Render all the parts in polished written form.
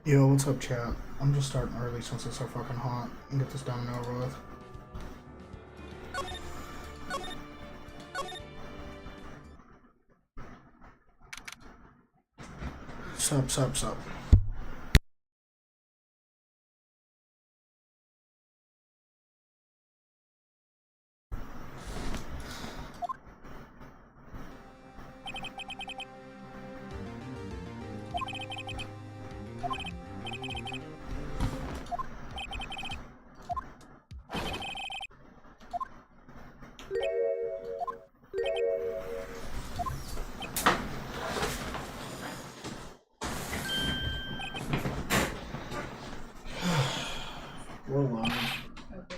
Yo, what's up, chat? I'm just starting early since it's so fucking hot and get this done and over with. Sup. We're live. Okay.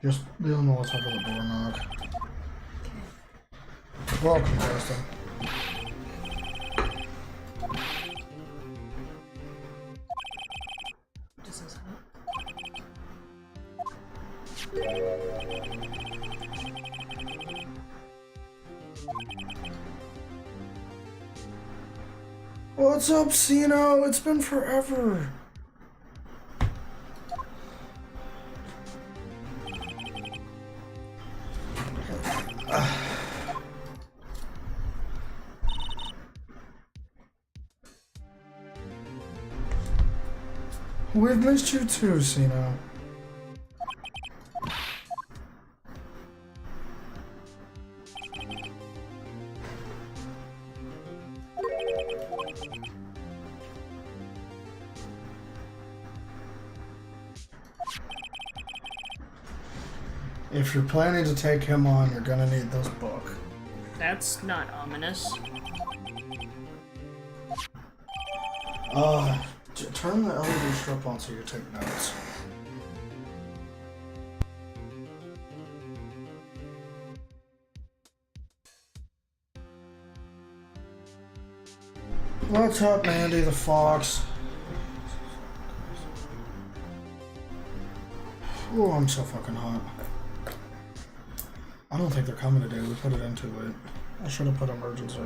Just be on the other side of the door, knock. Welcome, Justin. This is What's up, Sino? It's been forever. We've missed you too, Sino. If you're planning to take him on, you're gonna need this book. That's not ominous. Turn the LED strip on so you take notes. What's up, Mandy the Fox? Oh, I'm so fucking hot. I don't think they're coming today. We put it in too late. I should have put emergency.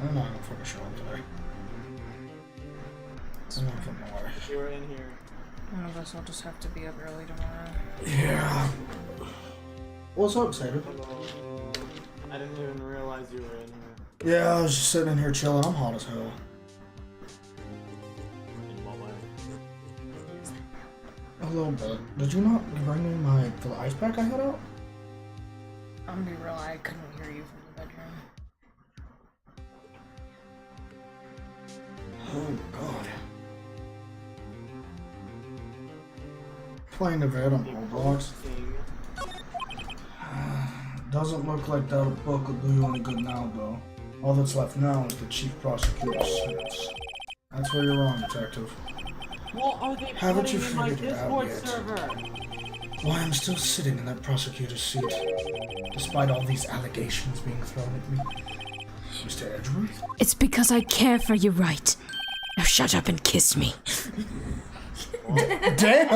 I'm not gonna fucking show up today. I'm not fucking away. If you were in here. One of us will just have to be up early tomorrow. Yeah. What's up, Saber? Hello. I didn't even realize you were in here. Yeah, I was just sitting in here chilling. I'm hot as hell. In what way? A little bit. Did you not bring me the ice pack I had out? I'm gonna be real, I couldn't hear you from the bedroom. Oh god. Playing the vid on Roblox. Doesn't look like that book will do you any good now, though. All that's left now is the chief prosecutor's sentence. That's where you're wrong, detective. What are they Haven't you putting in my figured it out Discord yet? server? Why I'm still sitting in that prosecutor's seat, despite all these allegations being thrown at me. Mr. Edgeworth? It's because I care for you, Wright. Now shut up and kiss me. Damn!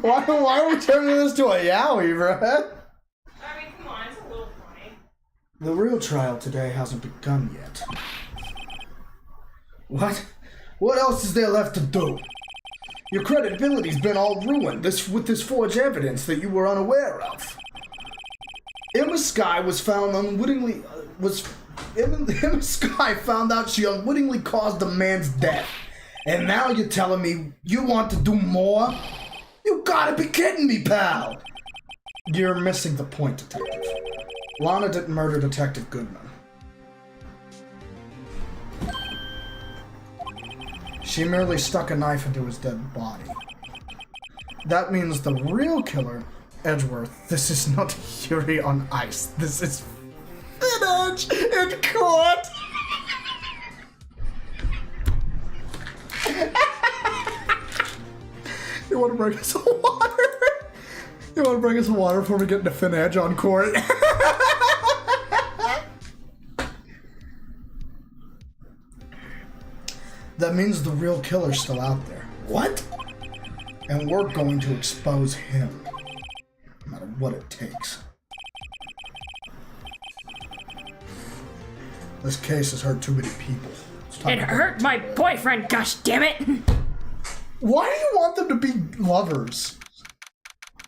Why are we turning this to a yowie, bruh? I mean, come on, it's a little funny. The real trial today hasn't begun yet. What? What else is there left to do? Your credibility's been all ruined with this forged evidence that you were unaware of. Emma Sky was found unwittingly Emma Sky found out she unwittingly caused a man's death. And now you're telling me you want to do more? You gotta be kidding me, pal! You're missing the point, Detective. Lana didn't murder Detective Goodman. She merely stuck a knife into his dead body. That means the real killer, Edgeworth, this is not Yuri on ice. This is spinach in court! You want to bring us some water? You want to bring us some water before we get into Finn Edge on court? That means the real killer's still out there. What? And we're going to expose him. No matter what it takes. This case has hurt too many people. It hurt my boyfriend, gosh damn it! Why do you want them to be lovers?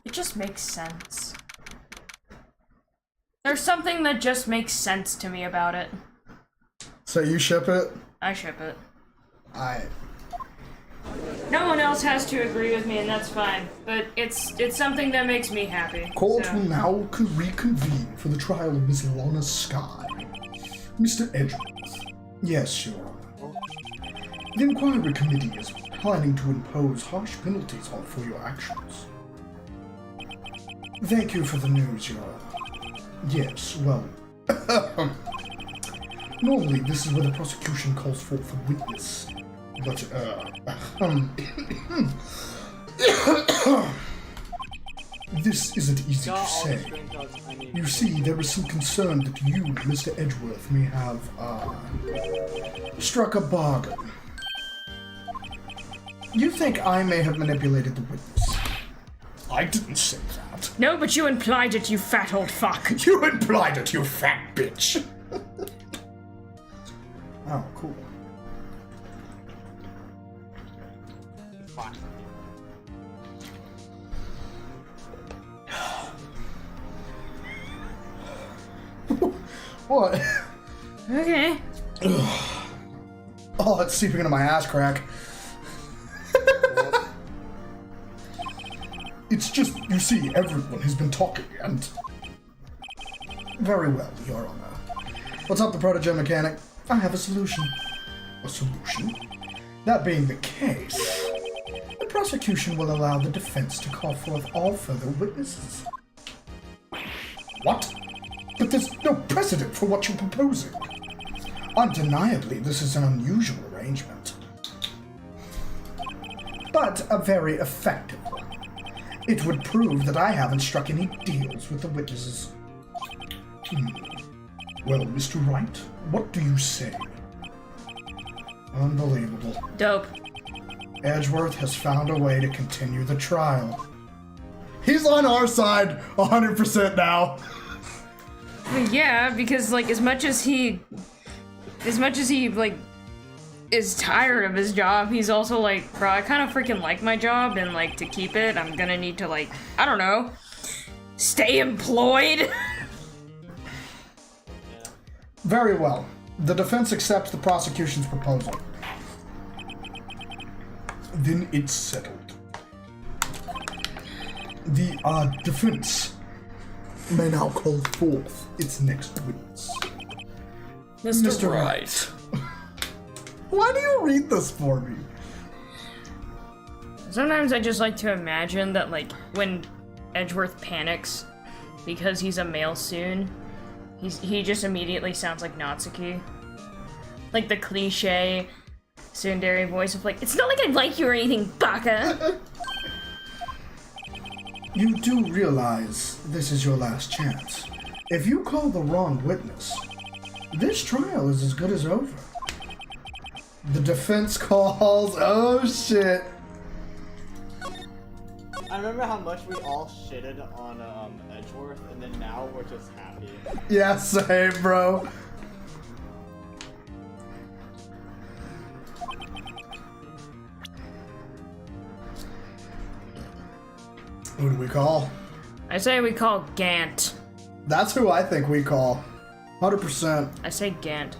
It just makes sense. There's something that just makes sense to me about it. So you ship it? I ship it. I... No one else has to agree with me, and that's fine. But it's something that makes me happy. Court so. will now reconvene for the trial of Miss Lana Sky. Mr. Edgeworth. Yes, Your Honor. The inquiry committee is planning to impose harsh penalties for your actions. Thank you for the news, Your Honor. Yes, well... Normally, this is where the prosecution calls forth a witness. But, this isn't easy to say. You see, there is some concern that you, Mr. Edgeworth, may have, struck a bargain. You think I may have manipulated the witness? I didn't say that. No, but you implied it, you fat old fuck. You implied it, you fat bitch! Oh, cool. Fine. What? Okay. Oh, it's seeping into my ass crack. It's just, you see, everyone has been talking, and... Very well, Your Honor. What's up, the protege mechanic? I have a solution. A solution? That being the case, the prosecution will allow the defense to call forth all further witnesses. What? But there's no precedent for what you're proposing. Undeniably, this is an unusual arrangement. But a very effective one. It would prove that I haven't struck any deals with the witnesses. Well, Mr. Wright, what do you say? Unbelievable. Dope. Edgeworth has found a way to continue the trial. He's on our side 100% now. Yeah, because like as much as he like is tired of his job, he's also like, bro, I kind of freaking like my job, and like to keep it, I'm gonna need to like, I don't know, stay employed. Very well. The defense accepts the prosecution's proposal. Then it's settled. The defense may now call forth its next witness. Mr. Wright. Why do you read this for me? Sometimes I just like to imagine that like when Edgeworth panics because he's a male soon, he just immediately sounds like Natsuki. Like the cliche tsundere voice of like, it's not like I like you or anything, baka! You do realize this is your last chance. If you call the wrong witness, this trial is as good as over. The defense calls, oh shit. I remember how much we all shitted on Edgeworth, and then now we're just happy. Yeah, same, bro. Who do we call? I say we call Gant. That's who I think we call. 100%. I say Gant.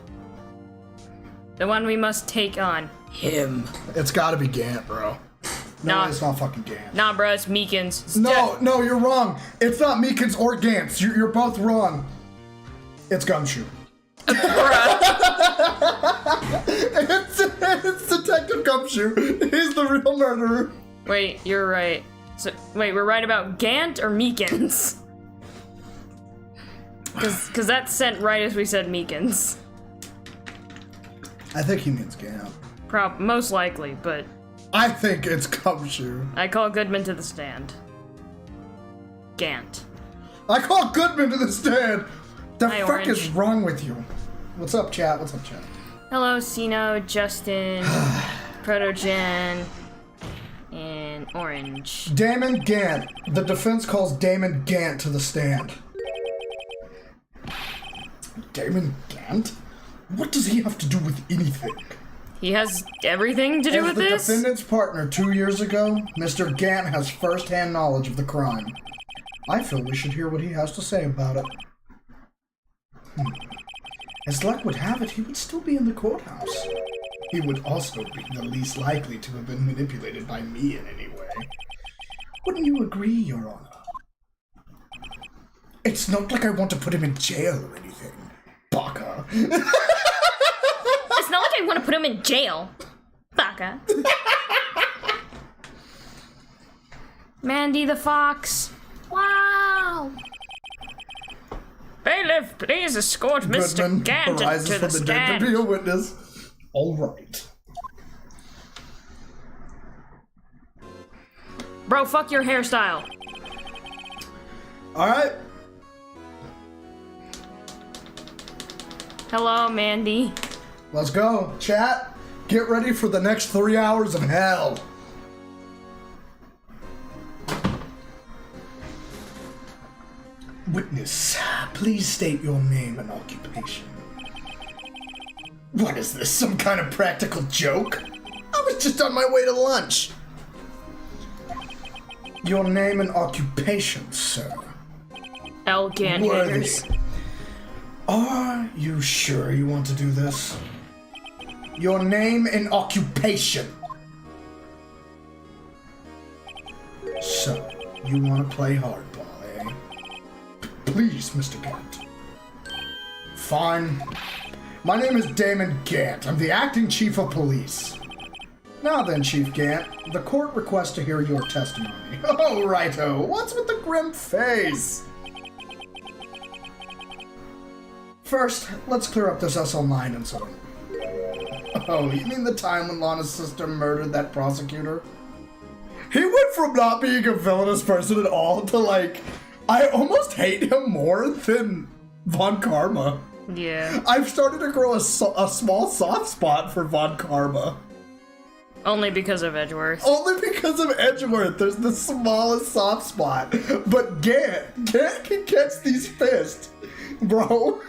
The one we must take on. Him. It's gotta be Gant, bro. No, Nah. it's not fucking Gant. Nah, bro, it's Meekins. It's No, you're wrong. It's not Meekins or Gantz. You're both wrong. It's Gumshoe. it's Detective Gumshoe. He's the real murderer. Wait, you're right. So, wait, we're right about Gant or Meekins? Cause that sent right as we said Meekins. I think he means Gant. Most likely, but I think it's Gumshoe. I call Goodman to the stand. Gant. I call Goodman to the stand. The Hi, fuck is Orange. wrong with you? What's up, chat? What's up, chat? Hello, Sino, Justin, Protogen, and Orange. Damon Gant. The defense calls Damon Gant to the stand. Damon Gant? What does he have to do with anything? He has everything to do with As the this? defendant's partner 2 years ago, Mr. Gant has first-hand knowledge of the crime. I feel we should hear what he has to say about it. As luck would have it, he would still be in the courthouse. He would also be the least likely to have been manipulated by me in any way. Wouldn't you agree, Your Honor? It's not like I want to put him in jail or anything. Baka. It's not like I want to put him in jail. Baka. Mandy the Fox. Wow. Bailiff, please escort Mr. Goodman Gant arises to the from the dead to be stand. a witness. All right. Bro, fuck your hairstyle. All right. Hello, Mandy. Let's go. Chat, get ready for the next 3 hours of hell. Witness, please state your name and occupation. What is this, some kind of practical joke? I was just on my way to lunch. Your name and occupation, sir. L. Gant Worthy. haters. Are you sure you want to do this? Your name and occupation. So, you want to play hardball, eh? Please, Mr. Gant. Fine. My name is Damon Gant. I'm the acting chief of police. Now then, Chief Gant, the court requests to hear your testimony. Oh, righto. What's with the grim face? First, let's clear up this SL9 incident. Oh, you mean the time when Lana's sister murdered that prosecutor? He went from not being a villainous person at all to, like, I almost hate him more than Von Karma. Yeah. I've started to grow a small soft spot for Von Karma. Only because of Edgeworth. Only because of Edgeworth, there's the smallest soft spot. But Gant can catch these fists, bro.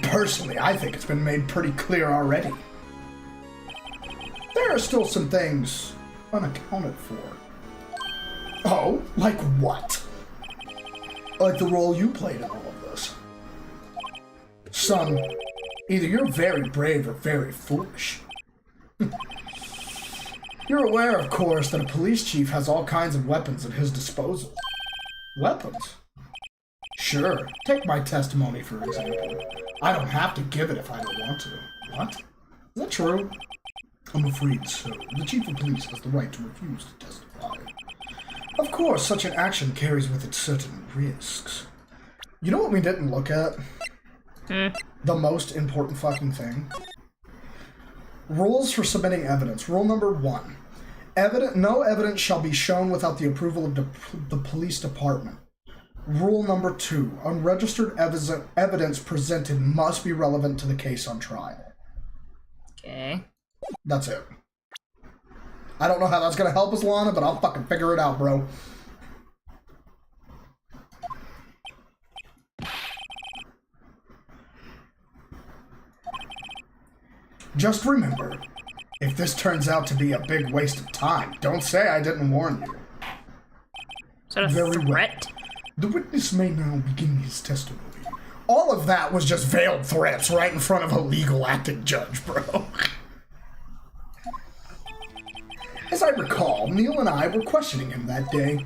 Personally, I think it's been made pretty clear already. There are still some things unaccounted for. Oh, like what? Like the role you played in all of this. Son, either you're very brave or very foolish. You're aware, of course, that a police chief has all kinds of weapons at his disposal. Weapons? Sure, take my testimony for example. I don't have to give it if I don't want to. What? Is that true? I'm afraid so. The chief of police has the right to refuse to testify. Of course, such an action carries with it certain risks. You know what we didn't look at? The most important fucking thing? Rules for submitting evidence. Rule number 1. No evidence shall be shown without the approval of the police department. Rule number 2. Unregistered evidence presented must be relevant to the case on trial. Okay. That's it. I don't know how that's gonna help us, Lana, but I'll fucking figure it out, bro. Just remember, if this turns out to be a big waste of time, don't say I didn't warn you. Is that a Very well. threat? The witness may now begin his testimony. All of that was just veiled threats right in front of a legal acting judge, bro. As I recall, Neil and I were questioning him that day.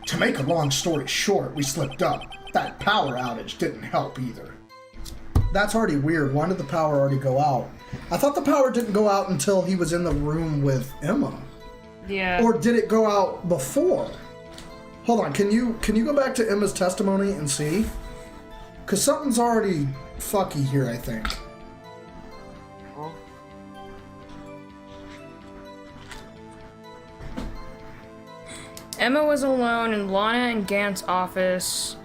To make a long story short, we slipped up. That power outage didn't help either. That's already weird. Why did the power already go out? I thought the power didn't go out until he was in the room with Emma. Yeah. Or did it go out before? Hold on, can you go back to Emma's testimony and see? Because something's already fucky here, I think. Emma was alone in Lana and Gant's office.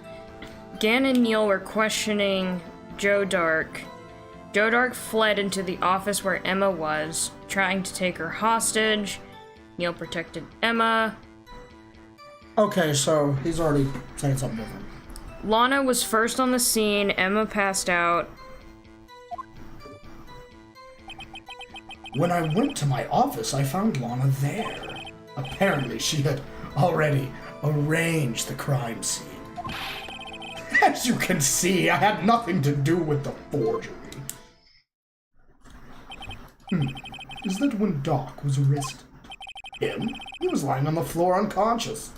Gant and Neil were questioning Joe Dark. Joe Dark fled into the office where Emma was, trying to take her hostage. Neil protected Emma. Okay, so he's already saying something different. Lana was first on the scene. Emma passed out. When I went to my office, I found Lana there. Apparently, she had already arranged the crime scene. As you can see, I had nothing to do with the forgery. Is that when Doc was arrested? Him? He was lying on the floor unconscious.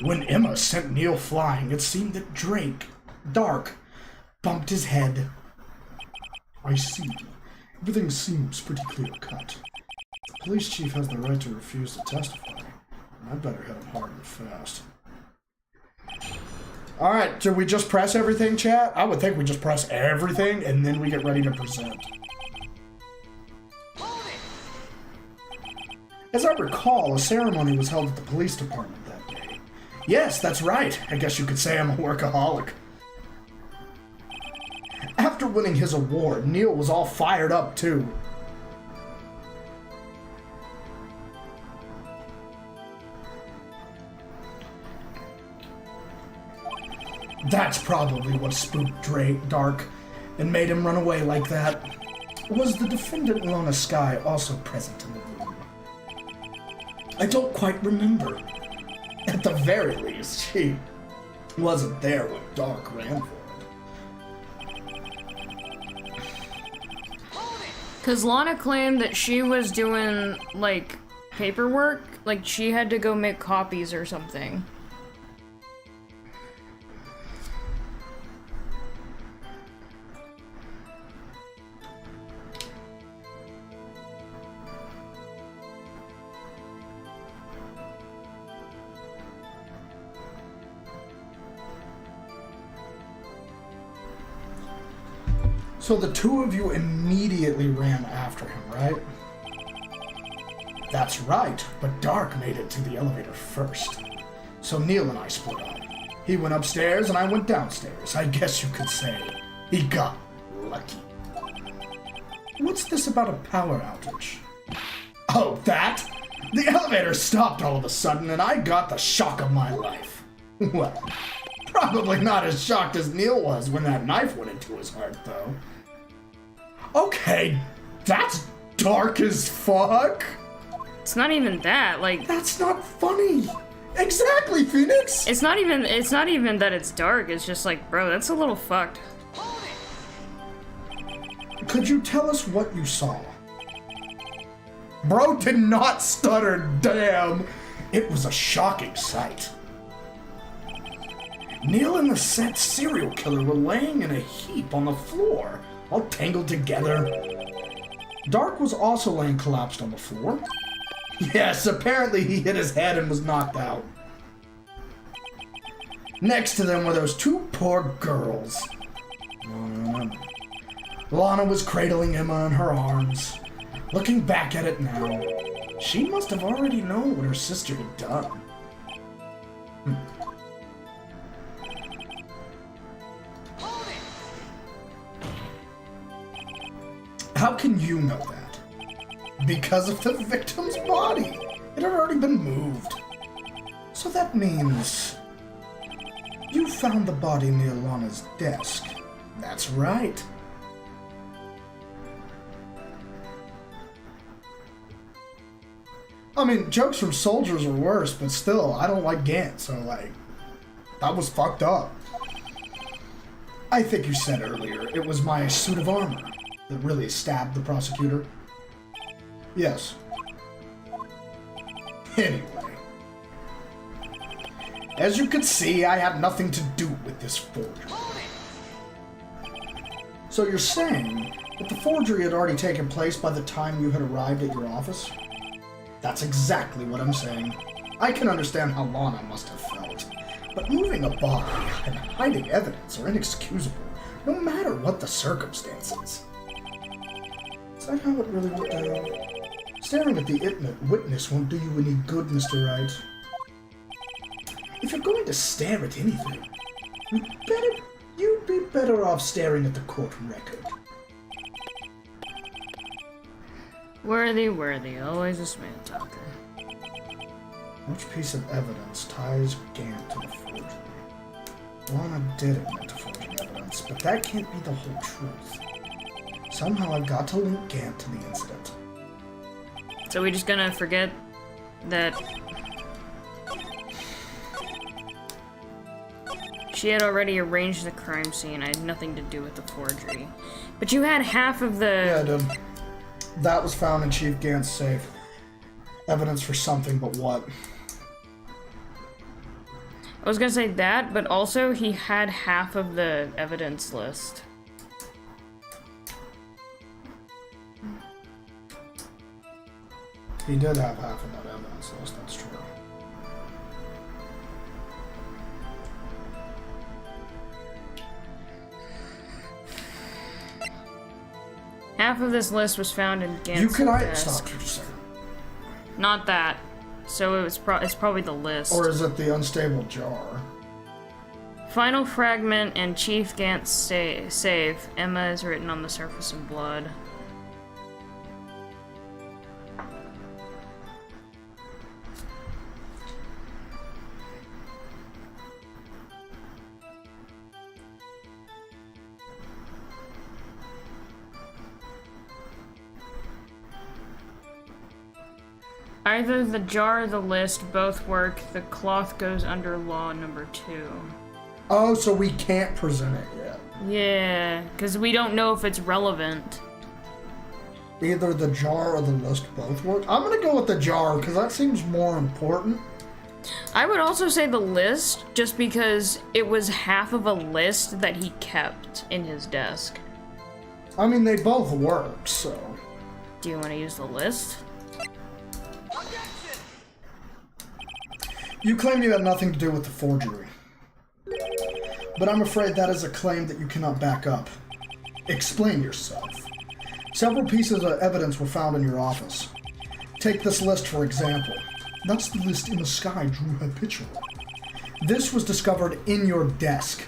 When Emma sent Neil flying, it seemed that Dark, bumped his head. I see. Everything seems pretty clear-cut. The police chief has the right to refuse to testify. I'd better hit him hard and fast. Alright, do we just press everything, chat? I would think we just press everything, and then we get ready to present. As I recall, a ceremony was held at the police department that day. Yes, that's right. I guess you could say I'm a workaholic. After winning his award, Neil was all fired up, too. That's probably what spooked Dark and made him run away like that. Was the defendant Lana Skye also present in the room? I don't quite remember. At the very least, she wasn't there when Dark ran for it. Because Lana claimed that she was doing, like, paperwork. Like, she had to go make copies or something. So the two of you immediately ran after him, right? That's right, but Dark made it to the elevator first. So Neil and I split up. He went upstairs and I went downstairs. I guess you could say he got lucky. What's this about a power outage? Oh, that? The elevator stopped all of a sudden and I got the shock of my life. Well, probably not as shocked as Neil was when that knife went into his heart, though. Okay, that's dark as fuck. It's not even that, like... That's not funny. Exactly, Phoenix. It's not even that it's dark, it's just like, bro, that's a little fucked. Could you tell us what you saw? Bro did not stutter, damn. It was a shocking sight. Neil and the set serial killer were laying in a heap on the floor, all tangled together. Dark was also laying collapsed on the floor. Yes, apparently he hit his head and was knocked out. Next to them were those two poor girls. Lana was cradling Emma in her arms. Looking back at it now, she must have already known what her sister had done. How can you know that? Because of the victim's body. It had already been moved. So that means you found the body near Lana's desk. That's right. I mean, jokes from soldiers are worse, but still, I don't like Gant, so like, that was fucked up. I think you said earlier it was my suit of armor that really stabbed the prosecutor. Yes. Anyway. As you can see, I had nothing to do with this forgery. So you're saying that the forgery had already taken place by the time you had arrived at your office? That's exactly what I'm saying. I can understand how Lana must have felt. But moving a body and hiding evidence are inexcusable. no matter what the circumstances. Is that how it really went down? Staring at the witness won't do you any good, Mr. Wright. If you're going to stare at anything, you'd be better off staring at the court record. Worthy, always a smooth talker. Which piece of evidence ties Gant to the forgery? Lana did admit to forging evidence, but that can't be the whole truth. Somehow I've got to link Gant to the incident. So we're just gonna forget that she had already arranged the crime scene. I had nothing to do with the forgery. But you had half of the... Yeah, I did. That was found in Chief Gant's safe. Evidence for something, but what? I was gonna say that, but also he had half of the evidence list. He did have half of that evidence list, that's true. Half of this list was found in Gant's You can desk. stop for a second. Not that. So it's probably the list. Or is it the unstable jar? Final fragment and Chief Gant's save. Emma is written on the surface in blood. Either the jar or the list both work. The cloth goes under law number 2. Oh, so we can't present it yet. Yeah, because we don't know if it's relevant. Either the jar or the list both work. I'm gonna go with the jar, because that seems more important. I would also say the list, just because it was half of a list that he kept in his desk. I mean, they both work, so... Do you want to use the list? You claim you had nothing to do with the forgery. But I'm afraid that is a claim that you cannot back up. Explain yourself. Several pieces of evidence were found in your office. Take this list, for example. That's the list in the sky drew habitually. This was discovered in your desk.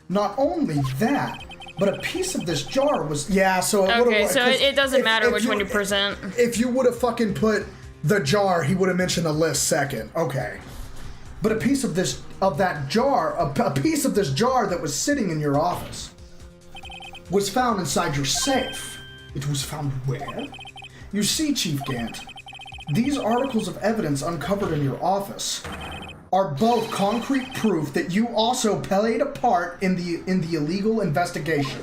Not only that, but a piece of this jar was... Yeah, so it would have... Okay, so it doesn't matter which one you present. If you would have fucking put the jar, he would have mentioned the list second. Okay. But a piece of this... that jar... A piece of this jar that was sitting in your office was found inside your safe. It was found where? You see, Chief Gant, these articles of evidence uncovered in your office are both concrete proof that you also played a part in the illegal investigation.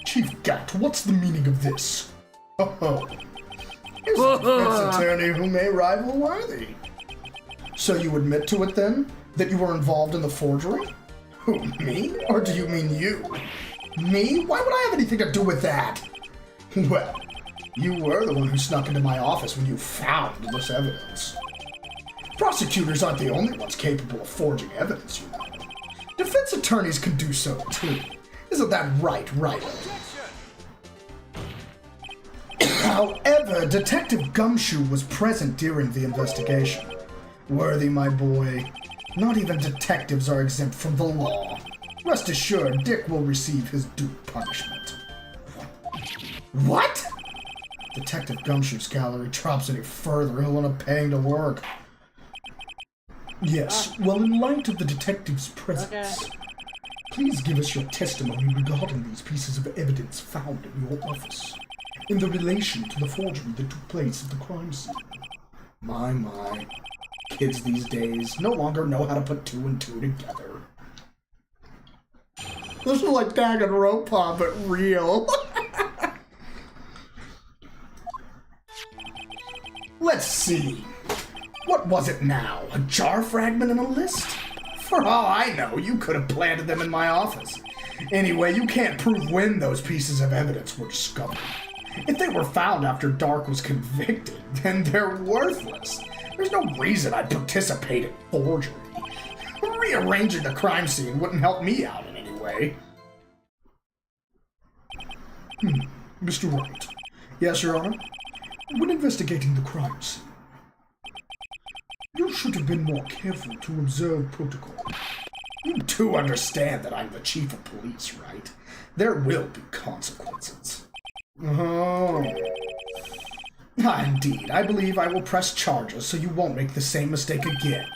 Chief Gant, what's the meaning of this? Oh, here's a defense attorney who may rival Worthy. So you admit to it then, that you were involved in the forgery? Who, me? Or do you mean you? Me? Why would I have anything to do with that? Well, you were the one who snuck into my office when you found this evidence. Prosecutors aren't the only ones capable of forging evidence, you know. Defense attorneys can do so too. Isn't that right, Wright? However, Detective Gumshoe was present during the investigation. Worthy, my boy, not even detectives are exempt from the law. Rest assured, Dick will receive his due punishment. What? Detective Gumshoe's gallery drops any further, he'll end up paying to work. Yes, well, in light of the detective's presence, please give us your testimony regarding these pieces of evidence found in your office, in the relation to the forgery that took place at the crime scene. My. Kids these days no longer know how to put 2 and 2 together. This is like Danganronpa, but real. Let's see. What was it now? A jar fragment and a list? For all I know, you could have planted them in my office. Anyway, you can't prove when those pieces of evidence were discovered. If they were found after Dark was convicted, then they're worthless. There's no reason I'd participate in forgery. Rearranging the crime scene wouldn't help me out in any way. Mr. Wright. Yes, Your Honor? When investigating the crime scene, you should have been more careful to observe protocol. You do understand that I'm the chief of police, right? There will be consequences. Oh. Indeed, I believe I will press charges so you won't make the same mistake again.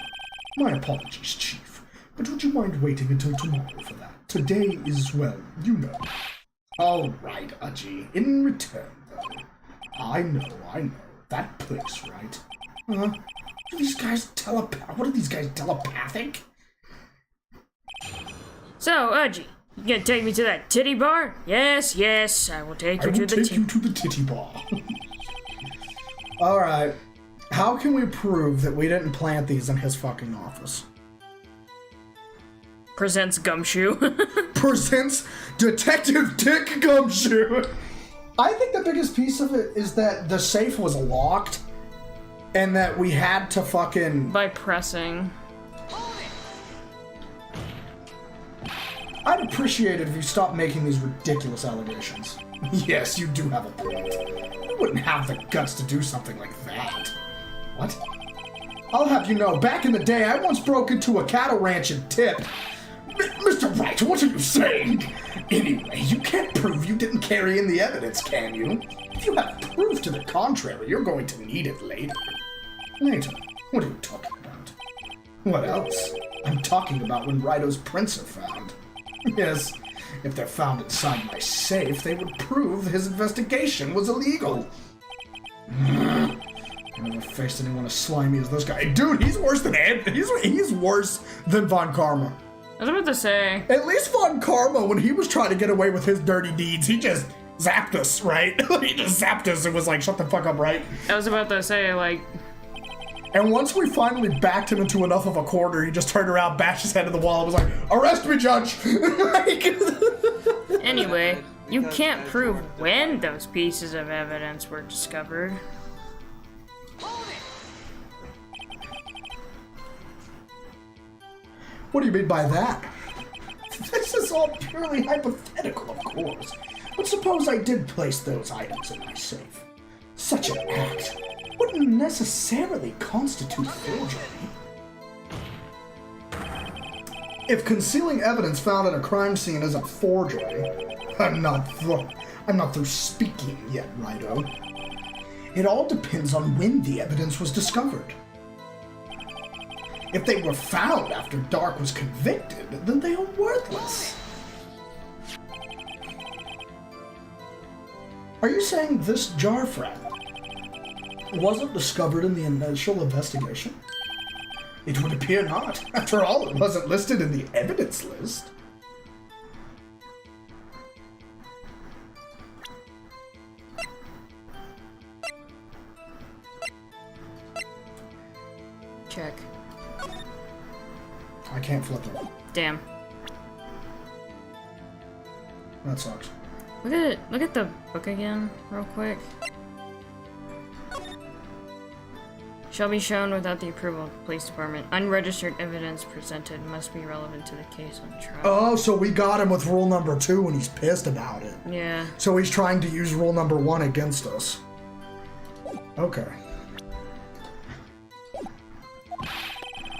My apologies, Chief, but would you mind waiting until tomorrow for that? Today is, well, you know. All right, Aji. In return, though, I know. That place, right? What are these guys telepathic? So, Aji, you gonna take me to that titty bar? Yes, I will take you to the titty bar. Alright. How can we prove that we didn't plant these in his fucking office? Presents Gumshoe. Presents Detective Dick Gumshoe. I think the biggest piece of it is that the safe was locked and that we had to fucking... By pressing. I'd appreciate it if you stopped making these ridiculous allegations. Yes, you do have a point. You wouldn't have the guts to do something like that. What? I'll have you know, back in the day, I once broke into a cattle ranch and tipped. Mr. Wright, what are you saying? Anyway, you can't prove you didn't carry in the evidence, can you? If you have proof to the contrary, you're going to need it later. Later? What are you talking about? What else? I'm talking about when Righto's prints are found. Yes, if they're found inside my safe, they would prove his investigation was illegal. I never faced anyone as slimy as this guy. Dude, he's worse than Ed. He's worse than Von Karma. I was about to say. At least Von Karma, when he was trying to get away with his dirty deeds, he just zapped us, right? He just zapped us and was like, shut the fuck up, right? I was about to say, like... And once we finally backed him into enough of a corner, he just turned around, bashed his head in the wall, and was like, arrest me, Judge! Anyway, you can't prove when those pieces of evidence were discovered. What do you mean by that? This is all purely hypothetical, of course. But suppose I did place those items in my safe. Such an act wouldn't necessarily constitute forgery. If concealing evidence found at a crime scene isn't forgery, I'm not through speaking yet, Righto. It all depends on when the evidence was discovered. If they were found after Dark was convicted, then they are worthless. Are you saying this jar fragment wasn't discovered in the initial investigation? It would appear not. After all, it wasn't listed in the evidence list. Check. I can't flip it. Damn. That sucks. Look at the book again, real quick. Shall be shown without the approval of the police department. Unregistered evidence presented must be relevant to the case on trial. Oh, so we got him with rule number 2 and he's pissed about it. Yeah. So he's trying to use rule number 1 against us. Okay.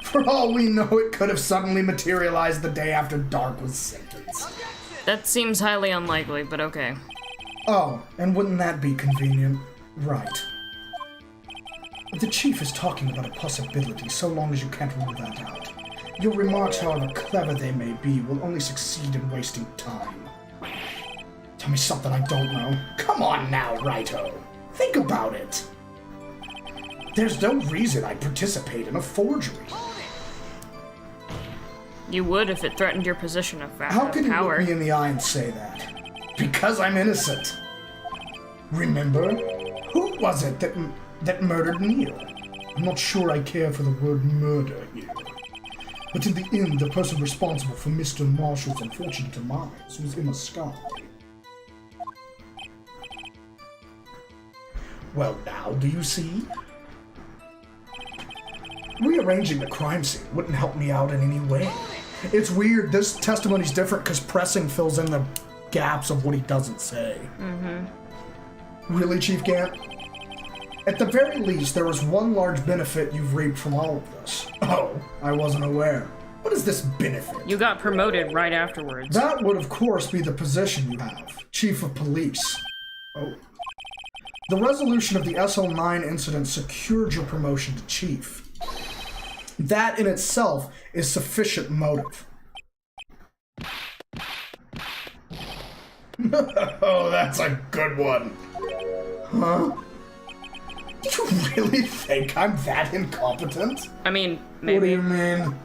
For all we know, it could have suddenly materialized the day after Dark was sentenced. That seems highly unlikely, but okay. Oh, and wouldn't that be convenient? Right. The chief is talking about a possibility so long as you can't rule that out. Your remarks, however clever they may be, will only succeed in wasting time. Tell me something I don't know. Come on now, Righto. Think about it. There's no reason I'd participate in a forgery. You would if it threatened your position of power. How can you look me in the eye and say that? Because I'm innocent. Remember? Who was it that murdered Neil? I'm not sure I care for the word murder here. But in the end, the person responsible for Mr. Marshall's unfortunate demise was Emma Sky. Well now, do you see? We rearranging the crime scene wouldn't help me out in any way. It's weird, this testimony's different because pressing fills in the gaps of what he doesn't say. Really, Chief Gant? At the very least, there is one large benefit you've reaped from all of this. Oh, I wasn't aware. What is this benefit? You got promoted right afterwards. That would, of course, be the position you have. Chief of Police. Oh. The resolution of the SL9 incident secured your promotion to Chief. That in itself is sufficient motive. Oh, that's a good one. Huh? You really think I'm that incompetent? I mean, maybe. What do you mean?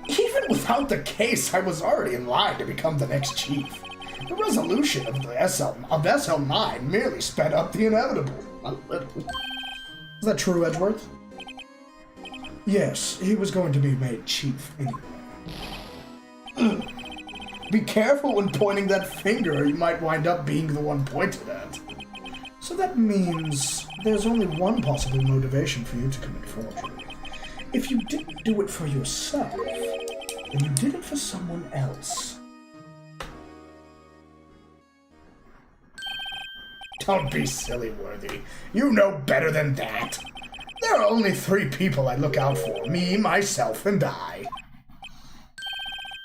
Even without the case, I was already in line to become the next chief. The resolution of the SL9 merely sped up the inevitable. A little. Is that true, Edgeworth? Yes, he was going to be made chief anyway. Be careful when pointing that finger, or you might wind up being the one pointed at. So that means there's only one possible motivation for you to commit forgery. If you didn't do it for yourself, then you did it for someone else. Don't be silly, Worthy. You know better than that. There are only 3 people I look out for. Me, myself, and I.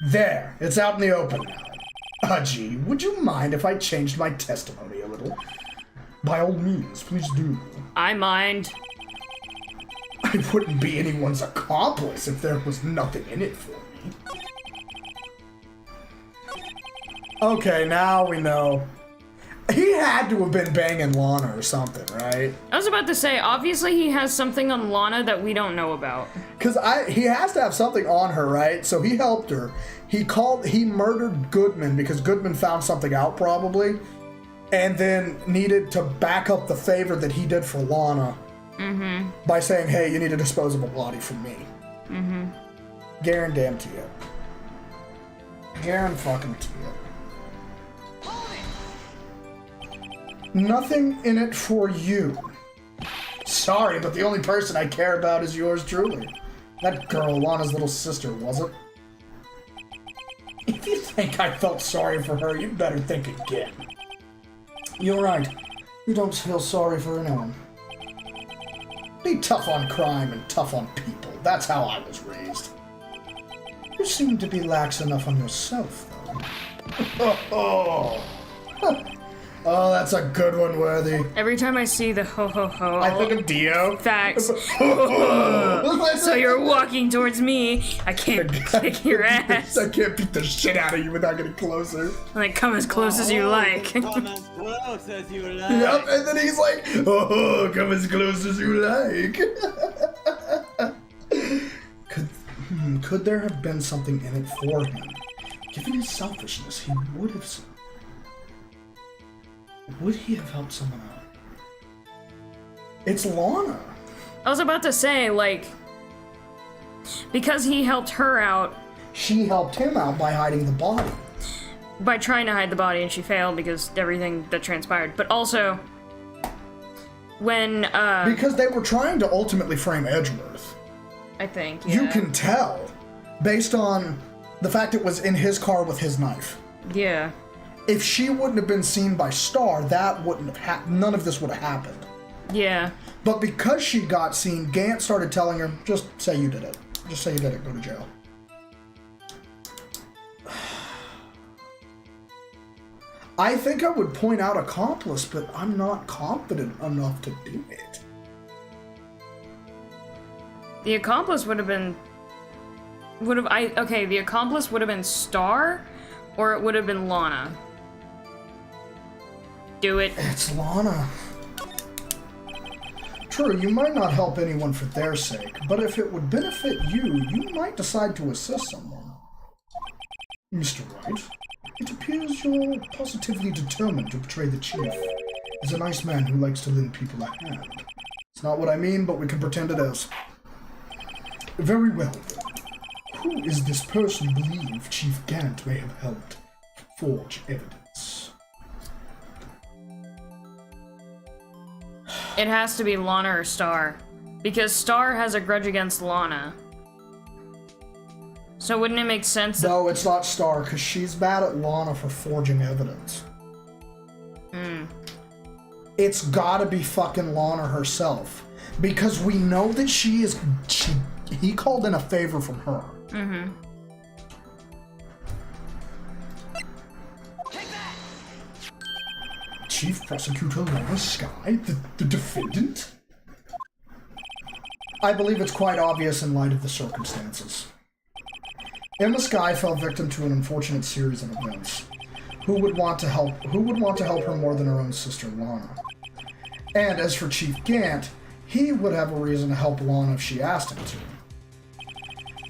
There, it's out in the open now. Gee, would you mind if I changed my testimony a little? By all means, please do. I mind. I wouldn't be anyone's accomplice if there was nothing in it for me. Okay, now we know. He had to have been banging Lana or something, right? I was about to say, obviously he has something on Lana that we don't know about. Because he has to have something on her, right? So he helped her. He murdered Goodman because Goodman found something out probably. And then needed to back up the favor that he did for Lana. By saying, hey, you need a disposable body from me. Guaranteed you. Guaranteed you. Nothing in it for you. Sorry, but the only person I care about is yours truly. That girl, Lana's little sister, was it? If you think I felt sorry for her, you'd better think again. You're right. You don't feel sorry for anyone. Be tough on crime and tough on people. That's how I was raised. You seem to be lax enough on yourself, though. Oh, that's a good one, Worthy. Every time I see the ho ho ho, I think of Dio. Facts. So you're walking towards me. I can't kick your ass. I can't beat the shit out of you without getting closer. Like, come as close as you like. Come as close as you like. Yep, and then he's like, oh, come as close as you like. Could there have been something in it for him? Given his selfishness, he would have... Would he have helped someone out? It's Lana. I was about to say, like, because he helped her out. She helped him out by hiding the body. By trying to hide the body, and she failed because everything that transpired. But also, when, because they were trying to ultimately frame Edgeworth. I think, yeah. You can tell, based on the fact it was in his car with his knife. Yeah. If she wouldn't have been seen by Star, that wouldn't have none of this would have happened. Yeah. But because she got seen, Gant started telling her, just say you did it. Just say you did it, go to jail. I think I would point out accomplice, but I'm not confident enough to do it. The accomplice would have been... Okay, the accomplice would have been Star, or it would have been Lana. Do it. It's Lana. True, you might not help anyone for their sake, but if it would benefit you, you might decide to assist someone. Mr. Wright, it appears you're positively determined to betray the chief. He's a nice man who likes to lend people a hand. It's not what I mean, but we can pretend it is. Very well, then. Who is this person you believe Chief Gant may have helped forge evidence? It has to be Lana or Star. Because Star has a grudge against Lana. So wouldn't it make sense that— No, it's not Star, because she's mad at Lana for forging evidence. It's gotta be fucking Lana herself. Because we know that he called in a favor from her. Chief Prosecutor Lana Skye, the defendant? I believe it's quite obvious in light of the circumstances. Emma Skye fell victim to an unfortunate series of events. Who would want to help her more than her own sister Lana? And as for Chief Gant, he would have a reason to help Lana if she asked him to.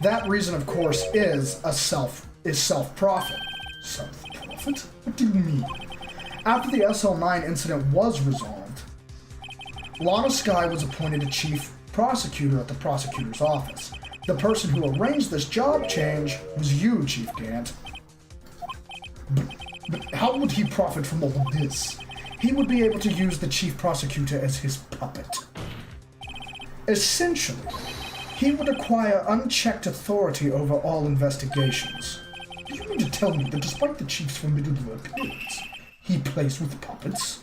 That reason, of course, is self-profit. Self-profit? What do you mean? After the SL9 incident was resolved, Lana Skye was appointed a chief prosecutor at the prosecutor's office. The person who arranged this job change was you, Chief Gant. But how would he profit from all of this? He would be able to use the chief prosecutor as his puppet. Essentially, he would acquire unchecked authority over all investigations. Do you mean to tell me that despite the chief's formidable appearance, he plays with puppets?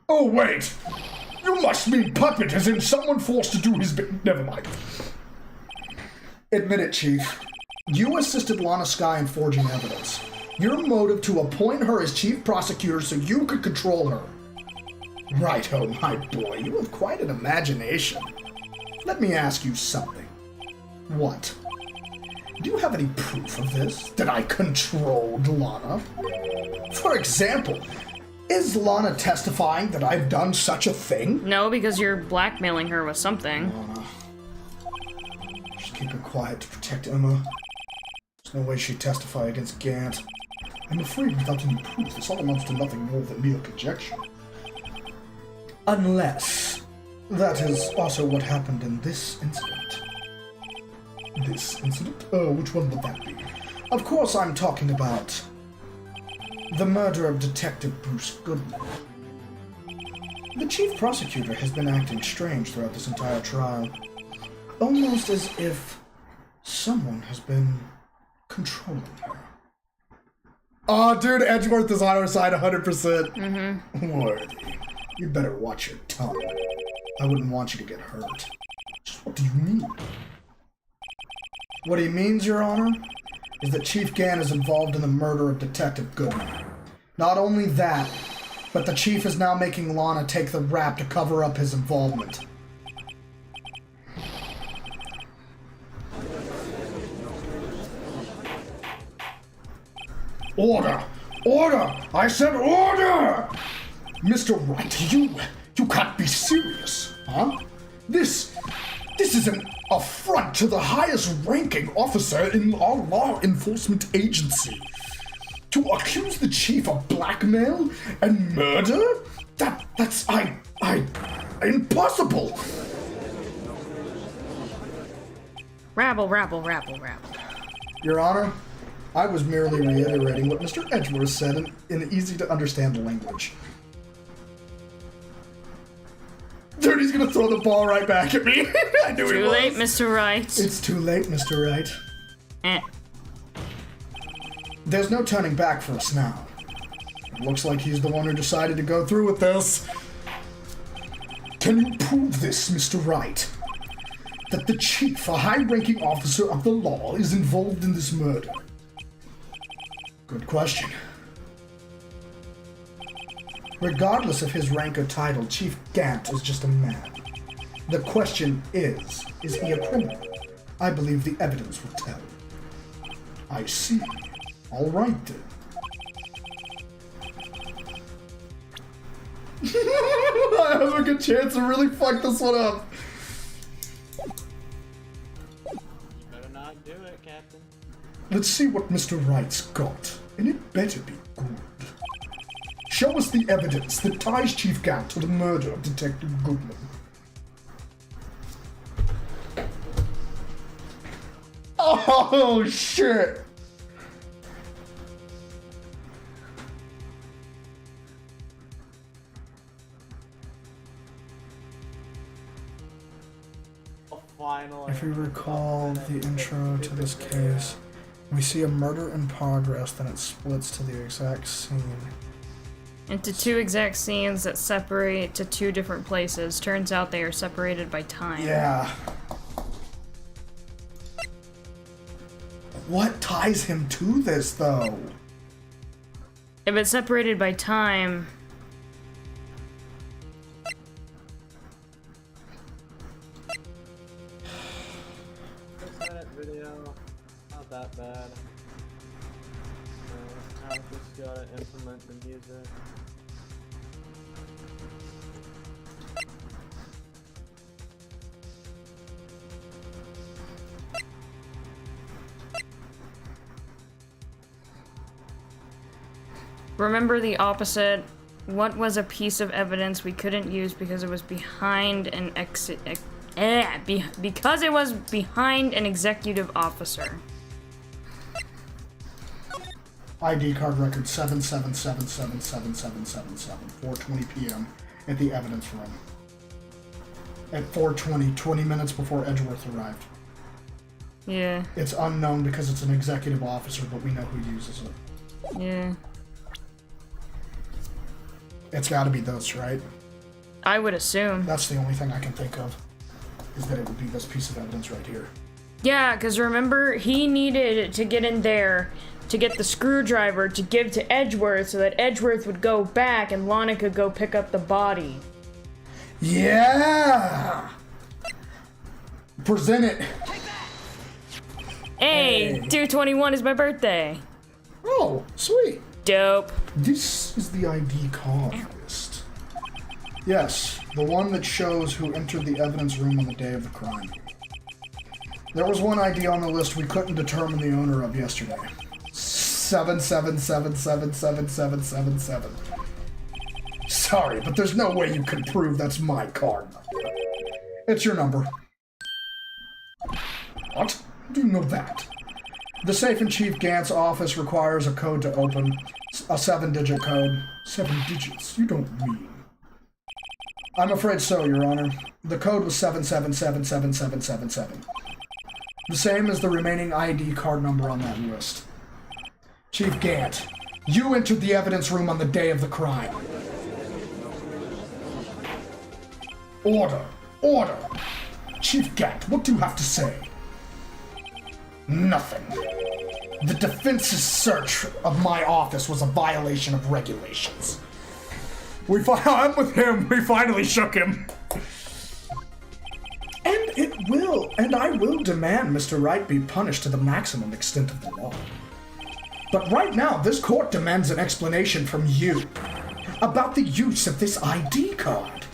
Oh, wait! You must mean puppet as in someone forced to do his bit. Never mind. Admit it, Chief. You assisted Lana Skye in forging evidence. Your motive to appoint her as chief prosecutor so you could control her. Right-ho, my boy. You have quite an imagination. Let me ask you something. What? Do you have any proof of this? That I controlled Lana? For example, is Lana testifying that I've done such a thing? No, because you're blackmailing her with something. Lana. Just keep it quiet to protect Emma. There's no way she'd testify against Gant. I'm afraid without any proof, this all amounts to nothing more than mere conjecture. Unless that is also what happened in this incident. This incident? Oh, which one would that be? Of course I'm talking about the murder of Detective Bruce Goodman. The chief prosecutor has been acting strange throughout this entire trial. Almost as if someone has been controlling her. Oh, dude, Edgeworth is on our side 100%. Worthy. You better watch your tongue. I wouldn't want you to get hurt. Just what do you mean? What he means, Your Honor, is that Chief Gant is involved in the murder of Detective Goodman. Not only that, but the Chief is now making Lana take the rap to cover up his involvement. Order! Order! I said order! Mr. Wright, you can't be serious, huh? This is an affront to the highest ranking officer in our law enforcement agency. To accuse the chief of blackmail and murder? That's impossible! Rabble, rabble, rabble, rabble. Your Honor, I was merely reiterating what Mr. Edgeworth said in easy-to-understand language. Dude, he's gonna throw the ball right back at me. I knew he was. Too late, Mr. Wright. It's too late, Mr. Wright. Eh. There's no turning back for us now. It looks like he's the one who decided to go through with this. Can you prove this, Mr. Wright? That the chief, a high-ranking officer of the law, is involved in this murder? Good question. Regardless of his rank or title, Chief Gant is just a man. The question is he a criminal? I believe the evidence will tell. I see. All right, then. I have a good chance to really fuck this one up. You better not do it, Captain. Let's see what Mr. Wright's got, and it better be good. Show us the evidence that ties Chief Gant to the murder of Detective Goodman. Oh, shit! finally. If you recall the intro to this case, we see a murder in progress, then it splits to the exact scene. Into two exact scenes that separate to two different places. Turns out they are separated by time. Yeah. What ties him to this, though? If it's separated by time... Video, not that bad. Now just gotta implement the music. Remember the opposite. What was a piece of evidence we couldn't use because it was behind an because it was behind an executive officer. ID card record 77777777, 4:20 p.m. at the evidence room. At 4:20, 20 minutes before Edgeworth arrived. Yeah. It's unknown because it's an executive officer, but we know who uses it. Yeah. It's gotta be this, right? I would assume. That's the only thing I can think of, is that it would be this piece of evidence right here. Yeah, because remember, he needed to get in there to get the screwdriver to give to Edgeworth so that Edgeworth would go back and Lana could go pick up the body. Yeah! Present it! Hey, 2/21 is my birthday. Oh, sweet. Dope. This is the ID card list. Yes, the one that shows who entered the evidence room on the day of the crime. There was one ID on the list we couldn't determine the owner of yesterday. 77777777. Sorry, but there's no way you can prove that's my card number. It's your number. What? How do you know that? The safe in Chief Gant's office requires a code to open. A 7-digit code. 7 digits? You don't mean. I'm afraid so, Your Honor. The code was 77777777. The same as the remaining ID card number on that list. Chief Gant, you entered the evidence room on the day of the crime. Order! Order! Chief Gant, what do you have to say? Nothing. The defense's search of my office was a violation of regulations. I'm with him. We finally shook him. And I will demand Mr. Wright be punished to the maximum extent of the law. But right now, this court demands an explanation from you about the use of this ID card.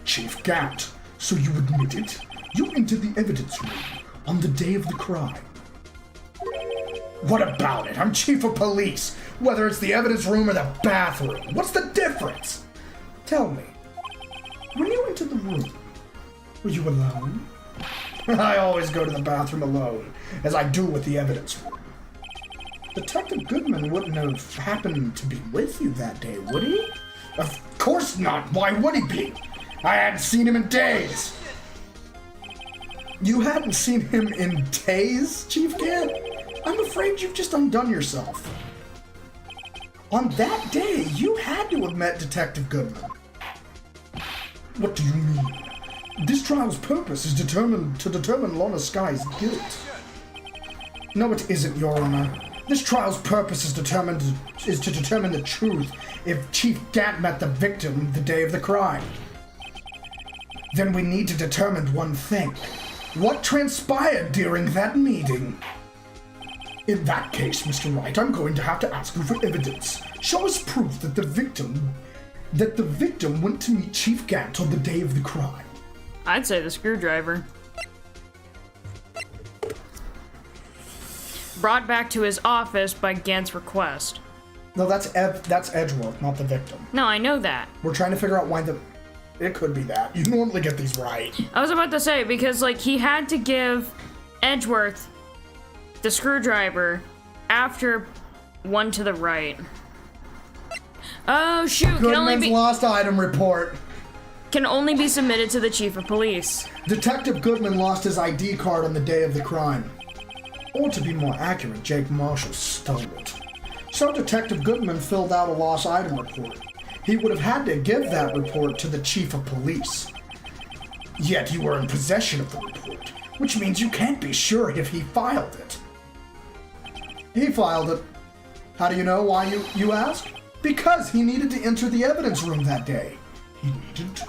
Chief Gant, so you admit it? You entered the evidence room on the day of the crime. What about it? I'm chief of police. Whether it's the evidence room or the bathroom, what's the difference? Tell me, when you entered the room, were you alone? I always go to the bathroom alone, as I do with the evidence room. Detective Goodman wouldn't have happened to be with you that day, would he? Of course not. Why would he be? I hadn't seen him in days. You hadn't seen him in days, Chief Gant? I'm afraid you've just undone yourself. On that day, you had to have met Detective Goodman. What do you mean? This trial's purpose is to determine Lana Sky's guilt. No, it isn't, Your Honor. This trial's purpose is to determine the truth if Chief Gant met the victim the day of the crime. Then we need to determine one thing. What transpired during that meeting? In that case, Mr. Wright, I'm going to have to ask you for evidence. Show us proof that the victim went to meet Chief Gant on the day of the crime. I'd say the screwdriver. Brought back to his office by Gant's request. No, that's Edgeworth, not the victim. No, I know that. We're trying to figure out why it could be that. You normally get these right. I was about to say, because, like, he had to give Edgeworth the screwdriver after one to the right. Oh, shoot, can only Goodman's be... lost item report. can only be submitted to the chief of police. Detective Goodman lost his ID card on the day of the crime. Or to be more accurate, Jake Marshall stole it. So Detective Goodman filled out a lost item report. He would have had to give that report to the chief of police. Yet you were in possession of the report, which means you can't be sure if he filed it. He filed it. How do you know why you ask? Because he needed to enter the evidence room that day. He needed to?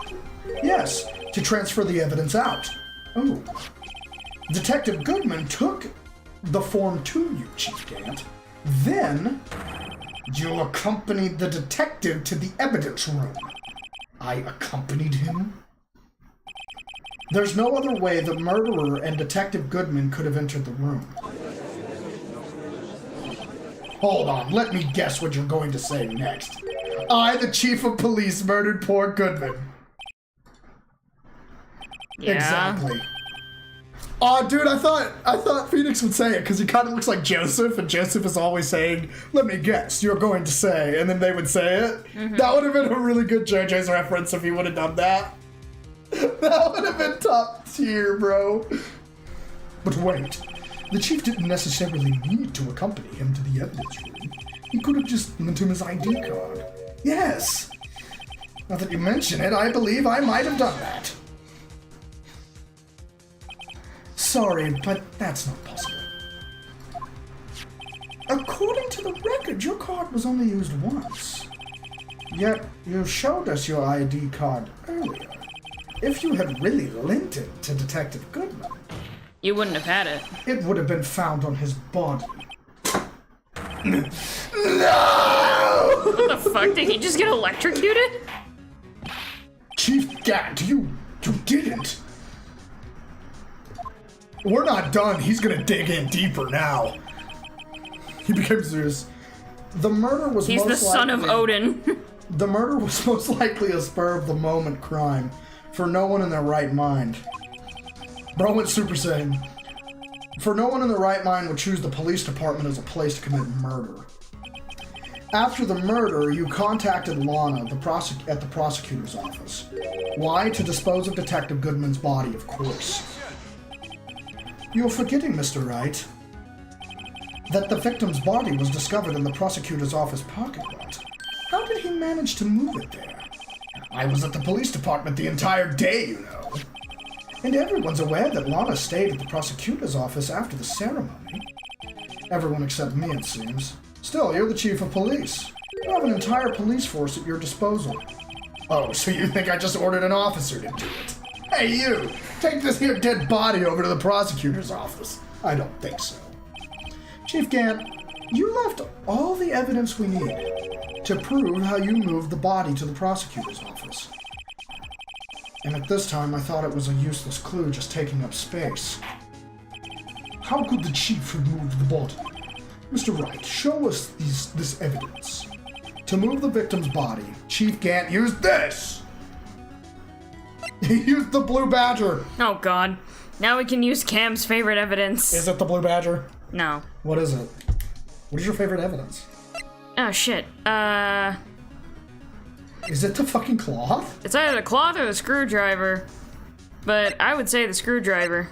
Yes, to transfer the evidence out. Oh. Detective Goodman took the form to you, Chief Gant. Then, you accompanied the detective to the evidence room. I accompanied him? There's no other way the murderer and Detective Goodman could have entered the room. Hold on, let me guess what you're going to say next. I, the chief of police, murdered poor Goodman. Yeah. Exactly. Oh, dude, I thought Phoenix would say it because he kind of looks like Joseph, and Joseph is always saying, "Let me guess, you're going to say," and then they would say it. Mm-hmm. That would have been a really good JoJo's reference if he would have done that. That would have been top tier, bro. But wait, the chief didn't necessarily need to accompany him to the evidence room. He could have just lent him his ID card. Yes. Now that you mention it, I believe I might have done that. Sorry, but that's not possible. According to the record, your card was only used once. Yet, you showed us your ID card earlier. If you had really lent it to Detective Goodman, you wouldn't have had it. It would have been found on his body. No! What the fuck? Did he just get electrocuted? Chief Gant, you didn't. We're not done. He's gonna dig in deeper now. He became serious. The murder was He's the son of Odin. The murder was most likely a spur-of-the-moment crime for no one in their right mind. Bro went Super Saiyan. For no one in their right mind would choose the police department as a place to commit murder. After the murder, you contacted Lana at the prosecutor's office. Why? To dispose of Detective Goodman's body, of course. You're forgetting, Mr. Wright, that the victim's body was discovered in the prosecutor's office parking lot. How did he manage to move it there? I was at the police department the entire day, you know. And everyone's aware that Lana stayed at the prosecutor's office after the ceremony. Everyone except me, it seems. Still, you're the chief of police. You have an entire police force at your disposal. Oh, so you think I just ordered an officer to do it? Hey, you! Take this here dead body over to the prosecutor's office. I don't think so. Chief Gant, you left all the evidence we need to prove how you moved the body to the prosecutor's office. And at this time, I thought it was a useless clue just taking up space. How could the chief have moved the body? Mr. Wright, show us this evidence. To move the victim's body, Chief Gant used this! He used the blue badger! Oh god. Now we can use Cam's favorite evidence. Is it the blue badger? No. What is it? What is your favorite evidence? Oh shit. Is it the fucking cloth? It's either the cloth or the screwdriver. But I would say the screwdriver.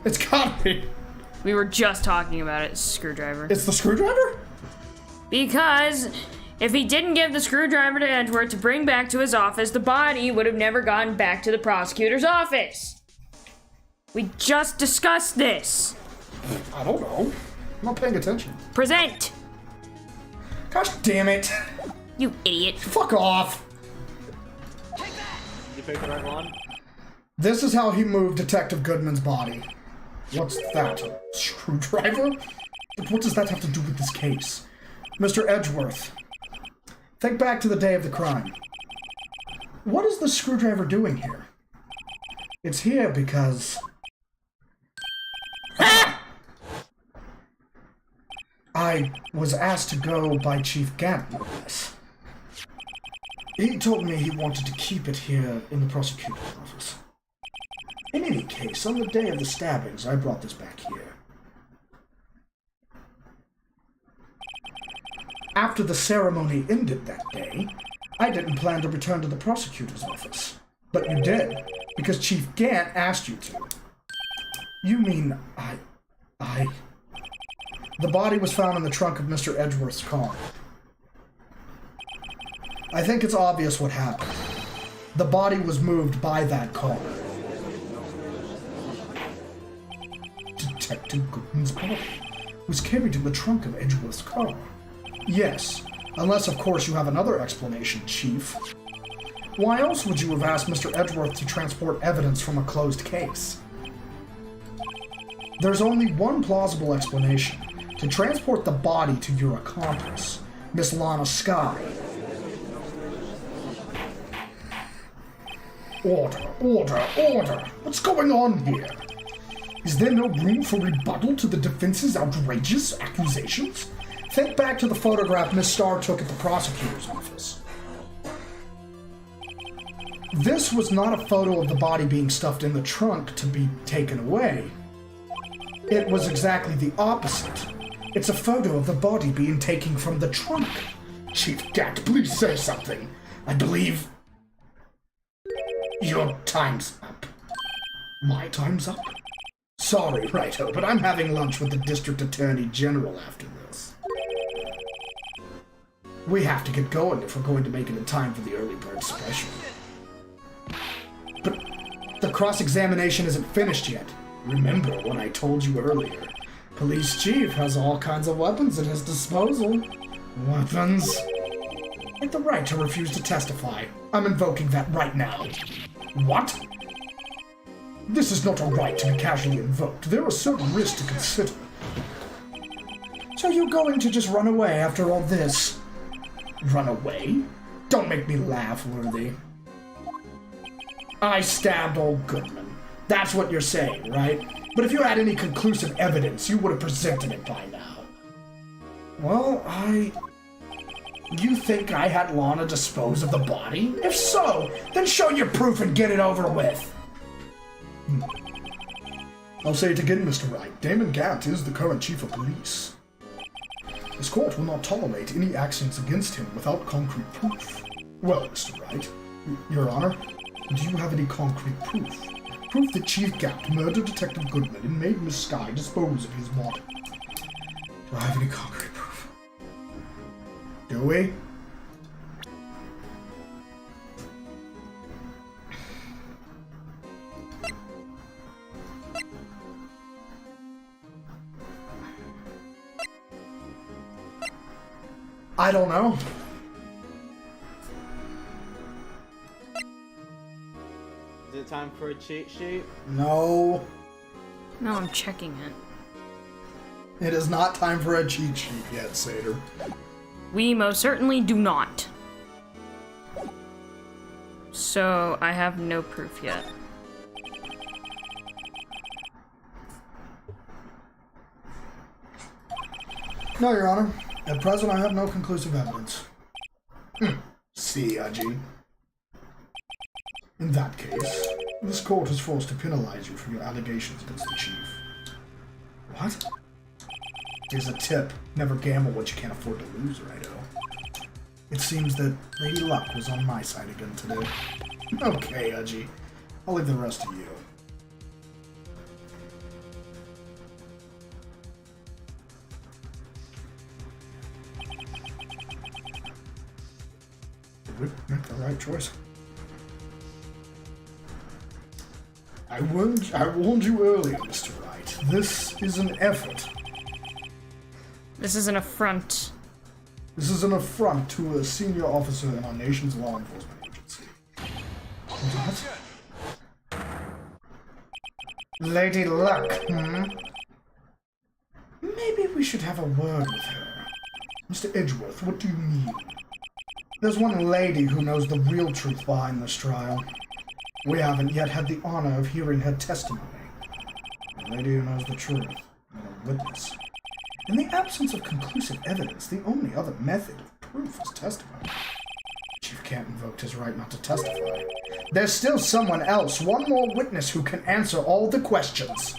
It's gotta be. We were just talking about it, screwdriver. It's the screwdriver? Because if he didn't give the screwdriver to Edgeworth to bring back to his office, the body would have never gotten back to the prosecutor's office. We just discussed this. I don't know. I'm not paying attention. Present. Gosh damn it. You idiot. Fuck off. You picked the right one? This is how he moved Detective Goodman's body. What's that? A screwdriver? But what does that have to do with this case? Mr. Edgeworth, think back to the day of the crime. What is the screwdriver doing here? It's here because... I was asked to go by Chief Gant with this. He told me he wanted to keep it here in the prosecutor's office. In any case, on the day of the stabbings, I brought this back here. After the ceremony ended that day, I didn't plan to return to the prosecutor's office. But you did, because Chief Gant asked you to. You mean, The body was found in the trunk of Mr. Edgeworth's car. I think it's obvious what happened. The body was moved by that car. Detective Goodman's body was carried in the trunk of Edgeworth's car. Yes, unless of course you have another explanation, Chief. Why else would you have asked Mr. Edgeworth to transport evidence from a closed case? There's only one plausible explanation. To transport the body to your accomplice, Miss Lana Skye. Order, order, order! What's going on here? Is there no room for rebuttal to the defense's outrageous accusations? Think back to the photograph Miss Starr took at the prosecutor's office. This was not a photo of the body being stuffed in the trunk to be taken away. It was exactly the opposite. It's a photo of the body being taken from the trunk. Chief Gat, please say something. I believe... Your time's up. My time's up? Sorry, Righto, but I'm having lunch with the District Attorney General after this. We have to get going if we're going to make it in time for the early bird special. But the cross-examination isn't finished yet. Remember what I told you earlier. Police Chief has all kinds of weapons at his disposal. Weapons? Like the right to refuse to testify. I'm invoking that right now. What? This is not a right to be casually invoked. There are certain risks to consider. So you're going to just run away after all this? Run away? Don't make me laugh, Worthy. I stabbed old Goodman. That's what you're saying, right? But if you had any conclusive evidence, you would have presented it by now. Well, You think I had Lana dispose of the body? If so, then show your proof and get it over with. I'll say it again, Mr. Wright. Damon Gant is the current chief of police. This court will not tolerate any actions against him without concrete proof. Well, Mr. Wright, Your Honor, do you have any concrete proof? Proof that Chief Gant murdered Detective Goodman and made Miss Skye dispose of his body. Do I have any concrete proof? Do we? I don't know. Is it time for a cheat sheet? No. No, I'm checking it. It is not time for a cheat sheet yet, Satyr. We most certainly do not. So, I have no proof yet. No, Your Honor. At present, I have no conclusive evidence. See, Aji. In that case, this court is forced to penalize you for your allegations against the chief. What? Here's a tip. Never gamble what you can't afford to lose, Righto. It seems that Lady Luck was on my side again today. Okay, Aji. I'll leave the rest to you. Did we make the right choice? I warned you earlier, Mr. Wright. This is an effort. This is an affront. This is an affront to a senior officer in our nation's law enforcement agency. What? Lady Luck, Maybe we should have a word with her. Mr. Edgeworth, what do you mean? There's one lady who knows the real truth behind this trial. We haven't yet had the honor of hearing her testimony. A lady who knows the truth, and a witness. In the absence of conclusive evidence, the only other method of proof is testimony. Chief Gant invoked his right not to testify. There's still someone else, one more witness who can answer all the questions.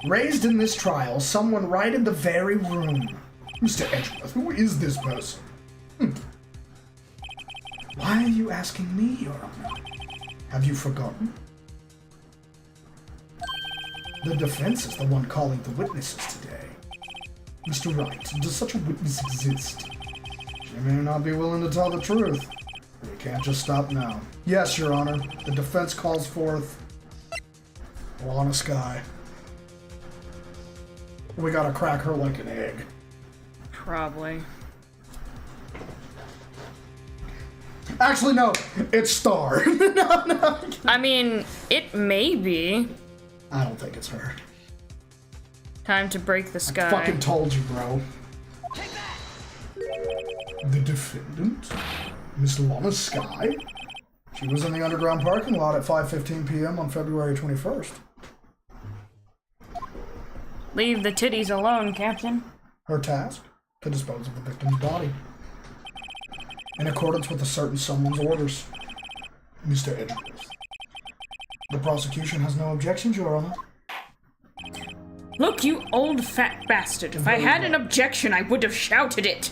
Raised in this trial, someone right in the very room. Mr. Edgeworth, who is this person? Why are you asking me, Your Honor? Have you forgotten? The defense is the one calling the witnesses today. Mr. Wright, does such a witness exist? She may not be willing to tell the truth. We can't just stop now. Yes, Your Honor. The defense calls forth Lana Skye. We gotta crack her like an egg. Probably. Actually, no. It's Star. No. I mean, it may be. I don't think it's her. Time to break the sky. I fucking told you, bro. The defendant? Miss Lana Skye? She was in the underground parking lot at 5:15 p.m. on February 21st. Leave the titties alone, Captain. Her task? To dispose of the victim's body. In accordance with a certain someone's orders. Mr. Edgeworth. The prosecution has no objections, Your Honor. Look, you old fat bastard. If I had an objection, I would have shouted it.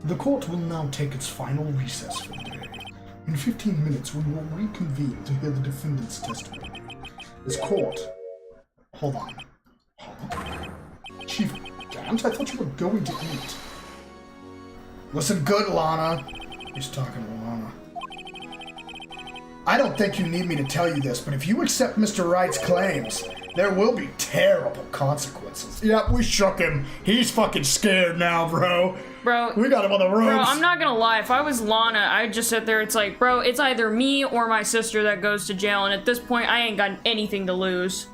The court will now take its final recess for the day. In 15 minutes, we will reconvene to hear the defendant's testimony. This court... Hold on. Huh? Chief Gant, I thought you were going to eat. Listen good, Lana. He's talking to Lana. I don't think you need me to tell you this, but if you accept Mr. Wright's claims, there will be terrible consequences. Yep, we shook him. He's fucking scared now, bro. Bro, we got him on the ropes. Bro, I'm not gonna lie. If I was Lana, I'd just sit there. It's like, bro, it's either me or my sister that goes to jail, and at this point, I ain't got anything to lose.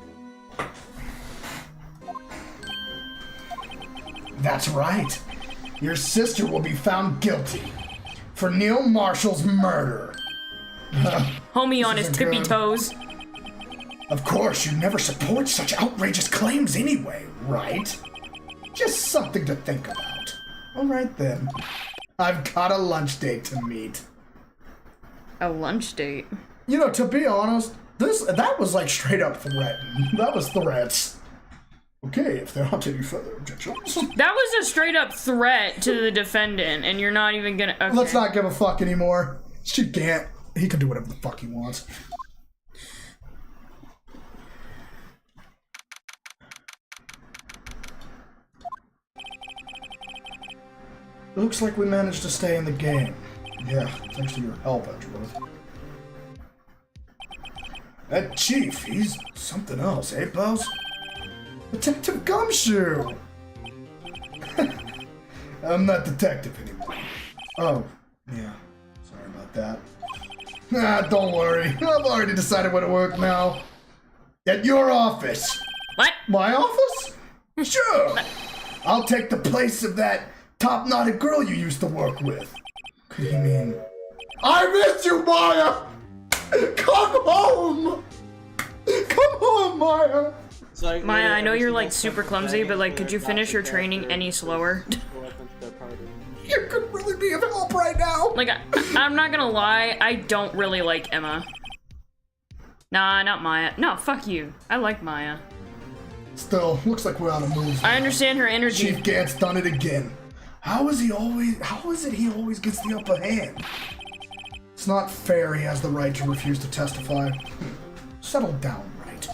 That's right. Your sister will be found guilty for Neil Marshall's murder. Homie on his tippy toes. Of course, you never support such outrageous claims anyway, right? Just something to think about. All right then. I've got a lunch date to meet. A lunch date? You know, to be honest, that was like straight up threatening. That was threats. Okay, if there aren't any further objections. That was a straight up threat to the defendant, and you're not even gonna. Okay. Let's not give a fuck anymore. She can't. He can do whatever the fuck he wants. Looks like we managed to stay in the game. Yeah, thanks to your help, Edgeworth. That chief, he's something else, eh, boss? Detective Gumshoe! I'm not detective anymore. Oh, yeah. Sorry about that. Nah, don't worry. I've already decided where to work now. At your office. What? My office? Sure. I'll take the place of that top-knotted girl you used to work with. Could he mean... I miss you, Maya! Come home! Come home, Maya! Like, Maya, I know you're like super clumsy, but like, could you finish your training any slower? You could really be of help right now! Like, I'm not gonna lie, I don't really like Emma. Nah, not Maya. No, fuck you. I like Maya. Still, looks like we're out of moves. I understand her energy. Chief Gant's done it again. How is it he always gets the upper hand? It's not fair he has the right to refuse to testify. Settle down, Wright.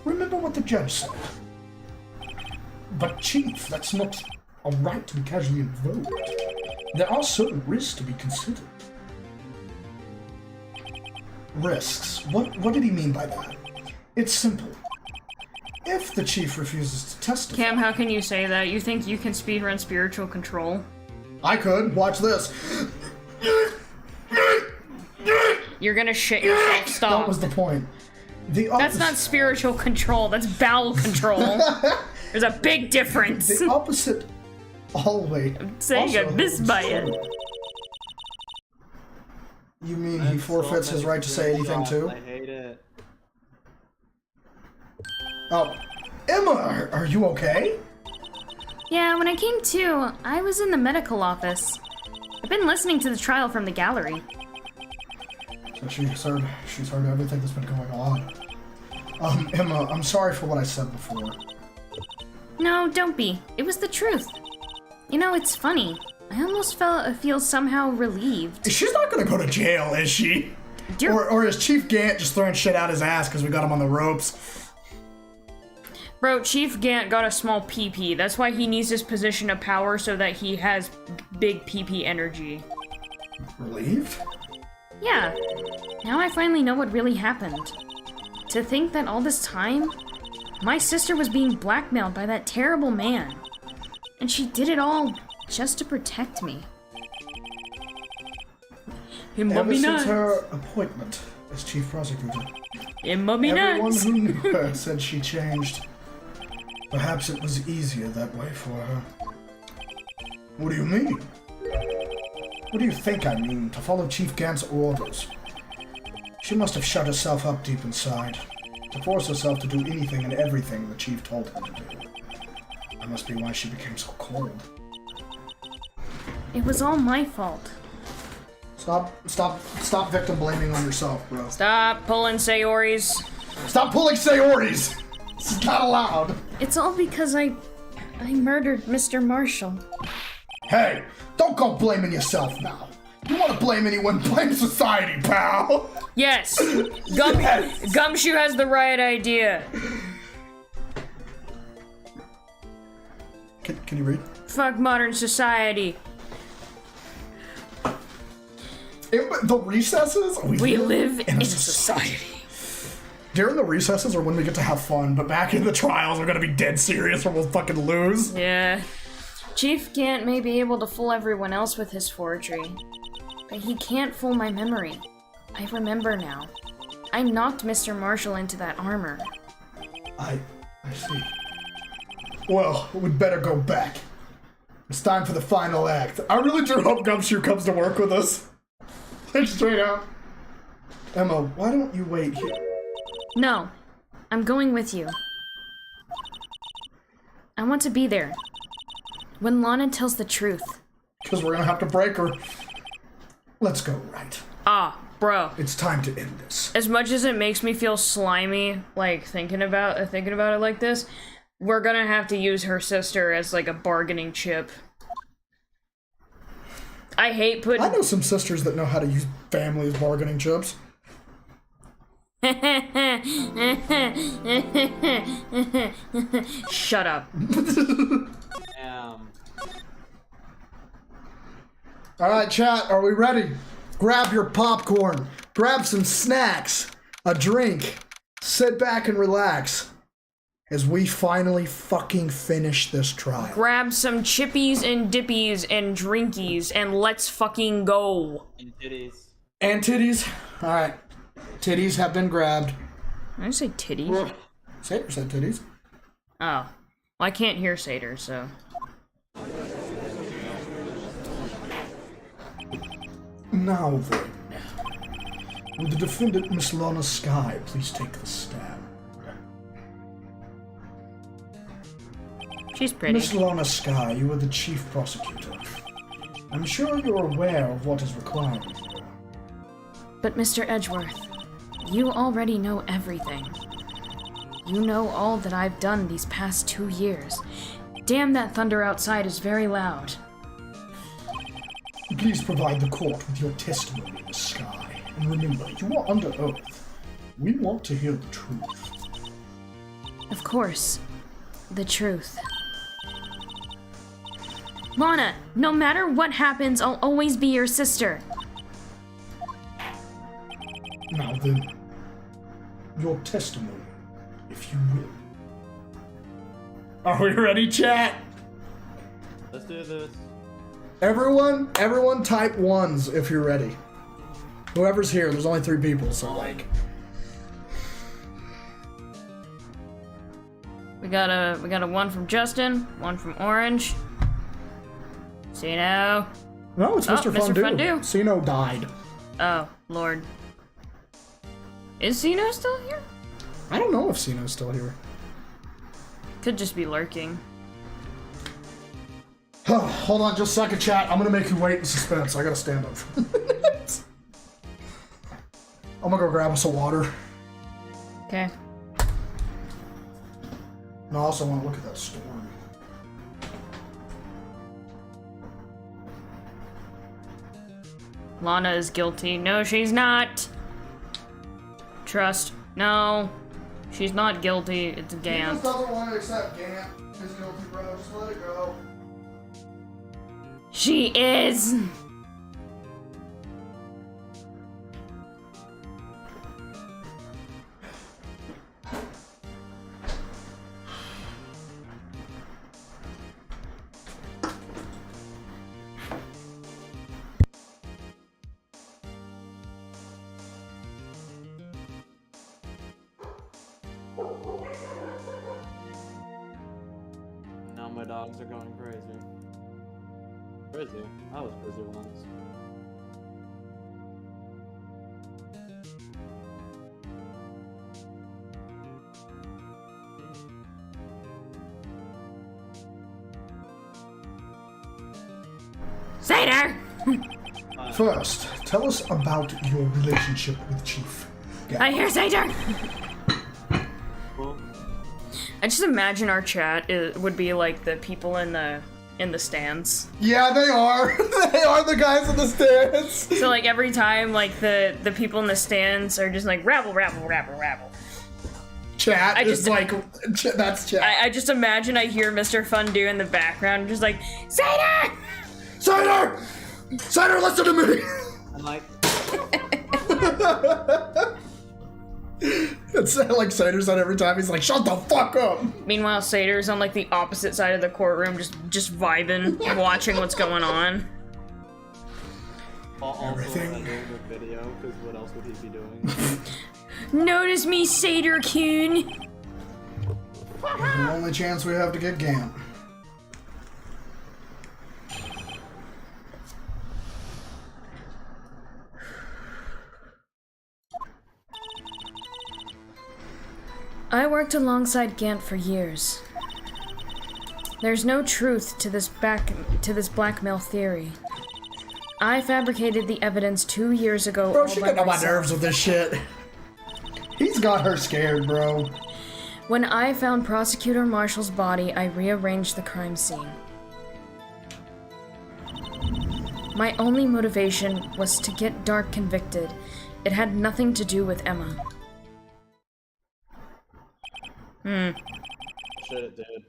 Remember what the judge said. But Chief, that's not a right to be casually invoked. There are certain risks to be considered. Risks? What did he mean by that? It's simple. If the chief refuses to testify... Cam, how can you say that? You think you can speedrun spiritual control? I could. Watch this. You're gonna shit yourself. Stop. That was the point. That's not spiritual control. That's bowel control. There's a big difference. The opposite always. I'm saying I missed by it. You mean he forfeits his right to say anything too? I hate it. Oh, Emma, are you okay? Yeah, when I came to, I was in the medical office. I've been listening to the trial from the gallery. So she's heard everything that's been going on. Emma, I'm sorry for what I said before. No, don't be. It was the truth. You know, it's funny. I almost feel somehow relieved. She's not gonna go to jail, is she? Or is Chief Gant just throwing shit out his ass because we got him on the ropes? Bro, Chief Gant got a small PP. That's why he needs this position of power so that he has big PP energy. Relieved? Yeah. Now I finally know what really happened. To think that all this time, my sister was being blackmailed by that terrible man. And she did it all just to protect me. Ever since her appointment as chief prosecutor, everyone nuts. who knew her said she changed. Perhaps it was easier that way for her. What do you mean? What do you think I mean? To follow Chief Gant's orders. She must have shut herself up deep inside, to force herself to do anything and everything the Chief told her to do. That must be why she became so cold. It was all my fault. Stop victim blaming on yourself, bro. Stop pulling Sayoris. Stop pulling Sayoris! This is not allowed. It's all because I murdered Mr. Marshall. Hey, don't go blaming yourself now. You want to blame anyone, blame society, pal. Yes. Yes. Gumshoe has the right idea. Can you read? Fuck modern society. In the recesses? We live in a society. During the recesses are when we get to have fun, but back in the trials we're gonna be dead serious or we'll fucking lose. Yeah. Chief Gant may be able to fool everyone else with his forgery, but he can't fool my memory. I remember now. I knocked Mr. Marshall into that armor. I see. Well, we'd better go back. It's time for the final act. I really do hope Gumshoe comes to work with us. Straight out. Emma, why don't you wait here? No, I'm going with you. I want to be there. When Lana tells the truth. Because we're gonna have to break her. Let's go, Wright. Bro. It's time to end this. As much as it makes me feel slimy, like, thinking about it like this, we're gonna have to use her sister as, like, a bargaining chip. I hate putting- I know some sisters that know how to use family as bargaining chips. Shut up. Alright, chat, are we ready? Grab your popcorn, grab some snacks, a drink, sit back and relax as we finally fucking finish this trial. Grab some chippies and dippies and drinkies and let's fucking go. And titties. And titties. Alright. Titties have been grabbed. Did I say titties? Satyr said titties. Oh. Well, I can't hear Satyr, so. Now then, will the defendant, Miss Lana Skye, please take the stand? She's pretty. Miss Lana Skye, you are the chief prosecutor. I'm sure you're aware of what is required of you. But Mr. Edgeworth, you already know everything. You know all that I've done these past 2 years. Damn, that thunder outside is very loud. Please provide the court with your testimony, Miss Skye. And remember, you are under oath. We want to hear the truth. Of course. The truth. Lana, no matter what happens, I'll always be your sister. Now then, your testimony, if you will. Are we ready, chat? Let's do this. Everyone type ones if you're ready. Whoever's here, there's only 3 people, so like. We got a 1 from Justin, 1 from Orange. Sino. No, it's Mr. Mr. Fondue. Sino died. Oh, Lord. Is Sino still here? I don't know if Sino's still here. Could just be lurking. Hold on just a second, chat. I'm gonna make you wait in suspense. I gotta stand up for a minute. I'm gonna go grab us some water. Okay. And I also want to look at that storm. Lana is guilty. No, she's not. Trust. No. She's not guilty. It's He Gant. just doesn't want to accept Gant is guilty, bro. Just let it go. She is. Now my dogs are going crazy. Crazy? I was crazy once. Seder! First, tell us about your relationship with Chief Gant. I hear Seder! Well, I just imagine our chat would be like the people in the stands. Yeah, they are. They are the guys in the stands. So like every time like the people in the stands are just like rabble, rabble, rabble, rabble. Chat I is just- like, that's chat. I just imagine I hear Mr. Fondue in the background just like, Seder! Cider! Cider, listen to me! I'm like, It's like Cider said every time. He's like, shut the fuck up! Meanwhile, Seder's on like the opposite side of the courtroom just vibing, watching what's going on. also Everything. editing the video, because what else would he be doing? Notice me, Seder-kun! The only chance we have to get Gant. I worked alongside Gant for years. There's no truth to this blackmail theory. I fabricated the evidence 2 years ago. Bro, all she by getting on my myself. nerves with this shit. He's got her scared, bro. When I found Prosecutor Marshall's body, I rearranged the crime scene. My only motivation was to get Dark convicted. It had nothing to do with Emma. Shit, it did.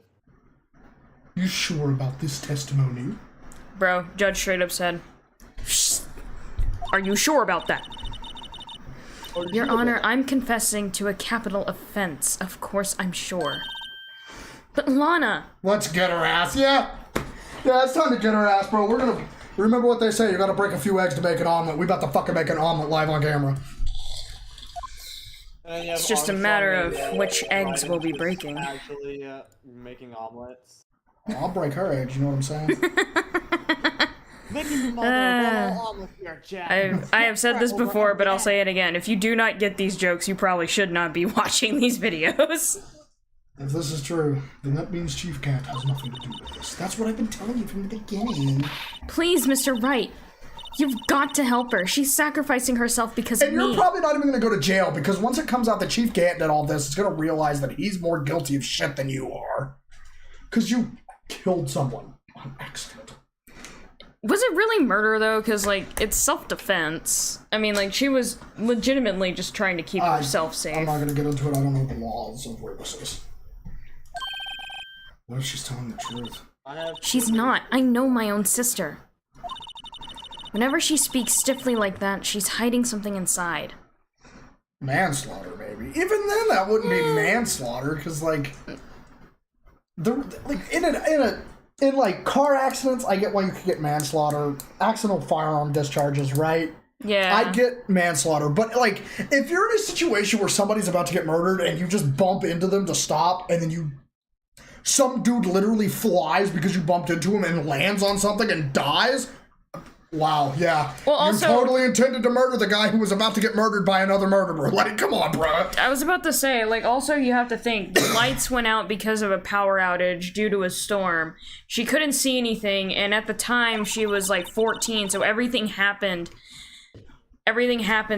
You sure about this testimony? Bro, Judge straight up said, "Are you sure about that?" Your Honor, I'm confessing to a capital offense. Of course I'm sure. But Lana! Let's get her ass, yeah? Yeah, it's time to get her ass, bro. We're gonna... Remember what they say, you gotta break a few eggs to make an omelet. We about to fucking make an omelet live on camera. It's just a matter of which eggs we'll be breaking. Actually, making omelets. I'll break her eggs, you know what I'm saying? Making the mother of all omelets here, Jack. I have said this before, but I'll say it again. If you do not get these jokes, you probably should not be watching these videos. If this is true, then that means Chief Gant has nothing to do with this. That's what I've been telling you from the beginning. Please, Mr. Wright. You've got to help her. She's sacrificing herself because of And me. you're probably not even gonna go to jail, because once it comes out that Chief Gant did all this, it's gonna realize that he's more guilty of shit than you are. Because you killed someone on accident. Was it really murder, though? Because, like, it's self-defense. I mean, like, she was legitimately just trying to keep herself safe. I'm not gonna get into it, I don't know the laws of where this is. What if she's telling the truth? She's not. I know my own sister. Whenever she speaks stiffly like that, she's hiding something inside. Manslaughter, maybe. Even then, that wouldn't be manslaughter, because like, in like car accidents, I get why you could get manslaughter, accidental firearm discharges, right? Yeah. I get manslaughter, but like, if you're in a situation where somebody's about to get murdered and you just bump into them to stop, and then some dude literally flies because you bumped into him and lands on something and dies. Wow, yeah. Well, also- you totally intended to murder the guy who was about to get murdered by another murderer. Like, come on, bro. I was about to say, like, also you have to think, the lights went out because of a power outage due to a storm. She couldn't see anything, and at the time she was like 14, so everything happened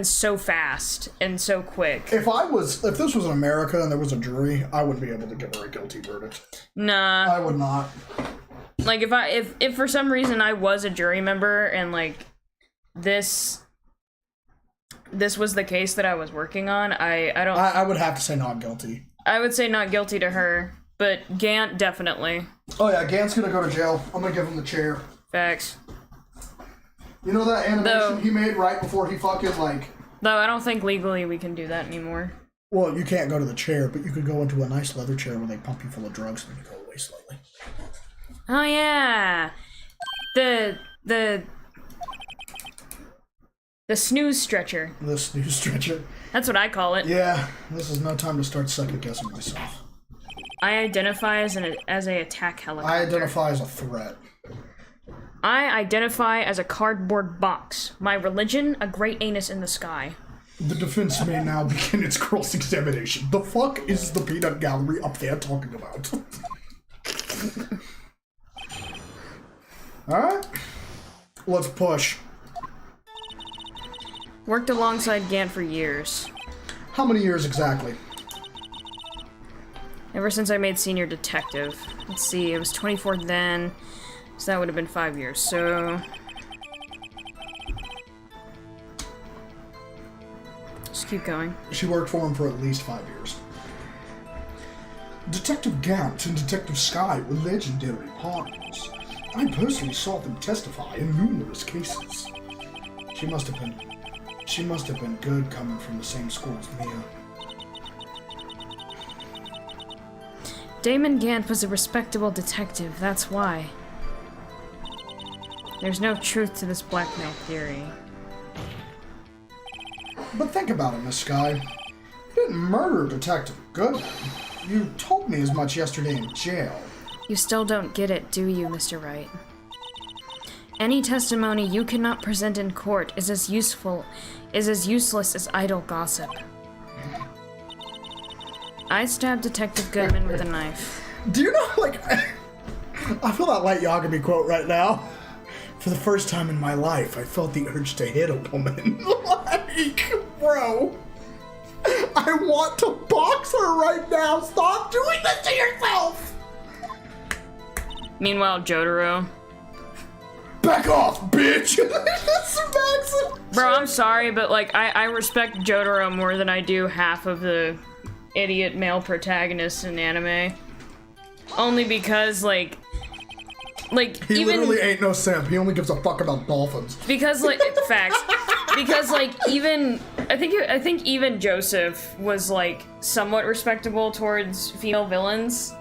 so fast and so quick. If this was in America and there was a jury, I wouldn't be able to give her a guilty verdict. Nah. I would not. Like, if for some reason I was a jury member and, like, this was the case that I was working on, I would have to say not guilty. I would say not guilty to her, but Gant definitely. Oh yeah, Gant's gonna go to jail. I'm gonna give him the chair. Facts. You know that animation he made right before he fucking, like... Though I don't think legally we can do that anymore. Well, you can't go to the chair, but you could go into a nice leather chair where they pump you full of drugs and then you go away slowly. Oh yeah! The snooze stretcher. The snooze stretcher. That's what I call it. Yeah, this is no time to start second-guessing myself. I identify as a attack helicopter. I identify as a threat. I identify as a cardboard box. My religion, a great anus in the sky. The defense may now begin its cross-examination. The fuck is the peanut gallery up there talking about? Alright. Let's push. Worked alongside Gant for years. How many years exactly? Ever since I made senior detective. Let's see, I was 24 then, so that would have been 5 years, so... Just keep going. She worked for him for at least 5 years. Detective Gant and Detective Sky were legendary partners. I personally saw them testify in numerous cases. She must have been good coming from the same school as Mia. Damon Gant was a respectable detective, that's why. There's no truth to this blackmail theory. But think about it, Miss Sky. You didn't murder Detective Goodman. You told me as much yesterday in jail. You still don't get it, do you, Mr. Wright? Any testimony you cannot present in court is as useless as idle gossip. I stabbed Detective Goodman with a knife. Do you know, like, I feel that Light Yagami quote right now. For the first time in my life, I felt the urge to hit a woman. Like, bro, I want to box her right now. Stop doing this to yourself. Meanwhile, Jotaro. Back off, bitch. Bro, I'm sorry, but like, I respect Jotaro more than I do half of the idiot male protagonists in anime. Only because, like he even literally ain't no simp. He only gives a fuck about dolphins. because like facts. Because like even I think even Joseph was like somewhat respectable towards female villains.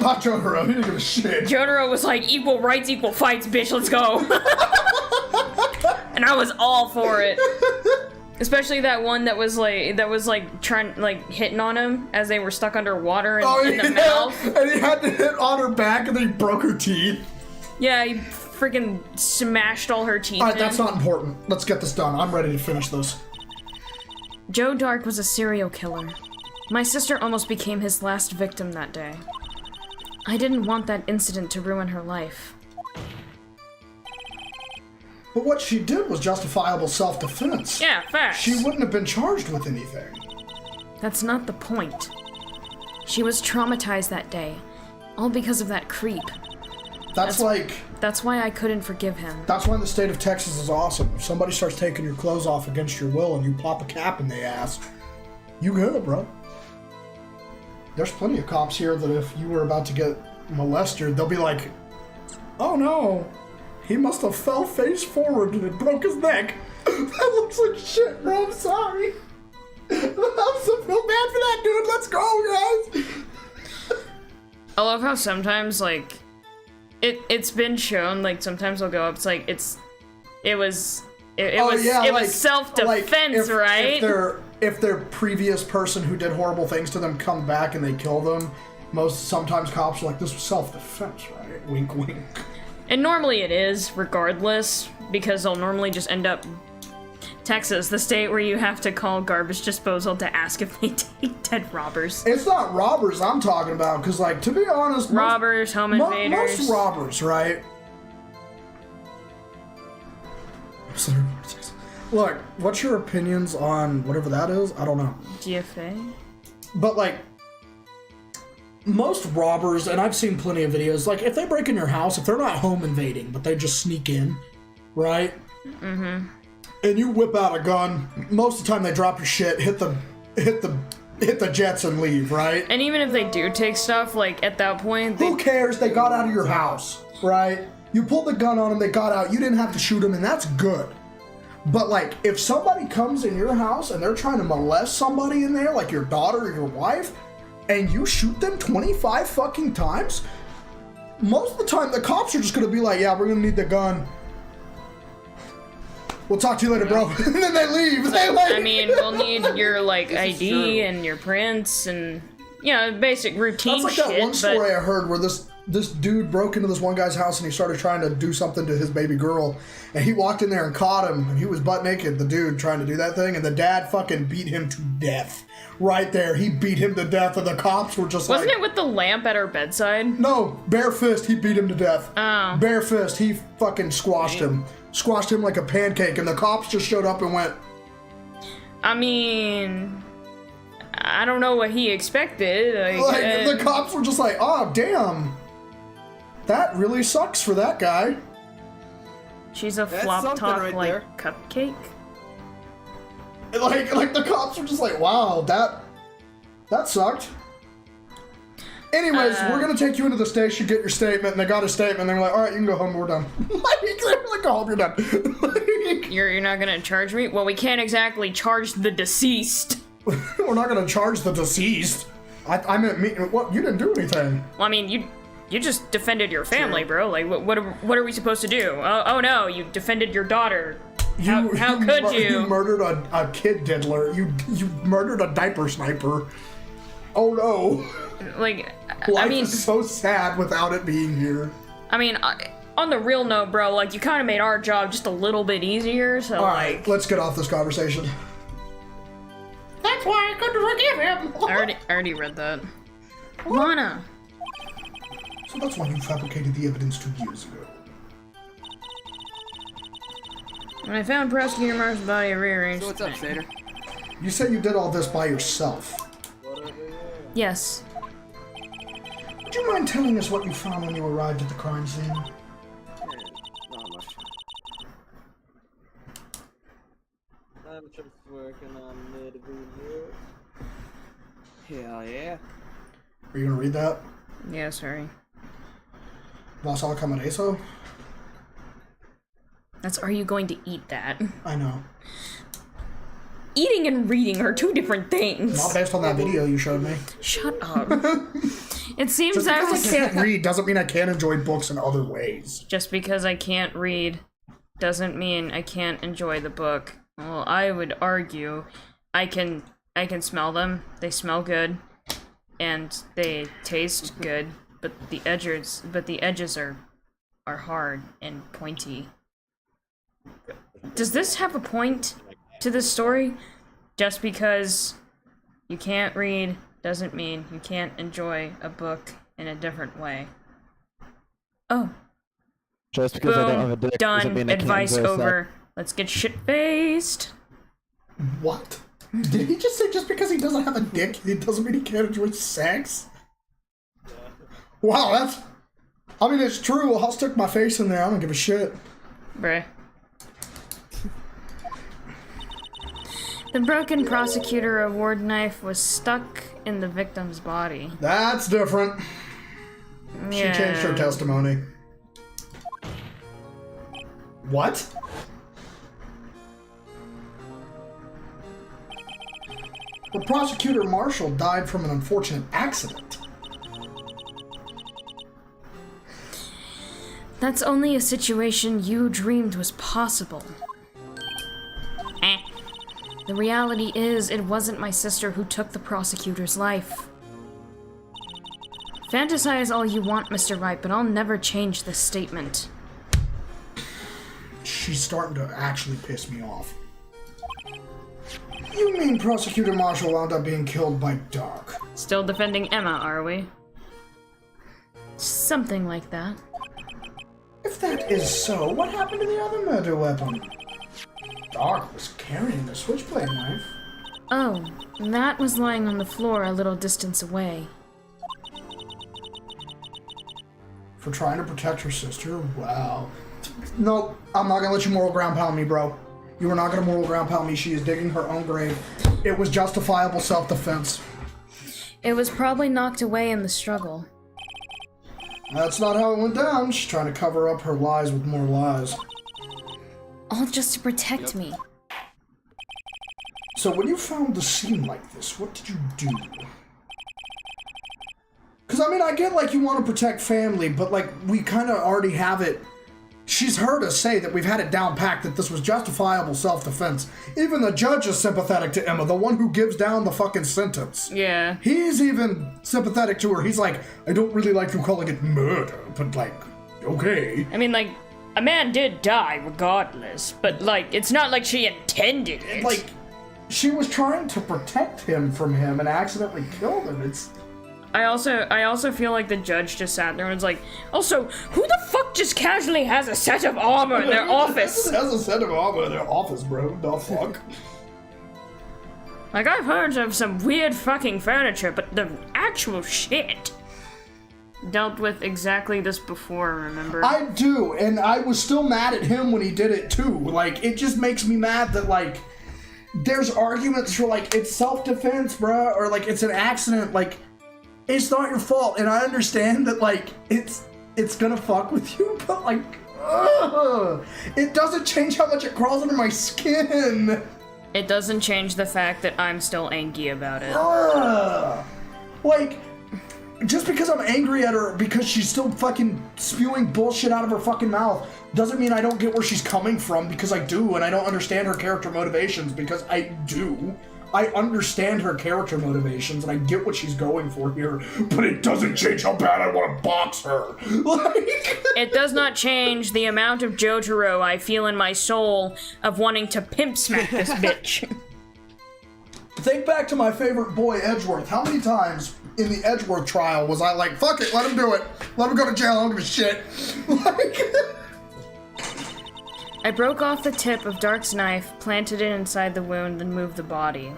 Not Jotaro. He didn't give a shit. Jotaro was like equal rights, equal fights, bitch. Let's go. And I was all for it. Especially that one that was trying hitting on him as they were stuck underwater in the mouth. And he had to hit on her back and then he broke her teeth. Yeah, he freaking smashed all her teeth. Alright, that's not important. Let's get this done. I'm ready to finish this. Joe Dark was a serial killer. My sister almost became his last victim that day. I didn't want that incident to ruin her life. But what she did was justifiable self-defense. Yeah, facts. She wouldn't have been charged with anything. That's not the point. She was traumatized that day, all because of that creep. That's why I couldn't forgive him. That's why the state of Texas is awesome. If somebody starts taking your clothes off against your will and you pop a cap in the ass, you good, bro. There's plenty of cops here that if you were about to get molested, they'll be like, oh no, he must have fell face forward and it broke his neck. That looks like shit, bro. I'm sorry. I feel bad for that dude. Let's go, guys. I love how sometimes, like, it's been shown, like, sometimes they'll go up, it's like, it was self-defense, right? If their previous person who did horrible things to them come back and they kill them, sometimes cops are like, this was self-defense, right? Wink, wink. And normally it is, regardless, because they'll normally just end up... Texas, the state where you have to call garbage disposal to ask if they take dead robbers. It's not robbers I'm talking about, because, like, to be honest... Robbers, home invaders... Most robbers, right? Look, what's your opinions on whatever that is? I don't know. GFA? But, like, most robbers, and I've seen plenty of videos, like, if they break in your house, if they're not home invading, but they just sneak in, right? and you whip out a gun, most of the time they drop your shit, hit the jets and leave, right? And even if they do take stuff, like, at that point, they... Who cares? They got out of your house, right? You pulled the gun on them, they got out, you didn't have to shoot them, and that's good. But, like, if somebody comes in your house and they're trying to molest somebody in there, like your daughter or your wife, and you shoot them 25 fucking times, most of the time the cops are just gonna be like, yeah, we're gonna need the gun. We'll talk to you later, bro. And then they leave. I mean, we'll need your, like, ID and your prints and, you know, basic routine shit. That's like that one story I heard where this dude broke into this one guy's house and he started trying to do something to his baby girl. And he walked in there and caught him. And he was butt naked, the dude, trying to do that thing. And the dad fucking beat him to death. Right there. He beat him to death. And the cops were just Wasn't it with the lamp at her bedside? No. Bare fist. He beat him to death. Oh. Bare fist. He fucking squashed him. Squashed him like a pancake. And the cops just showed up and went... I mean... I don't know what he expected. The cops were just like, oh, damn. That really sucks for that guy. She's a flop top, right, like, there. Cupcake? Like the cops were just like, wow, that sucked. Anyways, we're gonna take you into the station, get your statement, and they got a statement, and they're like, alright, you can go home, we're done. Like, go home, you're done. You're not gonna charge me? Well, we can't exactly charge the deceased. We're not gonna charge the deceased. I meant me, what, you didn't do anything. Well, I mean, you just defended your family, bro. Like, what are we supposed to do? Oh no, you defended your daughter. How could you? You murdered a kid diddler. You murdered a diaper sniper. Oh no. Like, Life is so sad without it being here. I mean, on the real note, bro, like, you kind of made our job just a little bit easier, so Alright, let's get off this conversation. That's why I couldn't forgive him. I already read that. Lana. So that's why you fabricated the evidence 2 years ago. When I found Prosecutor Marsh's body rearranged... So what's up, Sater? You said you did all this by yourself. Yes. Would you mind telling us what you found when you arrived at the crime scene? Not much. I'm just working on mid-video. Hell yeah. Are you gonna read that? Yeah, sorry. Vas a comer eso? That's, are you going to eat that? I know. Eating and reading are two different things. Not based on that video you showed me. Shut up. It seems Just because I can't read doesn't mean I can't enjoy books in other ways. Just because I can't read doesn't mean I can't enjoy the book. Well, I would argue I can smell them. They smell good. And they taste good, but the edges are hard and pointy. Does this have a point to this story? Just because you can't read doesn't mean you can't enjoy a book in a different way. Oh. Just because I don't have a dick doesn't mean I can't advice enjoy over. Let's get shit-faced. What? Did he just say just because he doesn't have a dick, it doesn't mean he can't enjoy sex? Wow, that's... I mean, it's true. I'll stick my face in there. I don't give a shit. Bruh. The broken prosecutor award knife was stuck in the victim's body. That's different. Yeah. She changed her testimony. What? The prosecutor Marshall died from an unfortunate accident. That's only a situation you dreamed was possible. The reality is, it wasn't my sister who took the prosecutor's life. Fantasize all you want, Mr. Wright, but I'll never change this statement. She's starting to actually piss me off. You mean Prosecutor Marshall wound up being killed by Dark? Still defending Emma, are we? Something like that. If that is so, what happened to the other murder weapon? Dark was carrying the switchblade knife. Oh, that was lying on the floor a little distance away. For trying to protect her sister? Wow. No, I'm not gonna let you moral ground pound me, bro. You are not gonna moral ground pound me. She is digging her own grave. It was justifiable self-defense. It was probably knocked away in the struggle. That's not how it went down. She's trying to cover up her lies with more lies. All just to protect me. So when you found the scene like this, what did you do? Because, I mean, I get, like, you want to protect family, but, like, we kind of already have it. She's heard us say that we've had it down packed that this was justifiable self-defense. Even the judge is sympathetic to Emma, the one who gives down the fucking sentence. Yeah. He's even sympathetic to her. He's like, I don't really like you calling it murder, but, like, okay. I mean, like, a man did die regardless, but, like, it's not like she intended it. Like, she was trying to protect him from him and accidentally killed him. It's... I also feel like the judge just sat there and was like, also, who the fuck just casually has a set of armor in their office? Has a set of armor in their office, bro. The fuck? Like, I've heard of some weird fucking furniture, but the actual shit dealt with exactly this before, remember? I do, and I was still mad at him when he did it too. Like, it just makes me mad that, like, there's arguments for, like, it's self-defense, bruh, or, like, it's an accident, like, it's not your fault, and I understand that, like, it's gonna fuck with you, but, like, it doesn't change how much it crawls under my skin. It doesn't change the fact that I'm still angry about it. Like, just because I'm angry at her because she's still fucking spewing bullshit out of her fucking mouth doesn't mean I don't get where she's coming from, because I do, and I don't understand her character motivations because I do. I understand her character motivations, and I get what she's going for here, but it doesn't change how bad I want to box her. Like... It does not change the amount of Jotaro I feel in my soul of wanting to pimp smack this bitch. Think back to my favorite boy, Edgeworth. How many times in the Edgeworth trial was I like, fuck it, let him do it. Let him go to jail, I don't give a shit. Like... I broke off the tip of Dark's knife, planted it inside the wound, then moved the body.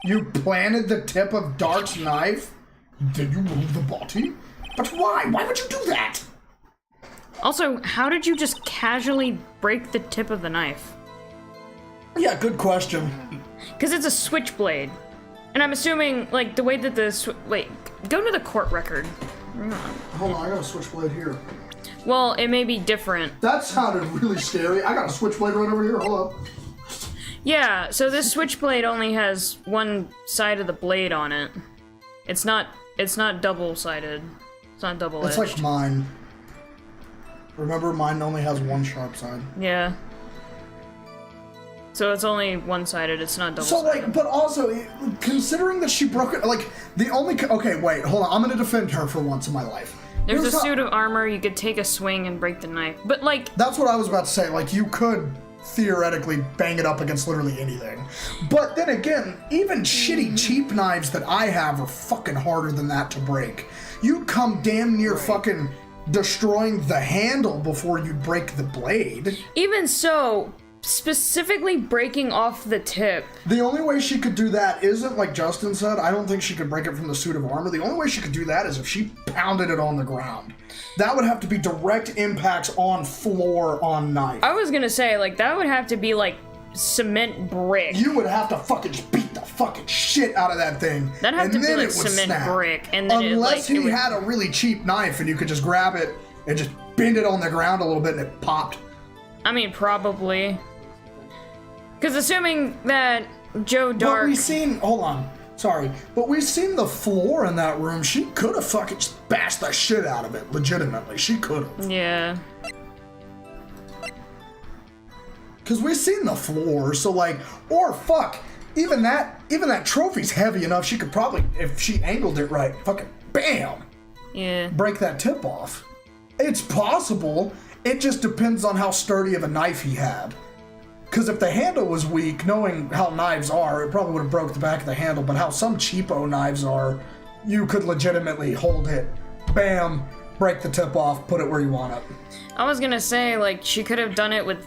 You planted the tip of Dark's knife? Then you move the body? But why? Why would you do that? Also, how did you just casually break the tip of the knife? Yeah, good question. Because it's a switchblade. And I'm assuming, like, the way that the wait, go to the court record. Hold on, I got a switchblade here. Well, it may be different. That sounded really scary. I got a switchblade right over here. Hold up. Yeah, so this switchblade only has one side of the blade on it. It's not double-sided. It's not double-edged. It's like mine. Remember, mine only has one sharp side. Yeah. So it's only one-sided, it's not double-sided. So, like, but also, considering that she broke it, like, the only... Okay, wait, hold on. I'm gonna defend her for once in my life. There's Here's a suit of armor, you could take a swing and break the knife. But, like... That's what I was about to say. Like, you could theoretically bang it up against literally anything. But then again, even shitty cheap knives that I have are fucking harder than that to break. You'd come damn near fucking destroying the handle before you'd break the blade. Even so... Specifically breaking off the tip. The only way she could do that isn't, like Justin said, I don't think she could break it from the suit of armor. The only way she could do that is if she pounded it on the ground. That would have to be direct impacts on floor on knife. I was gonna say, like, that would have to be, like, cement brick. You would have to fucking just beat the fucking shit out of that thing. That'd have to be, like, cement brick. And then Unless it, like, he had a really cheap knife and you could just grab it and just bend it on the ground a little bit and it popped. I mean, probably. Because assuming that Joe Dark... But we've seen... Hold on. Sorry. But we've seen the floor in that room. She could have fucking just bashed the shit out of it. Legitimately. She could have. Yeah. Because we've seen the floor, so like... Or fuck. Even that trophy's heavy enough, she could probably, if she angled it right, fucking BAM! Yeah. Break that tip off. It's possible. It just depends on how sturdy of a knife he had. Because if the handle was weak, knowing how knives are, it probably would have broke the back of the handle, but how some cheapo knives are, you could legitimately hold it, bam, break the tip off, put it where you want it. I was gonna say, like, she could have done it with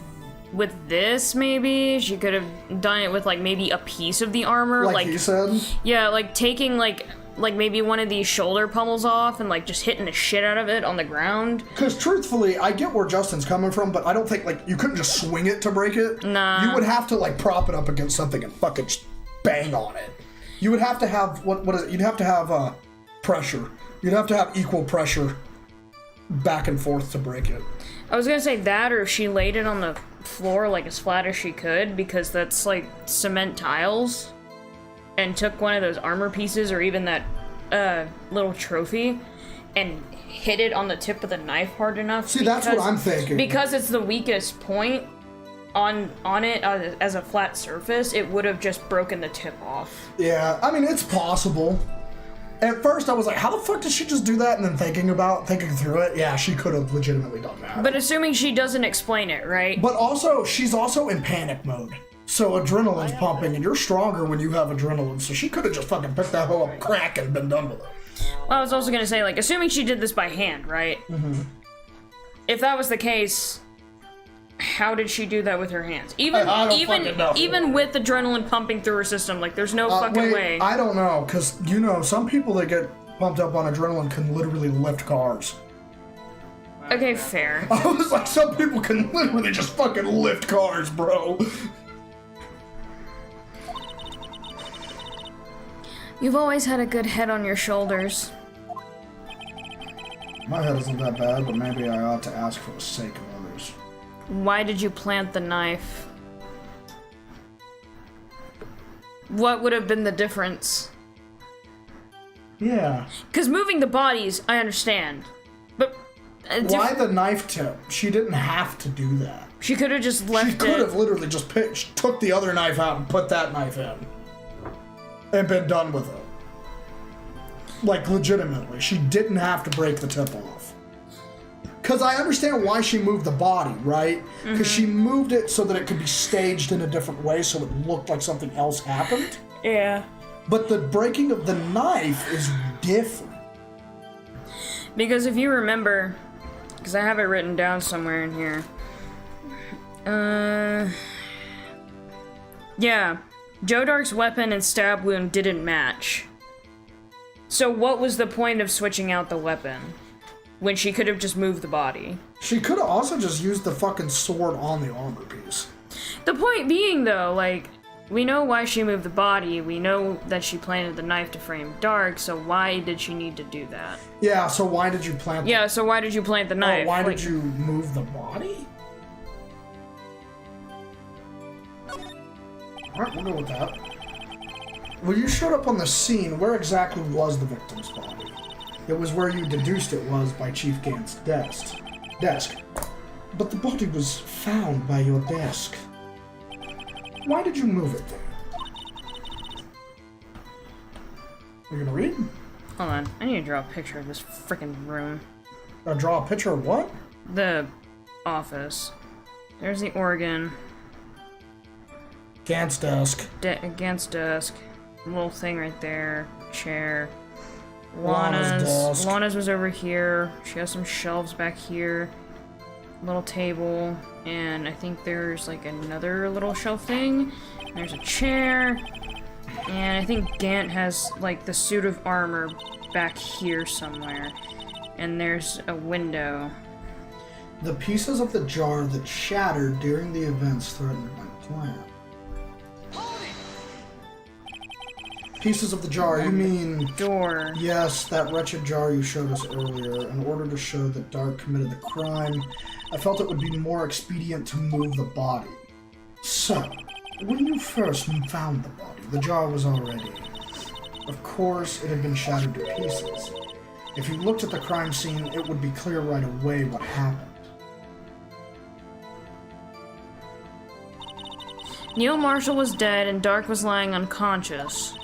this, maybe? She could have done it with, like, maybe a piece of the armor. Like you said? Yeah, like, taking, like, like, maybe one of these shoulder pummels off and, like, just hitting the shit out of it on the ground. Because truthfully, I get where Justin's coming from, but I don't think, like, you couldn't just swing it to break it. Nah. You would have to, like, prop it up against something and fucking just bang on it. You would have to have, what is it? You'd have to have, pressure. You'd have to have equal pressure back and forth to break it. I was gonna say that, or if she laid it on the floor, like, as flat as she could, because that's, like, cement tiles, and took one of those armor pieces, or even that, little trophy, and hit it on the tip of the knife hard enough. See, that's what I'm thinking. Because it's the weakest point on it as a flat surface, it would have just broken the tip off. Yeah, I mean, it's possible. At first, I was like, how the fuck did she just do that? And then thinking through it, yeah, she could have legitimately done that. But assuming she doesn't explain it, right? But also, she's also in panic mode. So adrenaline's pumping, and you're stronger when you have adrenaline. So she could have just fucking picked that hoe up crack and been done with it. Well, I was also gonna say, like, assuming she did this by hand, right? Mm-hmm. If that was the case, how did she do that with her hands? Even with adrenaline pumping through her system, like, there's no fucking way. I don't know, because, you know, some people that get pumped up on adrenaline can literally lift cars. Okay, fair. I was like, some people can literally just fucking lift cars, bro. You've always had a good head on your shoulders. My head isn't that bad, but maybe I ought to ask for the sake of others. Why did you plant the knife? What would have been the difference? Yeah. Because moving the bodies, I understand. But... why the knife tip? She didn't have to do that. She could have just left it. She could have literally just took the other knife out and put that knife in. And been done with it. Like, legitimately. She didn't have to break the tip off. Because I understand why she moved the body, right? Because she moved it so that it could be staged in a different way so it looked like something else happened. Yeah. But the breaking of the knife is different. Because if you remember, because I have it written down somewhere in here. Yeah. Joe Dark's weapon and stab wound didn't match. So what was the point of switching out the weapon? When she could have just moved the body. She could have also just used the fucking sword on the armor piece. The point being, though, like, we know why she moved the body, we know that she planted the knife to frame Dark, so why did she need to do that? Yeah, so why did you plant the... so why did you plant the knife? Why did you move the body? Alright, we'll go with that. When you showed up on the scene, where exactly was the victim's body? It was where you deduced it was by Chief Gant's desk. But the body was found by your desk. Why did you move it there? You gonna read? Hold on, I need to draw a picture of this freaking room. Draw a picture of what? The office. There's the organ. Gant's desk. Gant's desk. Little thing right there. Chair. Lana's desk. Lana's was over here. She has some shelves back here. Little table. And I think there's like another little shelf thing. There's a chair. And I think Gant has like the suit of armor back here somewhere. And there's a window. The pieces of the jar that shattered during the events threatened my plan. Pieces of the jar, you mean... Door. Yes, that wretched jar you showed us earlier. In order to show that Dark committed the crime, I felt it would be more expedient to move the body. So, when you first found the body, the jar was already... Of course, it had been shattered to pieces. If you looked at the crime scene, it would be clear right away what happened. Neil Marshall was dead and Dark was lying unconscious.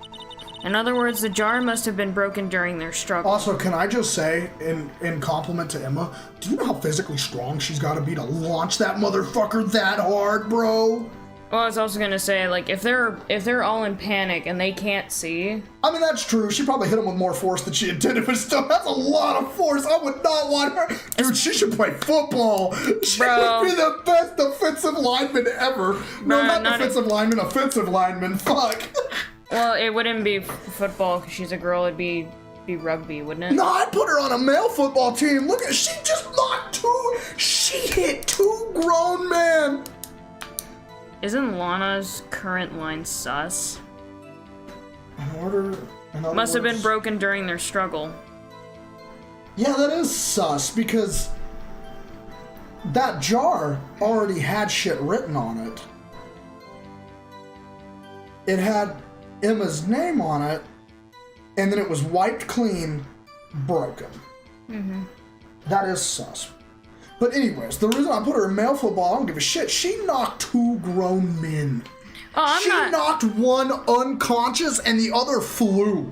In other words, the jar must have been broken during their struggle. Also, can I just say, in compliment to Emma, do you know how physically strong she's got to be to launch that motherfucker that hard, bro? Well, I was also gonna say, like, if they're all in panic and they can't see... I mean, that's true. She probably hit him with more force than she intended, but still, that's a lot of force. I would not want her... Dude, she should play football. She would be the best defensive lineman ever. No, not defensive lineman, offensive lineman. Fuck. Well, it wouldn't be football because she's a girl. It'd be rugby, wouldn't it? No, I'd put her on a male football team. Look at, she just knocked two. She hit two grown men. Isn't Lana's current line sus? Must have been words- broken during their struggle. Yeah, that is sus because that jar already had shit written on it. It had Emma's name on it, and then it was wiped clean, broken. Mm-hmm. That is sus. But anyways, the reason I put her in male football, I don't give a shit. She knocked two grown men. Oh, She knocked one unconscious and the other flew.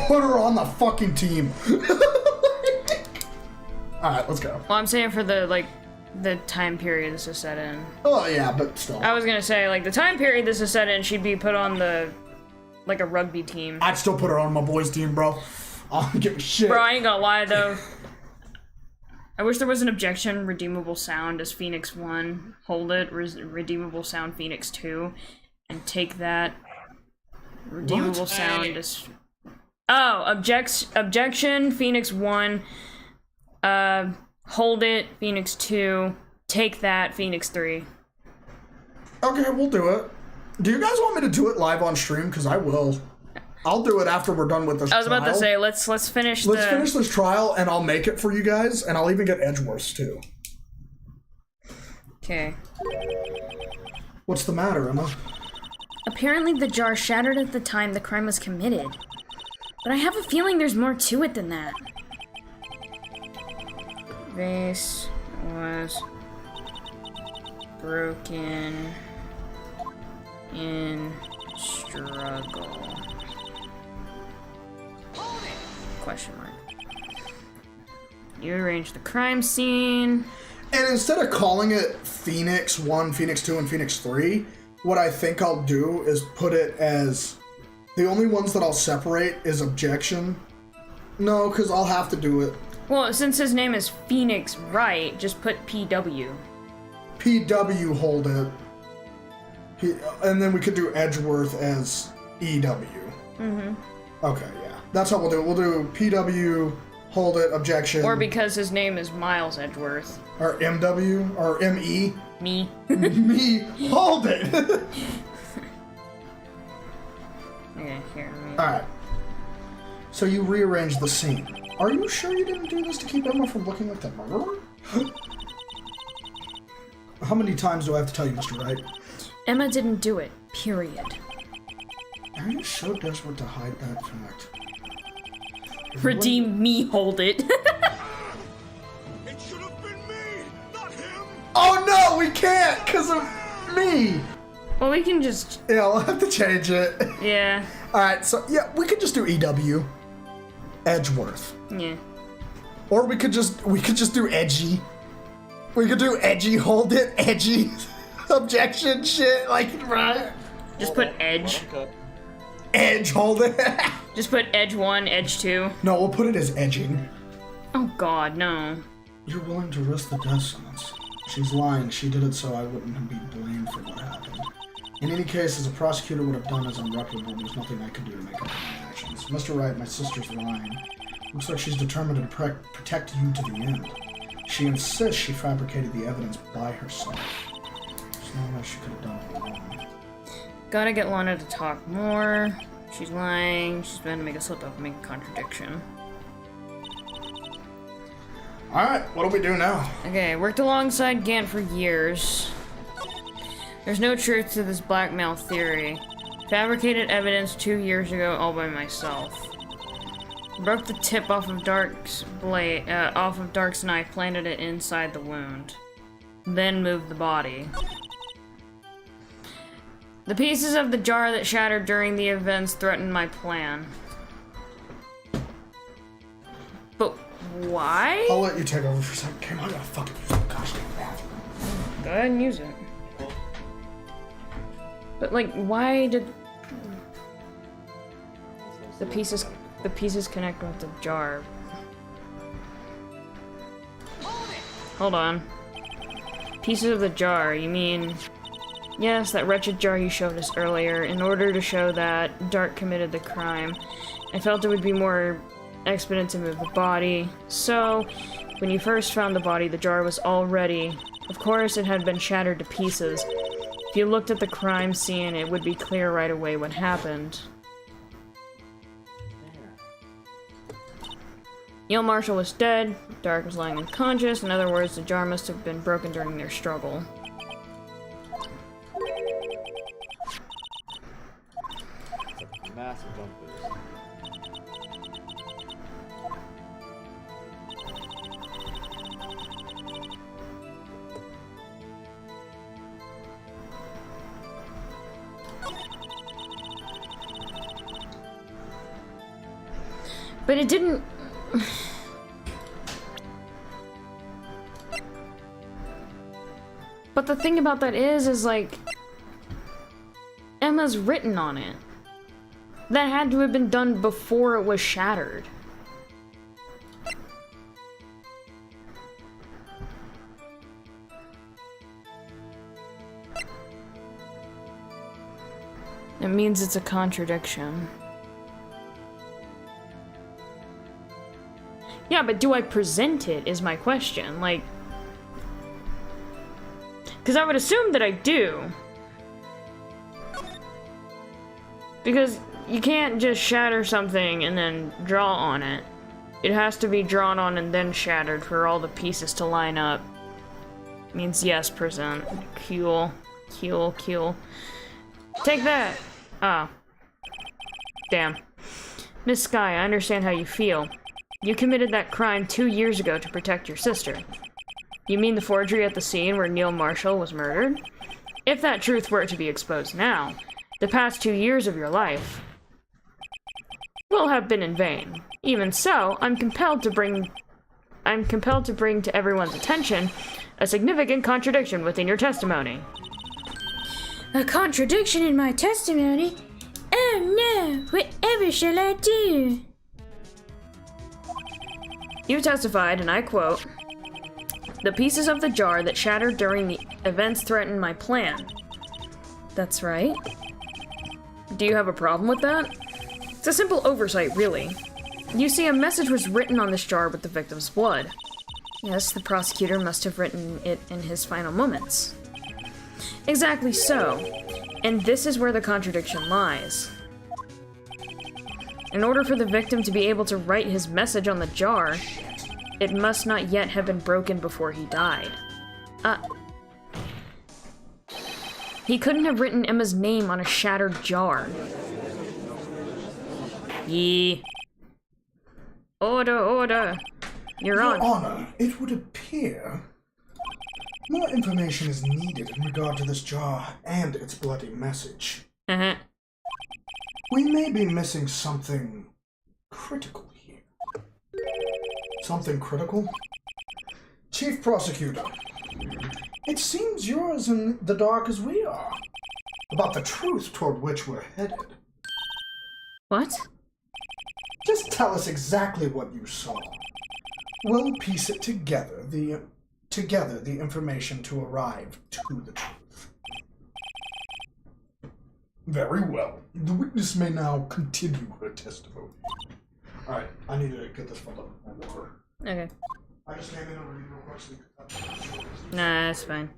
Put her on the fucking team. Alright, let's go. Well, I'm saying for the time period this is set in. Oh yeah, but still. I was gonna say, like, the time period this is set in, she'd be put on a rugby team. I'd still put her on my boys' team, bro. I don't give a shit. Bro, I ain't gonna lie, though. I wish there was an objection, redeemable sound as Phoenix 1, hold it, redeemable sound Phoenix 2, and take that. Redeemable sound as... Oh, objection Phoenix 1, hold it Phoenix 2, take that Phoenix 3. Okay, we'll do it. Do you guys want me to do it live on stream? Because I will. I'll do it after we're done with this I was about to say, let's finish Let's finish this trial, and I'll make it for you guys, and I'll even get Edgeworth's too. Okay. What's the matter, Emma? Apparently the jar shattered at the time the crime was committed. But I have a feeling there's more to it than that. Vase was broken in struggle. Question mark. You arranged the crime scene. And instead of calling it Phoenix 1, Phoenix 2, and Phoenix 3, what I think I'll do is put it as... The only ones that I'll separate is objection. No, because I'll have to do it. Well, since his name is Phoenix Wright, just put PW. PW hold it. And then we could do Edgeworth as EW. Mm-hmm. Okay, yeah. That's how we'll do it. We'll do PW, hold it, objection. Or because his name is Miles Edgeworth. Or MW, or ME. Me. Me, hold it! Okay, here. Alright. So you rearranged the scene. Are you sure you didn't do this to keep Emma from looking like the murderer? How many times do I have to tell you, Mr. Wright? Emma didn't do it, period. Are you so desperate to hide that fact? Redeem me, hold it. It should have been me, not him. Oh no, we can't, because of me! Well, we can just... Yeah, we'll have to change it. Yeah. Alright, so yeah, we could just do EW. Edgeworth. Yeah. Or we could just do edgy. We could do edgy, hold it, edgy, objection shit, like, right? Just put Edge. Edge, hold it. Just put Edge 1, Edge 2. No, we'll put it as edging. Oh god, no. You're willing to risk the death sentence. She's lying. She did it so I wouldn't be blamed for what happened. In any case, as a prosecutor would have done is unreputable. There's nothing I could do to make up my actions. Mr. Wright, my sister's lying. Looks like she's determined to protect you to the end. She insists she fabricated the evidence by herself. There's no way she could have done it alone. Gotta get Lana to talk more. She's lying. She's trying to make a slip up and make a contradiction. Alright, what do we do now? Okay, worked alongside Gant for years. There's no truth to this blackmail theory. Fabricated evidence 2 years ago all by myself. Broke the tip off of Dark's blade, off of Dark's knife, planted it inside the wound. Then moved the body. The pieces of the jar that shattered during the events threatened my plan. But why? I'll let you take over for a second. Cam, I gotta fucking use the gosh dang bathroom. Go ahead and use it. But like, why did the pieces connect with the jar? Hold on. Pieces of the jar, you mean Yes, that wretched jar you showed us earlier. In order to show that Dark committed the crime, I felt it would be more expedient to move the body. So, when you first found the body, the jar was all ready. Of course, it had been shattered to pieces. If you looked at the crime scene, it would be clear right away what happened. Neil Marshall was dead. Dark was lying unconscious. In other words, the jar must have been broken during their struggle. Massive jump boost. But it didn't... But the thing about that is like... Emma's written on it. That had to have been done before it was shattered. It means it's a contradiction. Yeah, but do I present it, is my question. Like... Because I would assume that I do. Because you can't just shatter something and then draw on it. It has to be drawn on and then shattered for all the pieces to line up. Means yes, present. Cool. Cool, cool. Take that! Ah. Damn. Miss Sky, I understand how you feel. You committed that crime 2 years ago to protect your sister. You mean the forgery at the scene where Neil Marshall was murdered? If that truth were to be exposed now, the past 2 years of your life will have been in vain. Even so, I'm compelled to bring to everyone's attention a significant contradiction within your testimony. A contradiction in my testimony? Oh no! Whatever shall I do? You testified, and I quote, "The pieces of the jar that shattered during the events threatened my plan." That's right. Do you have a problem with that? It's a simple oversight, really. You see, a message was written on this jar with the victim's blood. Yes, the prosecutor must have written it in his final moments. Exactly so. And this is where the contradiction lies. In order for the victim to be able to write his message on the jar, it must not yet have been broken before he died. He couldn't have written Emma's name on a shattered jar. Order, order. You're on. Your Honor, it would appear more information is needed in regard to this jar and its bloody message. Uh-huh. We may be missing something critical here. Something critical? Chief Prosecutor, it seems you're as in the dark as we are about the truth toward which we're headed. What? Just tell us exactly what you saw. We'll piece it together, the information to arrive to the truth. Very well. The witness may now continue her testimony. Alright, I need to get this filled up with more water. Okay. I just came in over here real quick so you could... Nah, that's fine.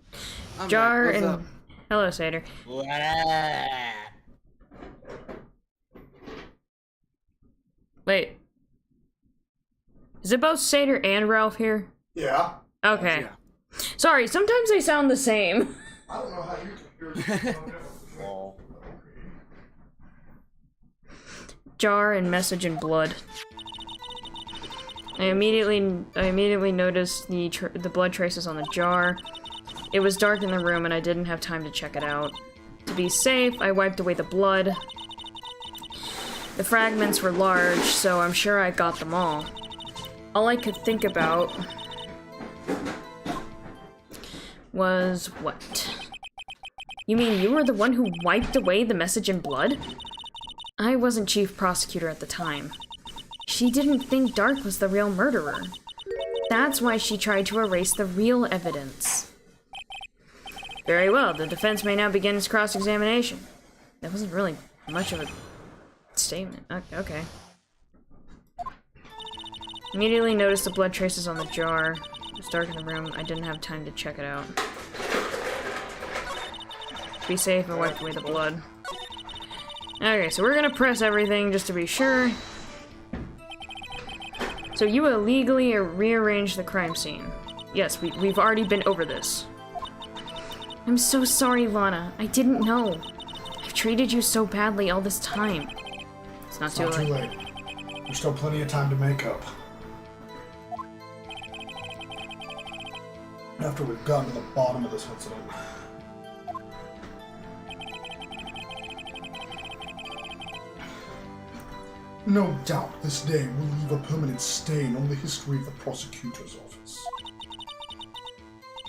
I'm Jar back. and... What's up? Hello, Satyr. Wait. Is it both Satyr and Ralph here? Yeah? Okay. Yeah. Sorry, sometimes they sound the same. I don't know how you can hear it. Lol. Jar and message in blood. I immediately noticed the blood traces on the jar. It was dark in the room and I didn't have time to check it out. To be safe, I wiped away the blood. The fragments were large, so I'm sure I got them all. All I could think about was what? You mean you were the one who wiped away the message in blood? I wasn't chief prosecutor at the time. She didn't think Dark was the real murderer. That's why she tried to erase the real evidence. Very well, the defense may now begin its cross-examination. That wasn't really much of a statement. Okay. Immediately noticed the blood traces on the jar. It was dark in the room. I didn't have time to check it out. To be safe, I wiped away the blood. Okay, so we're gonna press everything just to be sure. So you illegally rearranged the crime scene. Yes, we've already been over this. I'm so sorry, Lana. I didn't know. I've treated you so badly all this time. It's not too late. There's still plenty of time to make up. After we've gotten to the bottom of this incident. No doubt this day will leave a permanent stain on the history of the prosecutor's office.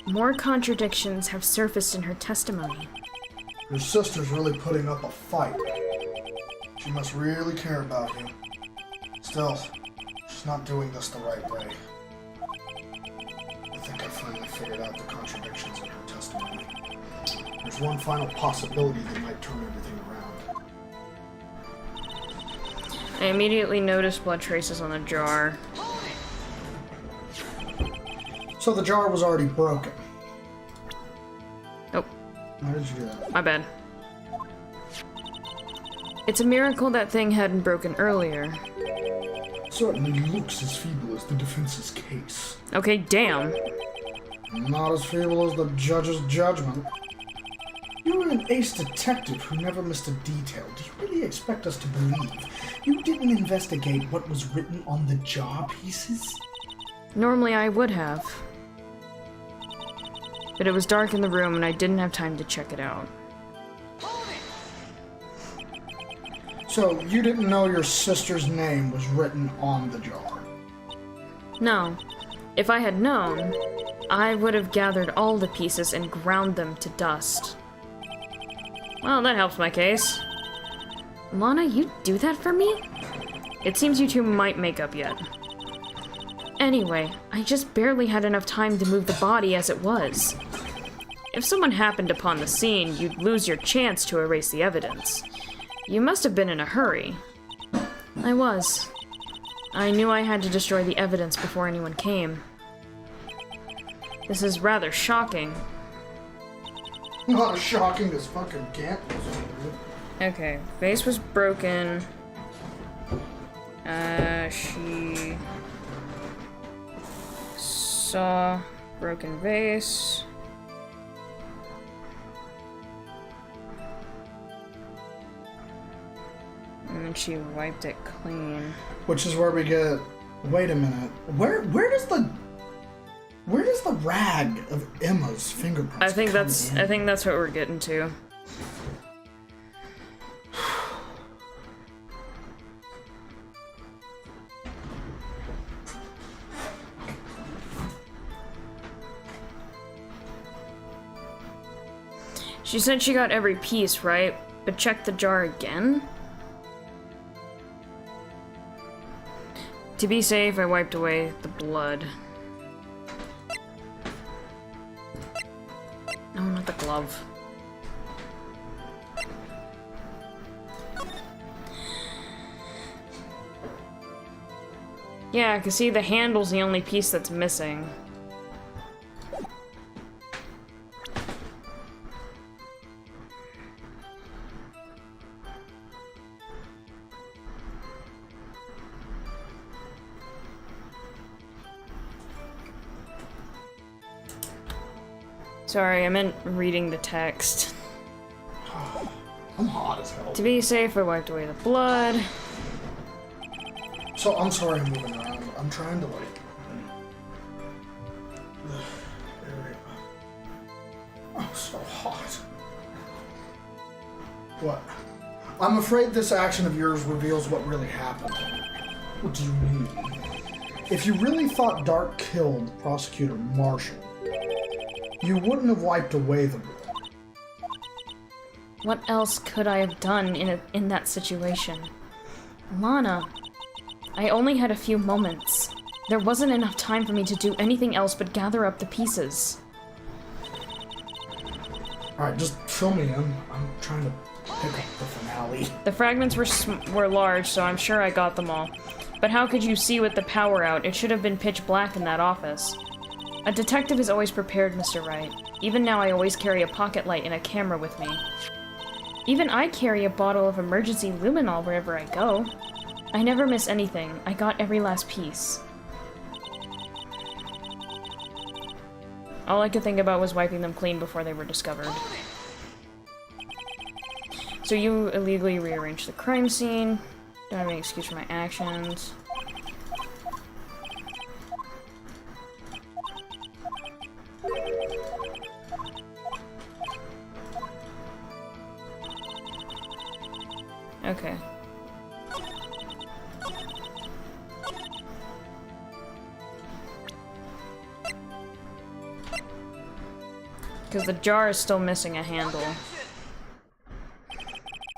More contradictions have surfaced in her testimony. Your sister's really putting up a fight. She must really care about you. Still, she's not doing this the right way. I think I finally figured out the contradictions in her testimony. There's one final possibility that might turn everything around. I immediately noticed blood traces on the jar. So the jar was already broken. Nope. Why did you do that? My bad. It's a miracle that thing hadn't broken earlier. Certainly looks as feeble as the defense's case. Okay, damn. Not as feeble as the judge's judgment. You were an ace detective who never missed a detail. Do you really expect us to believe you didn't investigate what was written on the jar pieces? Normally I would have. But it was dark in the room and I didn't have time to check it out. So you didn't know your sister's name was written on the jar? No. If I had known, I would have gathered all the pieces and ground them to dust. Well, that helps my case. Lana, you do that for me? It seems you two might make up yet. Anyway, I just barely had enough time to move the body as it was. If someone happened upon the scene, you'd lose your chance to erase the evidence. You must have been in a hurry. I was. I knew I had to destroy the evidence before anyone came. This is rather shocking. Not as shocking as fucking Gant was. Okay, vase was broken. She saw broken vase. And then she wiped it clean. Which is where we get. Wait a minute. Where does the rag of Emma's fingerprints I think come that's in? what we're getting to. She said she got every piece, right? But check the jar again? To be safe, I wiped away the blood. No, not the glove. Yeah, 'cause see, the handle's the only piece that's missing. Sorry, I meant reading the text. I'm hot as hell. To be safe, I wiped away the blood. So I'm sorry I'm moving around. I'm trying to I'm so hot. What? I'm afraid this action of yours reveals what really happened. What do you mean? If you really thought Dark killed Prosecutor Marshall, you wouldn't have wiped away the blood. What else could I have done in that situation? Lana, I only had a few moments. There wasn't enough time for me to do anything else but gather up the pieces. Alright, just fill me in. I'm trying to pick up the finale. The fragments were large, so I'm sure I got them all. But how could you see with the power out? It should have been pitch black in that office. A detective is always prepared, Mr. Wright. Even now, I always carry a pocket light and a camera with me. Even I carry a bottle of emergency luminol wherever I go. I never miss anything. I got every last piece. All I could think about was wiping them clean before they were discovered. So you illegally rearranged the crime scene. Don't have any excuse for my actions. Okay. Because the jar is still missing a handle.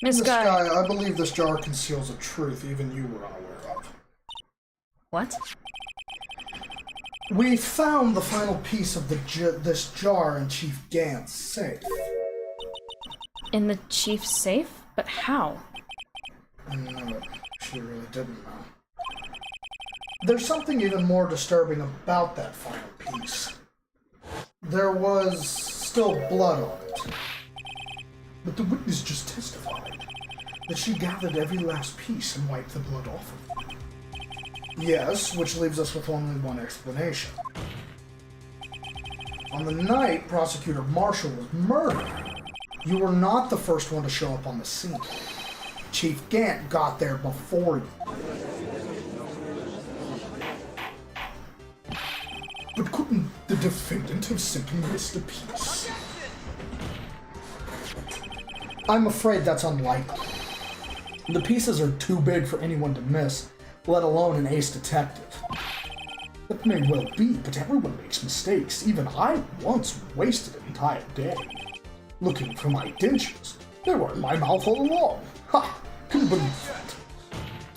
Miss This Guy. guy, I believe this jar conceals a truth even you were unaware of. What? We found the final piece of this jar in Chief Gant's safe. In the chief's safe? But how? No, she really didn't know. There's something even more disturbing about that final piece. There was still blood on it. But the witness just testified that she gathered every last piece and wiped the blood off of it. Yes, which leaves us with only one explanation. On the night Prosecutor Marshall was murdered, you were not the first one to show up on the scene. Chief Gant got there before you. But couldn't the defendant have simply missed a piece? I'm afraid that's unlikely. The pieces are too big for anyone to miss, let alone an ace detective. That may well be, but everyone makes mistakes. Even I once wasted an entire day looking for my dentures. They were in my mouth all along. Ha! Couldn't believe that.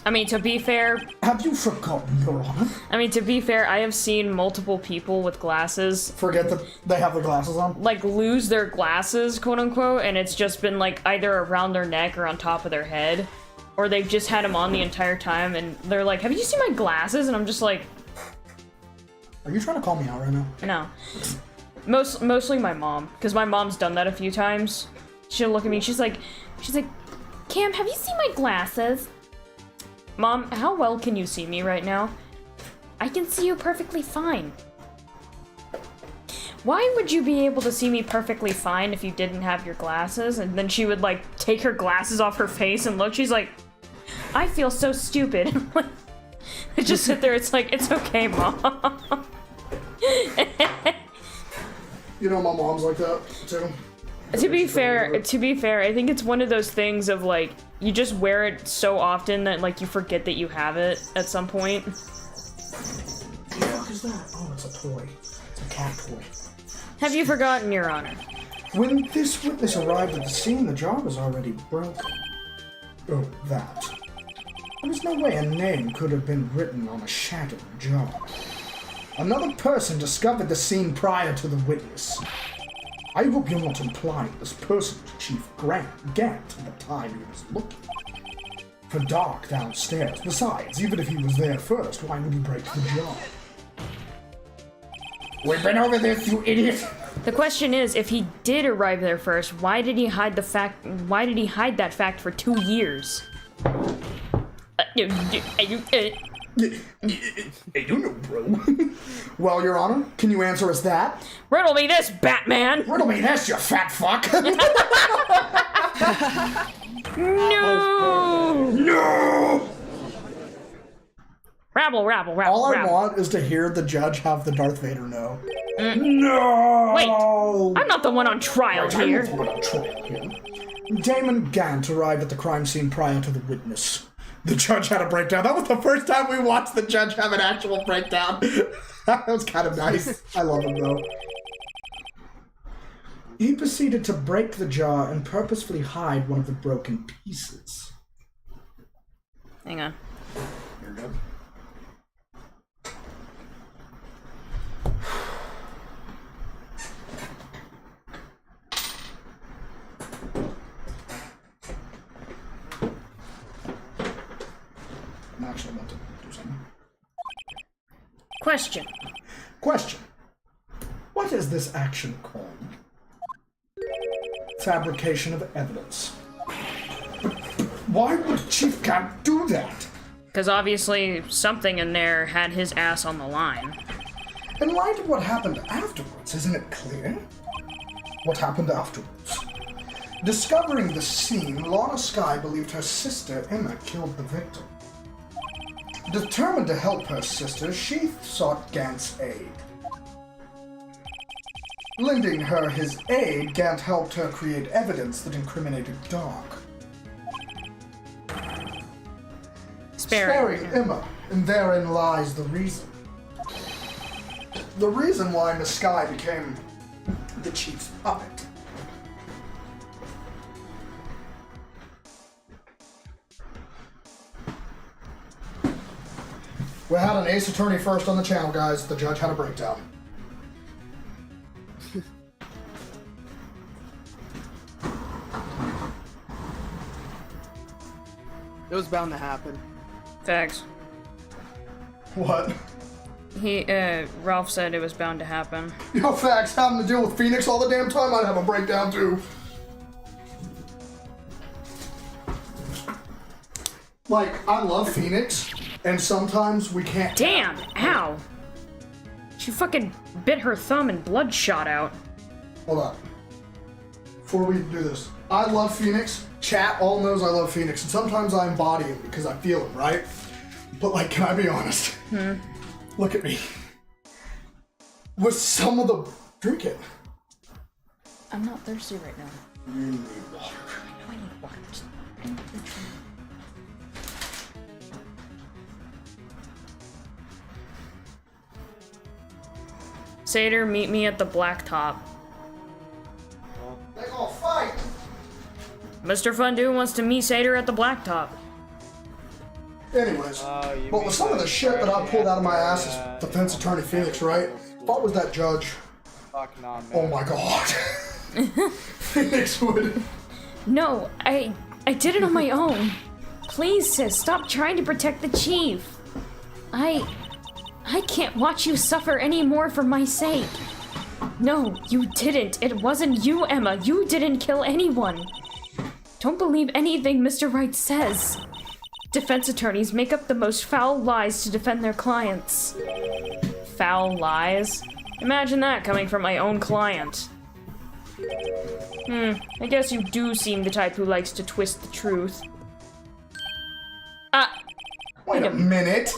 I mean, to be fair... Have you forgotten, Your Honor? I mean, to be fair, I have seen multiple people with glasses... Forget that they have their glasses on? Like, lose their glasses, quote-unquote, and it's just been, like, either around their neck or on top of their head. Or they've just had them on the entire time, and they're like, have you seen my glasses? And I'm just like... Are you trying to call me out right now? No. Mostly my mom, because my mom's done that a few times. She'll look at me, she's like, Cam, have you seen my glasses? Mom, how well can you see me right now? I can see you perfectly fine. Why would you be able to see me perfectly fine if you didn't have your glasses? And then she would, like, take her glasses off her face and look. She's like, I feel so stupid. I just sit there, it's like, it's okay, Mom. You know my mom's like that, too. To be fair, I think it's one of those things of, like, you just wear it so often that, like, you forget that you have it at some point. What is that? Oh, it's a toy. It's a cat toy. Have you forgotten, Your Honor? When this witness arrived at the scene, the jar was already broken. Oh, that. There's no way a name could have been written on a shattered jar. Another person discovered the scene prior to the witness. I hope you're not implying this person was Chief Gant at the time he was looking. For dark downstairs. Besides, even if he was there first, why would he break the jar? We've been over this, you idiot! The question is, if he did arrive there first, why did he hide the fact? Why did he hide that fact for 2 years? I don't know, bro. Well, Your Honor, can you answer us that? Riddle me this, Batman! Riddle me this, you fat fuck! No! No! Rabble. All I want is to hear the judge have the Darth Vader no. No! No! Wait, I'm not the one on trial Right, here. I'm not the one on trial here. Damon Gant arrived at the crime scene prior to the witness. The judge had a breakdown. That was the first time we watched the judge have an actual breakdown. That was kind of nice. I love him, though. He proceeded to break the jar and purposefully hide one of the broken pieces. Hang on. You're good. Question. Question. What is this action called? Fabrication of evidence. But why would Chief Cat do that? Because obviously something in there had his ass on the line. In light of what happened afterwards, isn't it clear? What happened afterwards? Discovering the scene, Lana Skye believed her sister Emma killed the victim. Determined to help her sister, she sought Gant's aid. Lending her his aid, Gant helped her create evidence that incriminated Dark. Sparing Emma, and therein lies the reason. The reason why Miss Skye became the Chief's puppet. We had an ace attorney first on the channel, guys. The judge had a breakdown. It was bound to happen. Facts. What? Ralph said it was bound to happen. Yo, facts. Having to deal with Phoenix all the damn time, I'd have a breakdown too. Like, I love Phoenix, and sometimes we can't. Damn! Ow! She fucking bit her thumb and blood shot out. Hold on. Before we do this, I love Phoenix. Chat all knows I love Phoenix, and sometimes I embody him because I feel him, right? But like, can I be honest? Look at me. With some of the drinking. I'm not thirsty right now. You need water. I need water. Satyr, meet me at the blacktop. They gonna fight. Mr. Fondue wants to meet Satyr at the blacktop. Anyways, but with some of the shit that I pulled out of my ass as defense attorney Phoenix, right? What was that judge? Fuck nah, man. Oh my god. Phoenix would. No, I did it on my own. Please, sis, stop trying to protect the chief. I can't watch you suffer anymore for my sake. No, you didn't. It wasn't you, Emma. You didn't kill anyone. Don't believe anything Mr. Wright says. Defense attorneys make up the most foul lies to defend their clients. Foul lies? Imagine that coming from my own client. I guess you do seem the type who likes to twist the truth. Wait a minute.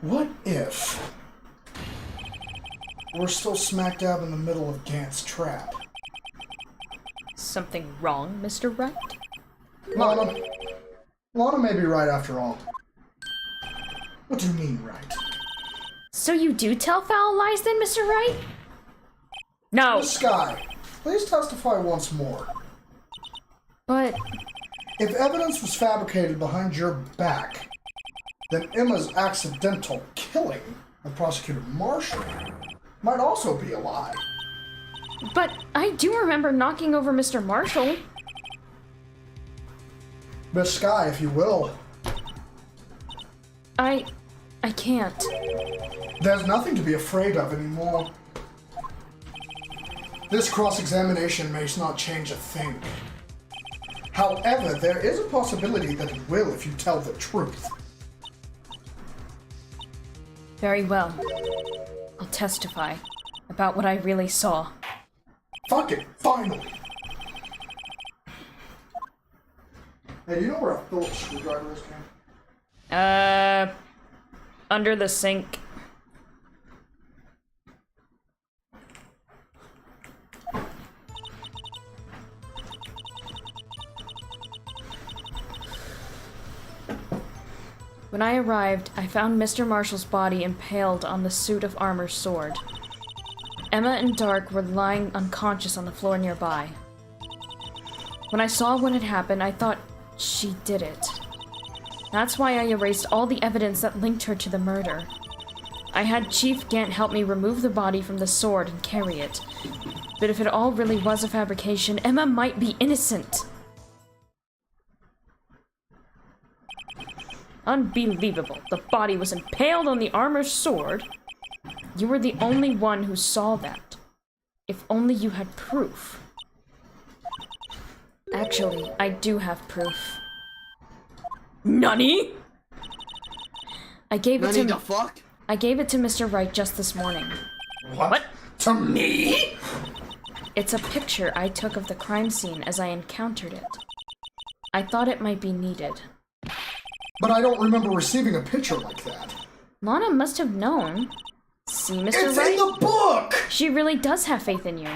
What if we're still smack dab in the middle of Gant's trap? Something wrong, Mr. Wright? Lana may be right after all. What do you mean, right? So you do tell foul lies then, Mr. Wright? No! Miss Skye, please testify once more. But If evidence was fabricated behind your back, then Emma's accidental killing of Prosecutor Marshall might also be a lie. I do remember knocking over Mr. Marshall. Miss Skye, if you will. I can't. There's nothing to be afraid of anymore. This cross-examination may not change a thing. However, there is a possibility that it will if you tell the truth. Very well. I'll testify about what I really saw. Fuck it, finally! Hey, do you know where a Phillips screwdriver is, Cam? Under the sink. When I arrived, I found Mr. Marshall's body impaled on the suit of armor's sword. Emma and Dark were lying unconscious on the floor nearby. When I saw what had happened, I thought she did it. That's why I erased all the evidence that linked her to the murder. I had Chief Gant help me remove the body from the sword and carry it. But if it all really was a fabrication, Emma might be innocent. Unbelievable. The body was impaled on the armor's sword. You were the only one who saw that. If only you had proof. Actually, I do have proof. NANI? I gave it NANI to the fuck? I gave it to Mr. Wright just this morning. What? To me? It's a picture I took of the crime scene as I encountered it. I thought it might be needed. But I don't remember receiving a picture like that. Lana must have known. See, Mr. It's Wright? in the book! She really does have faith in you.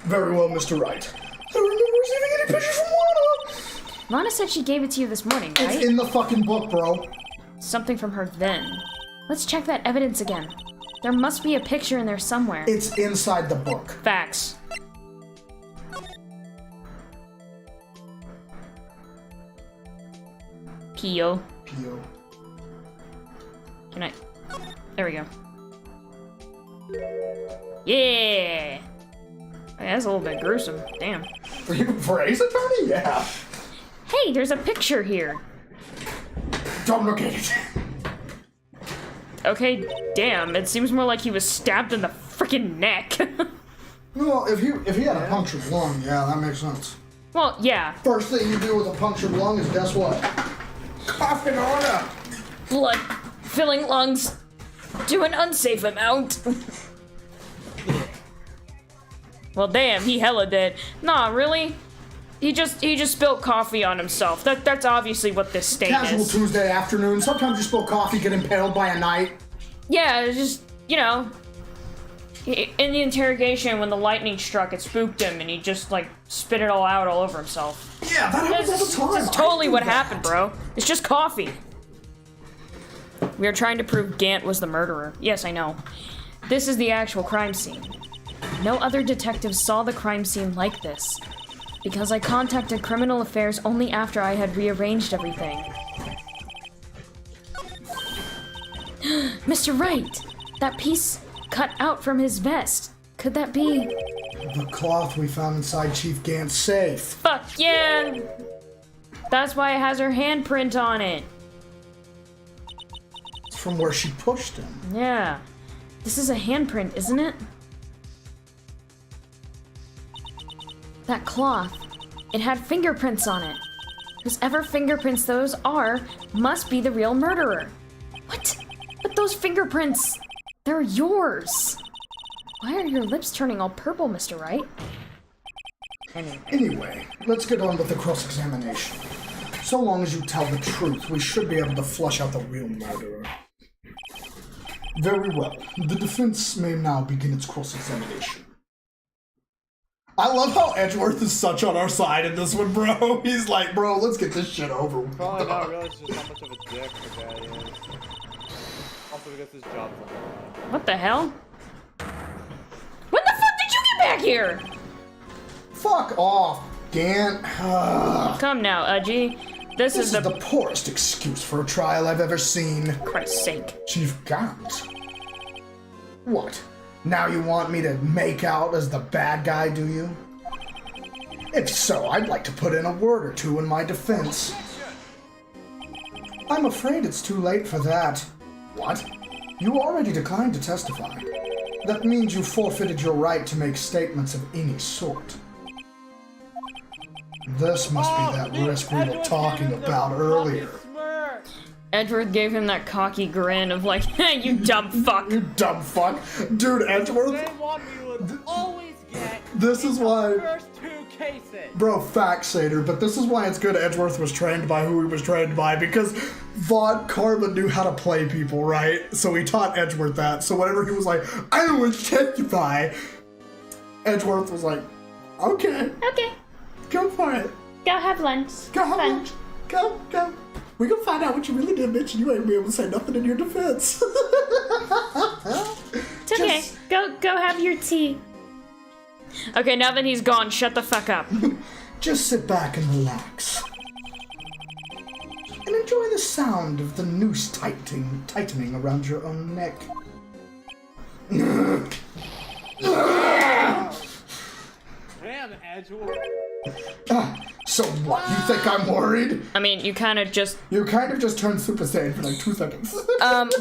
Very well, Mr. Wright. I don't remember receiving any pictures from Lana! Lana said she gave it to you this morning, right? It's in the fucking book, bro. Something from her then. Let's check that evidence again. There must be a picture in there somewhere. It's inside the book. Facts. Pio. Pio. Can I? There we go. Yeah! Okay, that's a little bit gruesome. Damn. For Ace Attorney? Yeah. Hey, there's a picture here. Don't look at it. Okay, damn. It seems more like he was stabbed in the freaking neck. Well, if he had a punctured lung, yeah, that makes sense. Well, yeah. First thing you do with a punctured lung is guess what? Cough in order. Blood filling lungs to an unsafe amount. Well, damn, he hella did. Nah, really? He just spilled coffee on himself. That's obviously what this state Casual is. Tuesday afternoon. Sometimes you spill coffee, get impaled by a knight. Yeah, it's just, you know, in the interrogation when the lightning struck, it spooked him and he just like spit it all out all over himself. Yeah, that happens all the time. That's totally what that. happened, bro. It's just coffee. We are trying to prove Gant was the murderer. Yes, I know. This is the actual crime scene. No other detectives saw the crime scene like this, because I contacted Criminal Affairs only after I had rearranged everything. Mr. Wright! That piece cut out from his vest. Could that be... The cloth we found inside Chief Gant's safe. Fuck yeah! That's why it has her handprint on it. It's from where she pushed him. Yeah. This is a handprint, isn't it? That cloth, it had fingerprints on it. Whosever fingerprints those are, must be the real murderer. What? But those fingerprints, they're yours. Why are your lips turning all purple, Mr. Wright? Anyway, let's get on with the cross-examination. So long as you tell the truth, we should be able to flush out the real murderer. Very well. The defense may now begin its cross-examination. I love how Edgeworth is such on our side in this one, bro. He's like, bro, let's get this shit over with. Probably not realizing just how much of a dick the guy is. Also, because his job's on the line. What the hell? When the fuck did you get back here? Fuck off, Gant. Come now, Udgy. This This is is the poorest excuse for a trial I've ever seen. Christ's sake. Chief Gant. What? Now you want me to make out as the bad guy, do you? If so, I'd like to put in a word or two in my defense. I'm afraid it's too late for that. What? You already declined to testify. That means you forfeited your right to make statements of any sort. This must be that risk we were talking about earlier. Edgeworth gave him that cocky grin of like, hey, you dumb fuck. You dumb fuck. Dude, Edgeworth. Same one we would always get. This is why. First two cases. Bro, fact Sater, but this is why it's good Edgeworth was trained by who he was trained by, because Vaughn Carlin knew how to play people, right? So he taught Edgeworth that. So whenever he was like, I don't want to testify, Edgeworth was like, okay, Okay, go for it. go have lunch. Go have Fun. lunch. Go, go. We gonna find out what you really did, bitch, and you ain't gonna be able to say nothing in your defense. It's okay. Go have your tea. Okay, now that he's gone, shut the fuck up. Just sit back and relax. And enjoy the sound of the noose tightening around your own neck. Damn, Edgeworth. So So what? You think I'm worried? I mean, you kind of just... You kind of just turned Super Saiyan for like 2 seconds.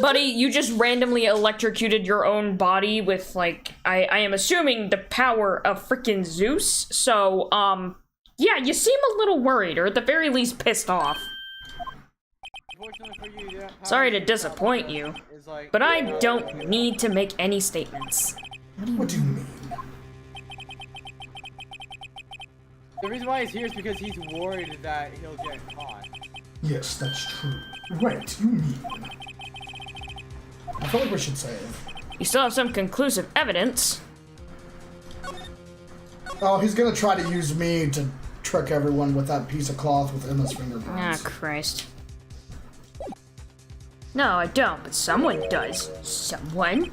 Buddy, you just randomly electrocuted your own body with, like, I am assuming the power of freaking Zeus. So, yeah, you seem a little worried, or at the very least pissed off. Sorry to disappoint you, but I don't need to make any statements. What do you mean? The reason why he's here is because he's worried that he'll get caught. Yes, that's true. Right, you mean. I feel like we should save. You still have some conclusive evidence. Oh, he's gonna try to use me to trick everyone with that piece of cloth with Emma's Ah, fingerprints. Christ. No, I don't, but someone does. Someone?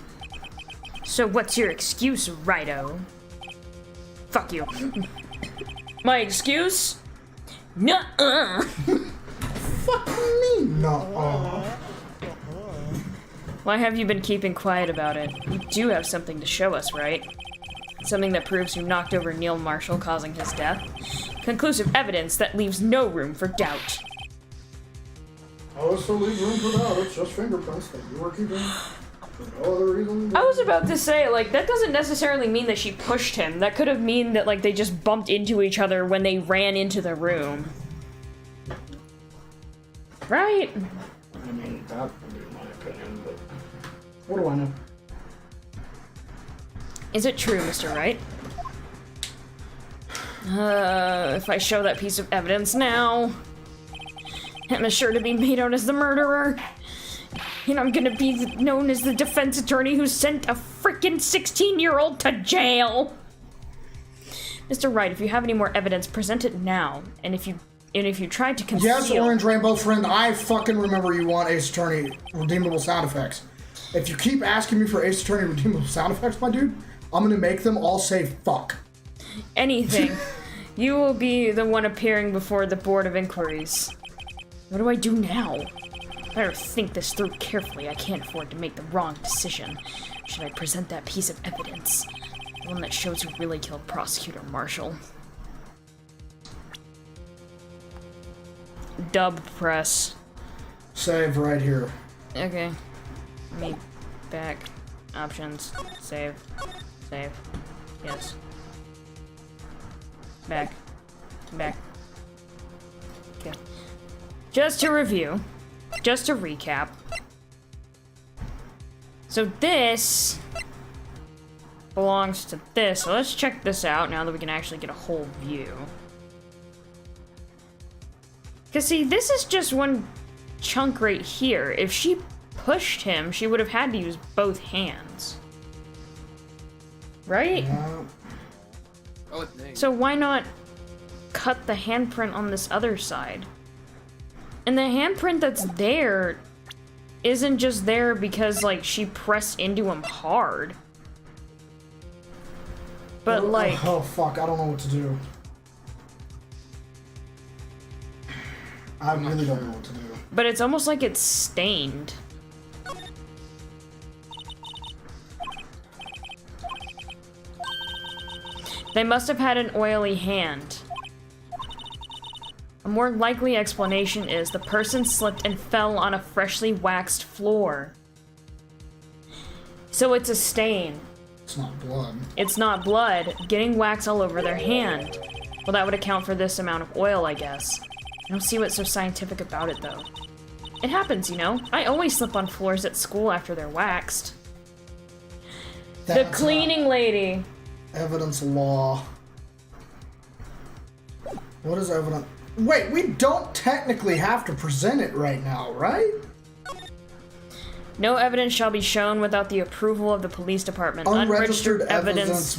So what's your excuse, Righto? Fuck you. My excuse? Nuh-uh. Fuck me, no. Why have you been keeping quiet about it? You do have something to show us, right? Something that proves you knocked over Neil Marshall, causing his death. Conclusive evidence that leaves no room for doubt. Oh, so leave room for that. It's just fingerprints that you were keeping. For no other reason. I was about to say, like, that doesn't necessarily mean that she pushed him. That could have mean that, like, they just bumped into each other when they ran into the room. Right? I mean, that would be my opinion, but what do I know? Is it true, Mr. Wright? If I show that piece of evidence now, I'm sure to be made out as the murderer. And I'm gonna be known as the defense attorney who sent a frickin' 16-year-old to jail. Mr. Wright, if you have any more evidence, present it now. And if you tried to conceal... Yes, Orange Rainbow friend, I fucking remember you want Ace Attorney redeemable sound effects. If you keep asking me for Ace Attorney redeemable sound effects, my dude, I'm gonna make them all say fuck. Anything. You will be the one appearing before the Board of Inquiries. What do I do now? Better think this through carefully. I can't afford to make the wrong decision. Should I present that piece of evidence? The one that shows who really killed Prosecutor Marshall. Dub press. Save right here. Okay. Me back. Options. Save. Save. Yes. Back. Back. Okay. Just to review. Just to recap. So this belongs to this. So let's check this out now that we can actually get a whole view. Because see, this is just one chunk right here. If she pushed him, she would have had to use both hands. Right? So why not cut the handprint on this other side? And the handprint that's there isn't just there because, like, she pressed into him hard. But, like... Oh, fuck, I don't know what to do. I really don't know what to do. But it's almost like it's stained. They must have had an oily hand. A more likely explanation is the person slipped and fell on a freshly waxed floor. So it's a stain. It's not blood. It's not blood. Getting wax all over their hand. Well, that would account for this amount of oil, I guess. I don't see what's so scientific about it, though. It happens, you know. I always slip on floors at school after they're waxed. The cleaning lady. Evidence law. What is evidence? Wait, we don't technically have to present it right now, right? No evidence shall be shown without the approval of the police department. Unregistered evidence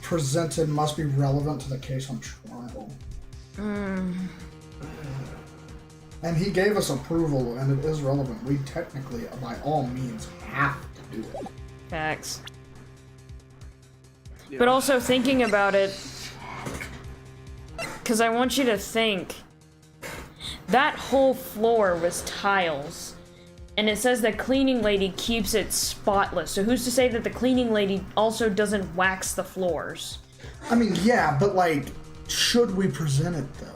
presented must be relevant to the case on trial. And he gave us approval, and it is relevant. We technically, by all means, have to do it. Facts. But also thinking about it, because I want you to think, that whole floor was tiles. And it says that cleaning lady keeps it spotless. So who's to say that the cleaning lady also doesn't wax the floors? I mean, yeah, but like, should we present it though?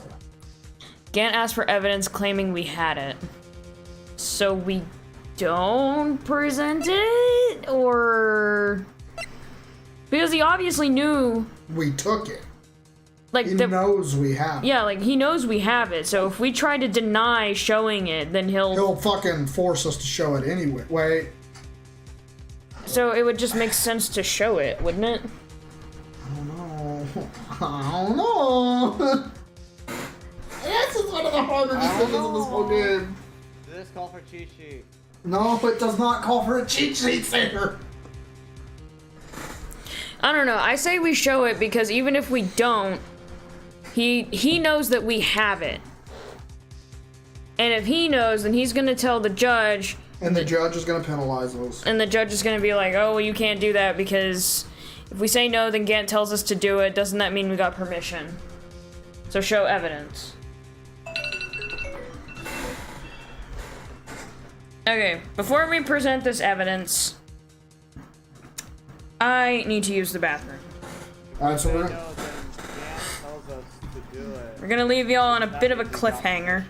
Gant asked for evidence claiming we had it. So we don't present it? Or... Because he obviously knew... We took it. Like He knows we have it. Yeah, like, he knows we have it, so if we try to deny showing it, then He'll fucking force us to show it anyway. Wait. So it would just make sense to show it, wouldn't it? I don't know. This is one of the harder decisions in this whole game. Does this call for cheat sheet? No, it does not call for a cheat sheet, Saber. I don't know, I say we show it because even if we don't, he knows that we have it. And if he knows, then he's gonna tell the judge... And the judge is gonna penalize us. And the judge is gonna be like, oh, well, you can't do that because if we say no, then Gant tells us to do it. Doesn't that mean we got permission? So show evidence. Okay, before we present this evidence, I need to use the bathroom. Alright, so we're... We're gonna leave y'all on a bit of a cliffhanger.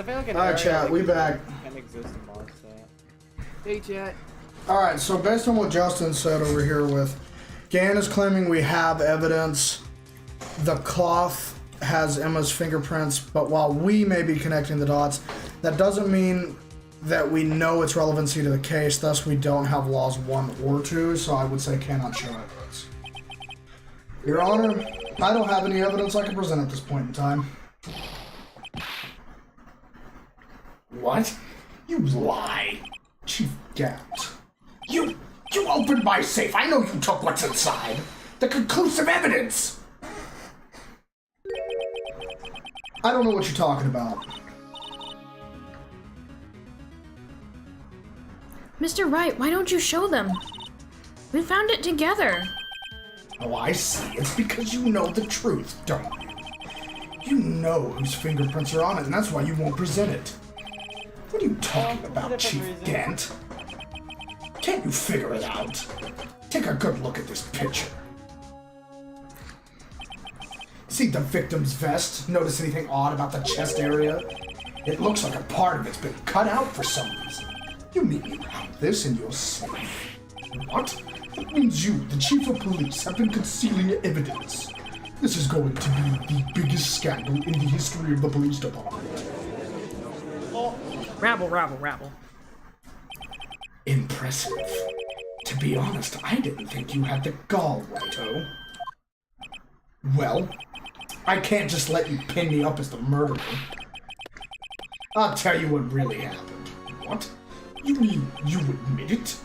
I feel like an Alright, area, chat, like, we back. Can exist in Mondstadt. Hey, chat. Alright, so based on what Justin said over here with Gan is claiming we have evidence. The cloth has Emma's fingerprints, but while we may be connecting the dots, that doesn't mean that we know its relevancy to the case, thus we don't have laws 1 or 2, so I would say cannot show evidence. Your Honor, I don't have any evidence I can present at this point in time. What? You lie! Chief Gant. You opened my safe! I know you took what's inside! The conclusive evidence! I don't know what you're talking about. Mr. Wright, why don't you show them? We found it together. Oh, I see. It's because you know the truth, don't you? You know whose fingerprints are on it, and that's why you won't present it. What are you talking about, Chief Gant? Can't you figure it out? Take a good look at this picture. See the victim's vest? Notice anything odd about the chest area? It looks like a part of it's been cut out for some reason. You mean you have this in your safe? What? That means you, the chief of police, have been concealing evidence. This is going to be the biggest scandal in the history of the police department. Rabble, rabble, rabble. Impressive. To be honest, I didn't think you had the gall, Wright-o. Well, I can't just let you pin me up as the murderer. I'll tell you what really happened. What? You mean you admit it?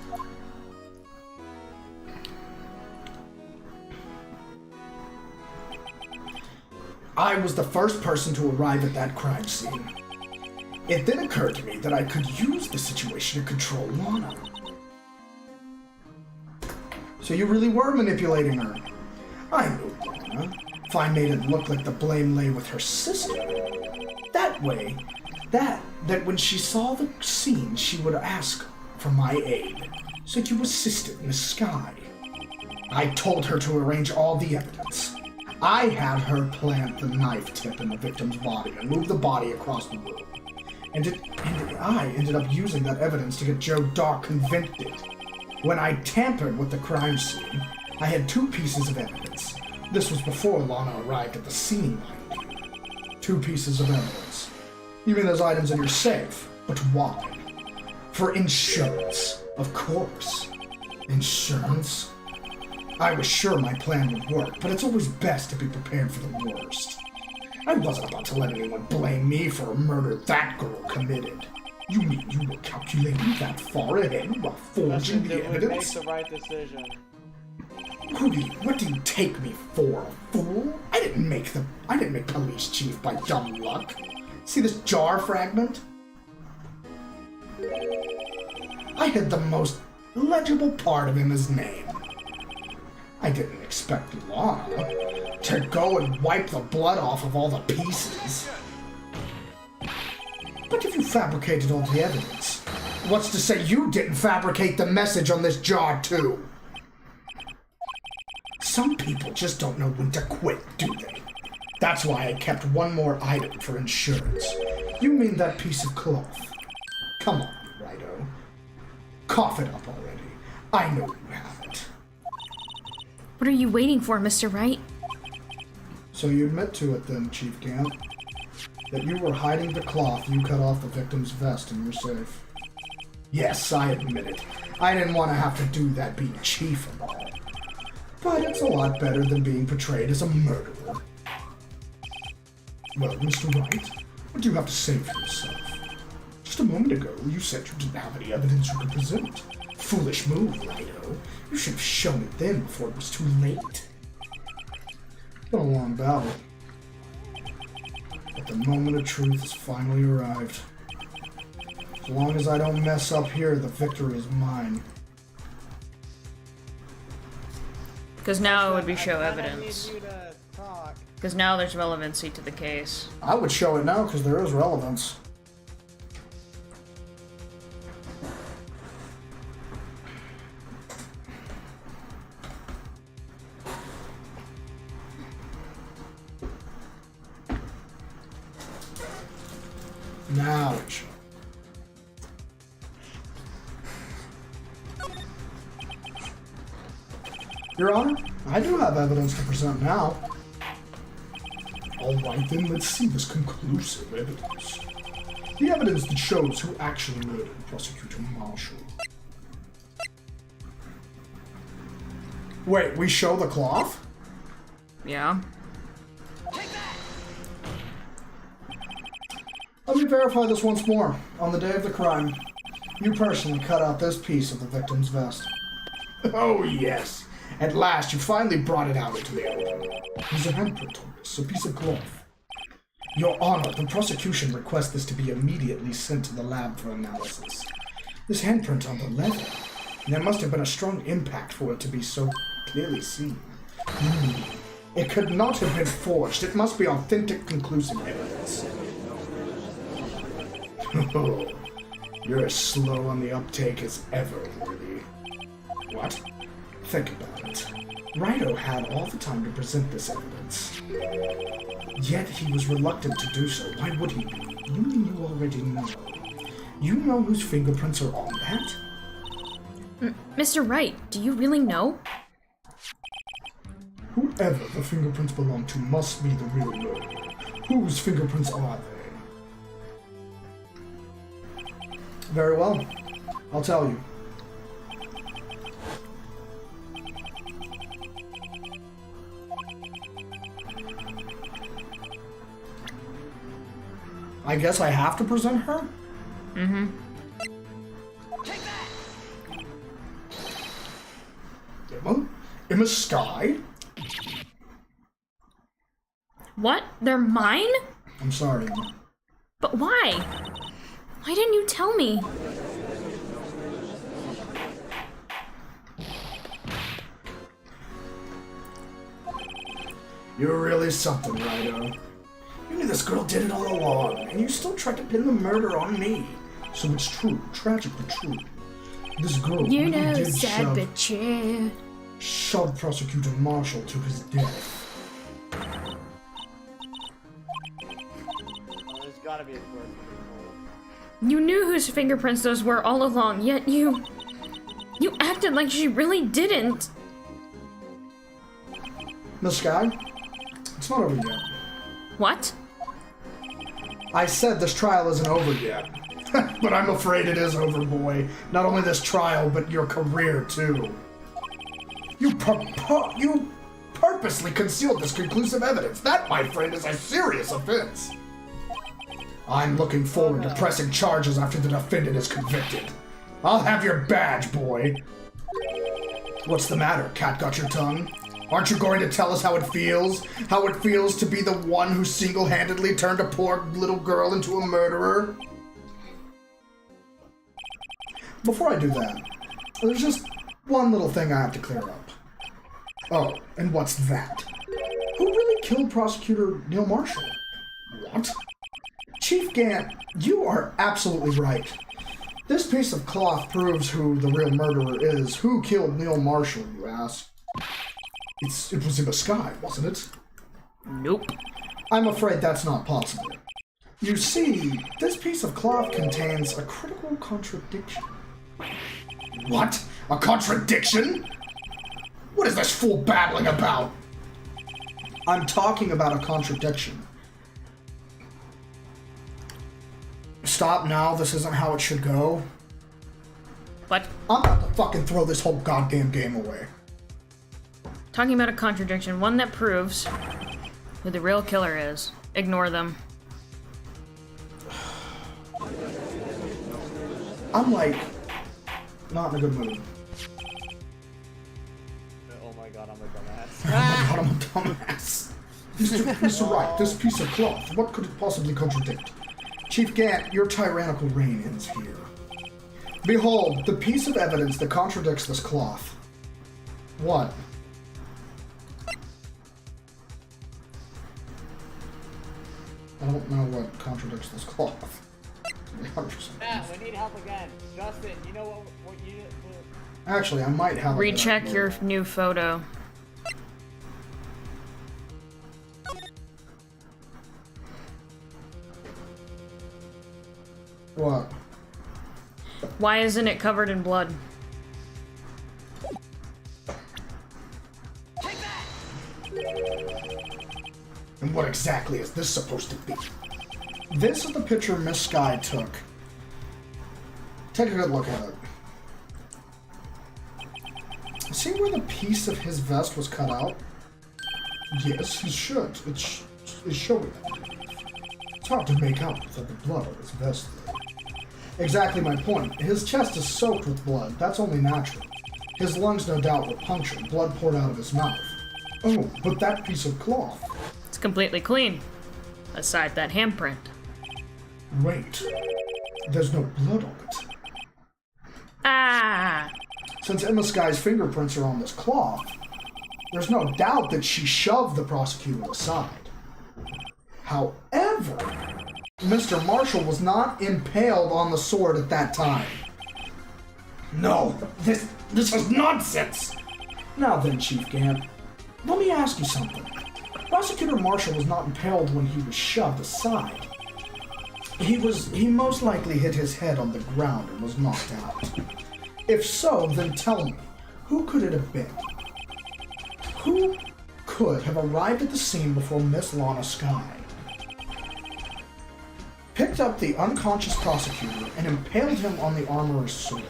I was the first person to arrive at that crime scene. It then occurred to me that I could use the situation to control Lana. So you really were manipulating her. I knew Lana. If I made it look like the blame lay with her sister. That way, that when she saw the scene, she would ask for my aid, so you assisted in the sky. I told her to arrange all the evidence. I had her plant the knife tip in the victim's body and move the body across the room. And I ended up using that evidence to get Joe Dark convicted. When I tampered with the crime scene, I had 2 pieces of evidence. This was before Lana arrived at the scene, mind you. 2 pieces of evidence. You mean those items in your safe? But why? For insurance, of course. Insurance? I was sure my plan would work, but it's always best to be prepared for the worst. I wasn't about to let anyone blame me for a murder that girl committed. You mean you were calculating that far ahead while forging the evidence? Make the right decision. Rudy, what do you take me for, a fool? I didn't make police chief by dumb luck. See this jar fragment? I had the most legible part of Emma's name. I didn't expect Lana to go and wipe the blood off of all the pieces. But if you fabricated all the evidence, what's to say you didn't fabricate the message on this jar too? Some people just don't know when to quit, do they? That's why I kept one more item for insurance. You mean that piece of cloth? Come on, Righto. Cough it up already. I know you have it. What are you waiting for, Mr. Wright? So you admit to it then, Chief Gant, that you were hiding the cloth you cut off the victim's vest in your safe. Yes, I admit it. I didn't want to have to do that being chief and all. But it's a lot better than being portrayed as a murderer. Well, Mr. Wright, what do you have to say for yourself? Just a moment ago, you said you didn't have any evidence you could present. Foolish move, Righto. You should have shown it then before it was too late. It's been a long battle. But the moment of truth has finally arrived. As long as I don't mess up here, the victory is mine. Because now it would be show I need evidence. you to talk. Because now there's relevancy to the case. I would show it now because there is relevance. Now we show. Your Honor, I do have evidence to present now. Alright then, let's see this conclusive evidence. The evidence that shows who actually murdered Prosecutor Marshall. Wait, we show the cloth? Yeah. Let me verify this once more. On the day of the crime, you personally cut out this piece of the victim's vest. Oh yes. At last, you finally brought it out into the open. There's a handprint on this, a piece of cloth. Your Honor, the prosecution requests this to be immediately sent to the lab for analysis. This handprint on the leather, there must have been a strong impact for it to be so clearly seen. It could not have been forged. It must be authentic, conclusive evidence. Oh, you're as slow on the uptake as ever, Worthy. What? Think about it. Wright had all the time to present this evidence. Yet he was reluctant to do so. Why would he be? You already know. You know whose fingerprints are on that? Mr. Wright, do you really know? Whoever the fingerprints belong to must be the real murderer. Whose fingerprints are they? Very well. I'll tell you. I guess I have to present her? Mm-hmm. Emma Sky? What? They're mine? I'm sorry, Emma. But why? Why didn't you tell me? You're really something, Rido. You knew this girl did it all along, and you still tried to pin the murder on me. So it's true, tragically true. This girl You really know, did sad but true. shove Prosecutor Marshall to his death. There's gotta be a course. You knew whose fingerprints those were all along, yet you acted like she really didn't. Miss Sky, it's not over yet. What? I said this trial isn't over yet. But I'm afraid it is over, boy. Not only this trial, but your career, too. You purposely concealed this conclusive evidence. That, my friend, is a serious offense. I'm looking forward to pressing charges after the defendant is convicted. I'll have your badge, boy. What's the matter? Cat got your tongue? Aren't you going to tell us how it feels? How it feels to be the one who single-handedly turned a poor little girl into a murderer? Before I do that, there's just one little thing I have to clear up. Oh, and what's that? Who really killed Prosecutor Neil Marshall? What? Chief Gant, you are absolutely right. This piece of cloth proves who the real murderer is. Who killed Neil Marshall, you ask? It was in the sky, wasn't it? Nope. I'm afraid that's not possible. You see, this piece of cloth contains a critical contradiction. What? A contradiction? What is this fool babbling about? I'm talking about a contradiction. Stop now, this isn't how it should go. What? I'm about to fucking throw this whole goddamn game away. Talking about a contradiction, one that proves who the real killer is. Ignore them. I'm like, not in a good mood. Oh my god, I'm a dumbass. Oh my god, I'm a dumbass. Mr. Wright, this piece of cloth, what could it possibly contradict? Chief Gant, your tyrannical reign ends here. Behold, the piece of evidence that contradicts this cloth. What? I don't know what contradicts this cloth. Matt, we need help again. Justin, you know what you... Actually, I might have a Recheck better your idea. new photo. What? Why isn't it covered in blood? And what exactly is this supposed to be? This is the picture Miss Sky took. Take a good look at it. See where the piece of his vest was cut out? Yes, his shirt. It's showing. It's hard to make out without the blood on his vest. Exactly my point. His chest is soaked with blood. That's only natural. His lungs, no doubt, were punctured. Blood poured out of his mouth. Oh, but that piece of cloth. It's completely clean. Aside that handprint. Wait. There's no blood on it. Ah! Since Emma Sky's fingerprints are on this cloth, there's no doubt that she shoved the prosecutor aside. However, Mr. Marshall was not impaled on the sword at that time. No, this is nonsense! Now then, Chief Gant, let me ask you something. Prosecutor Marshall was not impaled when he was shoved aside. He most likely hit his head on the ground and was knocked out. If so, then tell me, who could it have been? Who could have arrived at the scene before Miss Lana Sky, picked up the unconscious prosecutor and impaled him on the armorer's sword?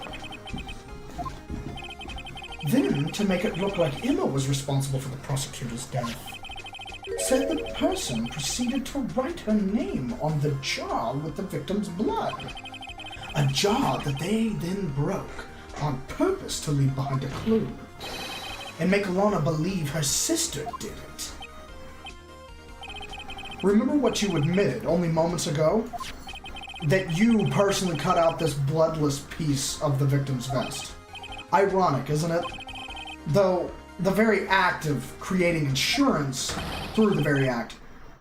Then, to make it look like Emma was responsible for the prosecutor's death, said the person proceeded to write her name on the jar with the victim's blood. A jar that they then broke on purpose to leave behind a clue and make Lana believe her sister did it. Remember what you admitted only moments ago? That you personally cut out this bloodless piece of the victim's vest. Ironic, isn't it? Though the very act of creating insurance through the very act,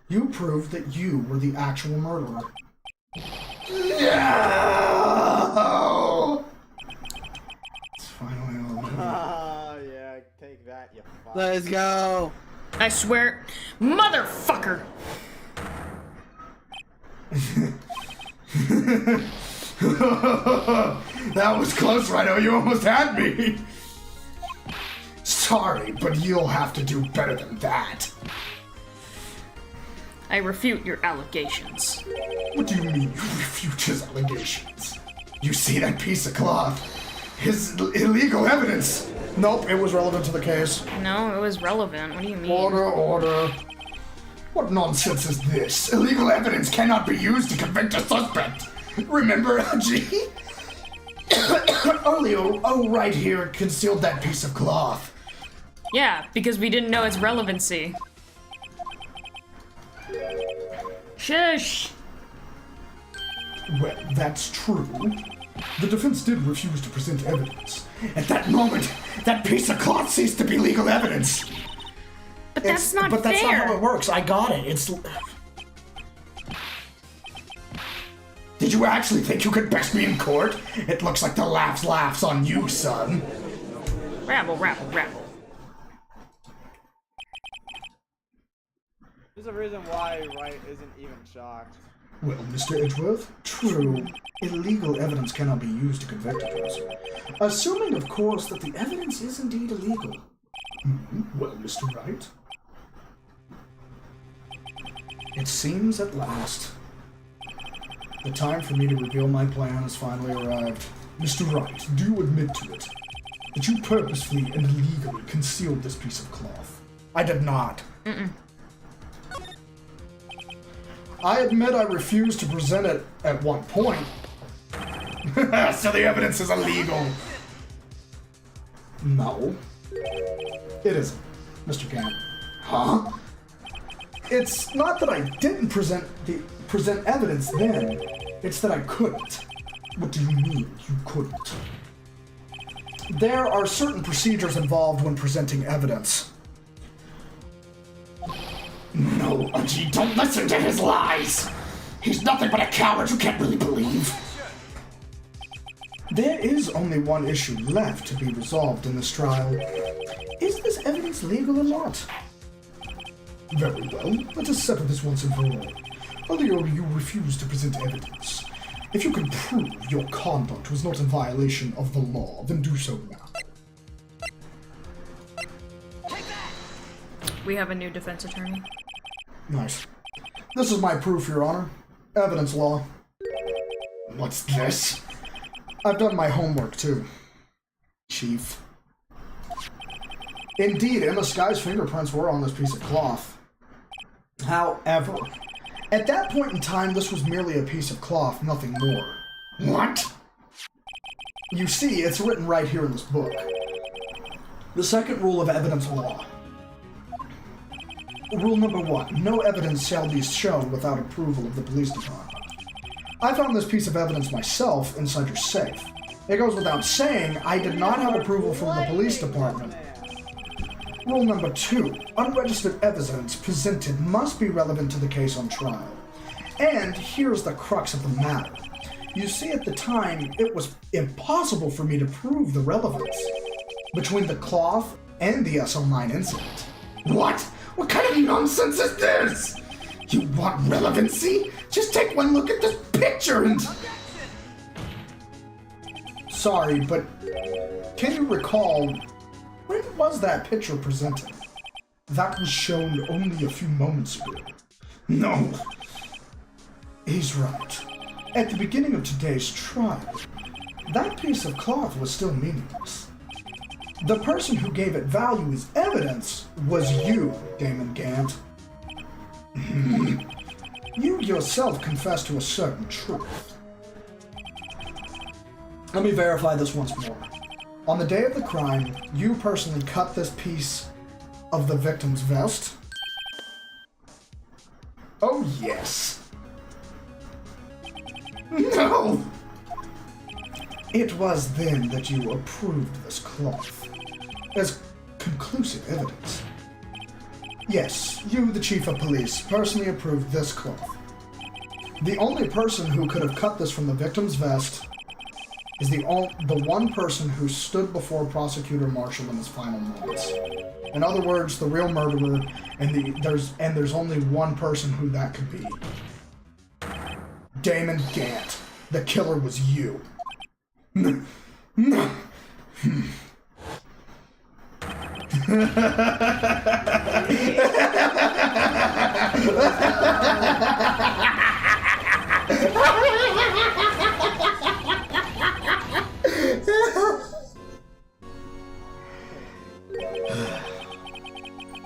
you proved that you were the actual murderer. No! It's finally over. Yeah, take that, you fuck. Let's go. I swear, motherfucker! That was close, Rhino. You almost had me. Sorry, but you'll have to do better than that. I refute your allegations. What do you mean you refute his allegations? You see that piece of cloth? His illegal evidence. Nope, it was relevant to the case. No, it was relevant. What do you mean? Order. What nonsense is this? Illegal evidence cannot be used to convict a suspect. Remember, G? Earlier, Wright here concealed that piece of cloth. Yeah, because we didn't know its relevancy. Shush! Well, that's true. The defense did refuse to present evidence. At that moment, that piece of cloth ceased to be legal evidence. But that's not fair! But that's not how it works. I got it. It's... Did you actually think you could best me in court? It looks like the laughs on you, son. Rabble. There's a reason why Wright isn't even shocked. Well, Mr. Edgeworth, true. Illegal evidence cannot be used to convict a person. Assuming, of course, that the evidence is indeed illegal. Well, Mr. Wright. It seems at last. The time for me to reveal my plan has finally arrived. Mr. Wright, do you admit to it? That you purposefully and illegally concealed this piece of cloth? I did not. I admit I refused to present it at one point. So the evidence is illegal. No. It isn't, Mr. Gant. Huh? It's not that I didn't present evidence then. It's that I couldn't. What do you mean, you couldn't? There are certain procedures involved when presenting evidence. No, Uji, don't listen to his lies! He's nothing but a coward you can't really believe. There is only one issue left to be resolved in this trial. Is this evidence legal or not? Very well, let us settle this once and for all. Earlier, you refused to present evidence. If you can prove your conduct was not in violation of the law, then do so now. We have a new defense attorney. Nice. This is my proof, Your Honor. Evidence law. What's this? I've done my homework, too, Chief. Indeed, Emma Sky's fingerprints were on this piece of cloth. However, at that point in time, this was merely a piece of cloth, nothing more. What? You see, it's written right here in this book. The second rule of evidence law. Rule number 1, no evidence shall be shown without approval of the police department. I found this piece of evidence myself inside your safe. It goes without saying, I did not have approval from the police department. Rule number 2, unregistered evidence presented must be relevant to the case on trial. And here's the crux of the matter. You see, at the time, it was impossible for me to prove the relevance between the cloth and the SL9 incident. What? What kind of nonsense is this? You want relevancy? Just take one look at this picture and... Sorry, but can you recall, when was that picture presented? That was shown only a few moments ago. No. He's right. At the beginning of today's trial, that piece of cloth was still meaningless. The person who gave it value as evidence was you, Damon Gant. You yourself confessed to a certain truth. Let me verify this once more. On the day of the crime, you personally cut this piece of the victim's vest? Oh, yes. No! It was then that you approved this cloth as conclusive evidence. Yes, you, the chief of police, personally approved this cloth. The only person who could have cut this from the victim's vest is the one person who stood before Prosecutor Marshall in his final moments. In other words, the real murderer, and there's only one person who that could be. Damon Gant. The killer was you.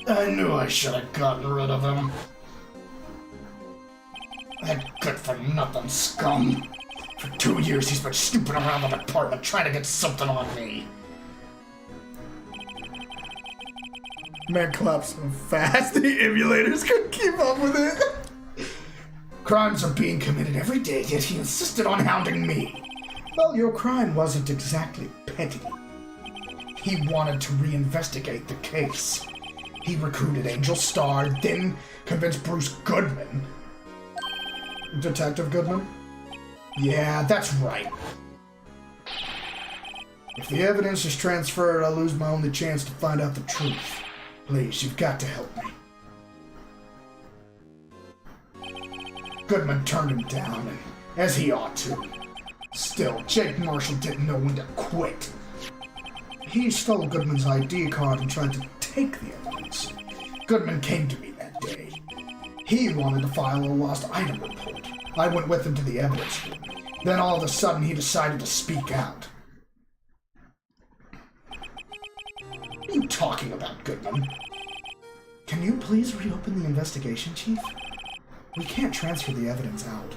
I knew I should have gotten rid of him. That good-for-nothing scum. For 2 years he's been snooping around the department trying to get something on me. Man claps so fast the emulators couldn't keep up with it. Crimes are being committed every day, yet he insisted on hounding me. Well, your crime wasn't exactly petty. He wanted to reinvestigate the case. He recruited Angel Starr, then convinced Bruce Goodman. Detective Goodman? Yeah, that's right. If the evidence is transferred, I'll lose my only chance to find out the truth. Please, you've got to help me. Goodman turned him down, and as he ought to. Still, Jake Marshall didn't know when to quit. He stole Goodman's ID card and tried to take the evidence. Goodman came to me that day. He wanted to file a lost item report. I went with him to the evidence room. Then all of a sudden he decided to speak out. What are you talking about, Goodman? Can you please reopen the investigation, Chief? We can't transfer the evidence out.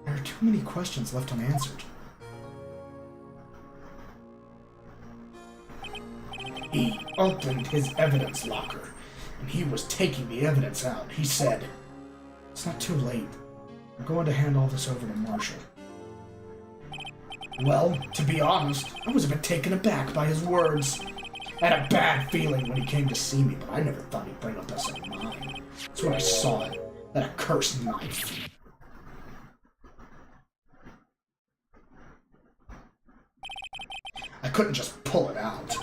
There are too many questions left unanswered. He opened his evidence locker, and he was taking the evidence out. He said, "It's not too late. I'm going to hand all this over to Marshall." Well, to be honest, I was a bit taken aback by his words. I had a bad feeling when he came to see me, but I never thought he'd bring up SL9. That's when I saw it, that accursed knife. I couldn't just pull it out.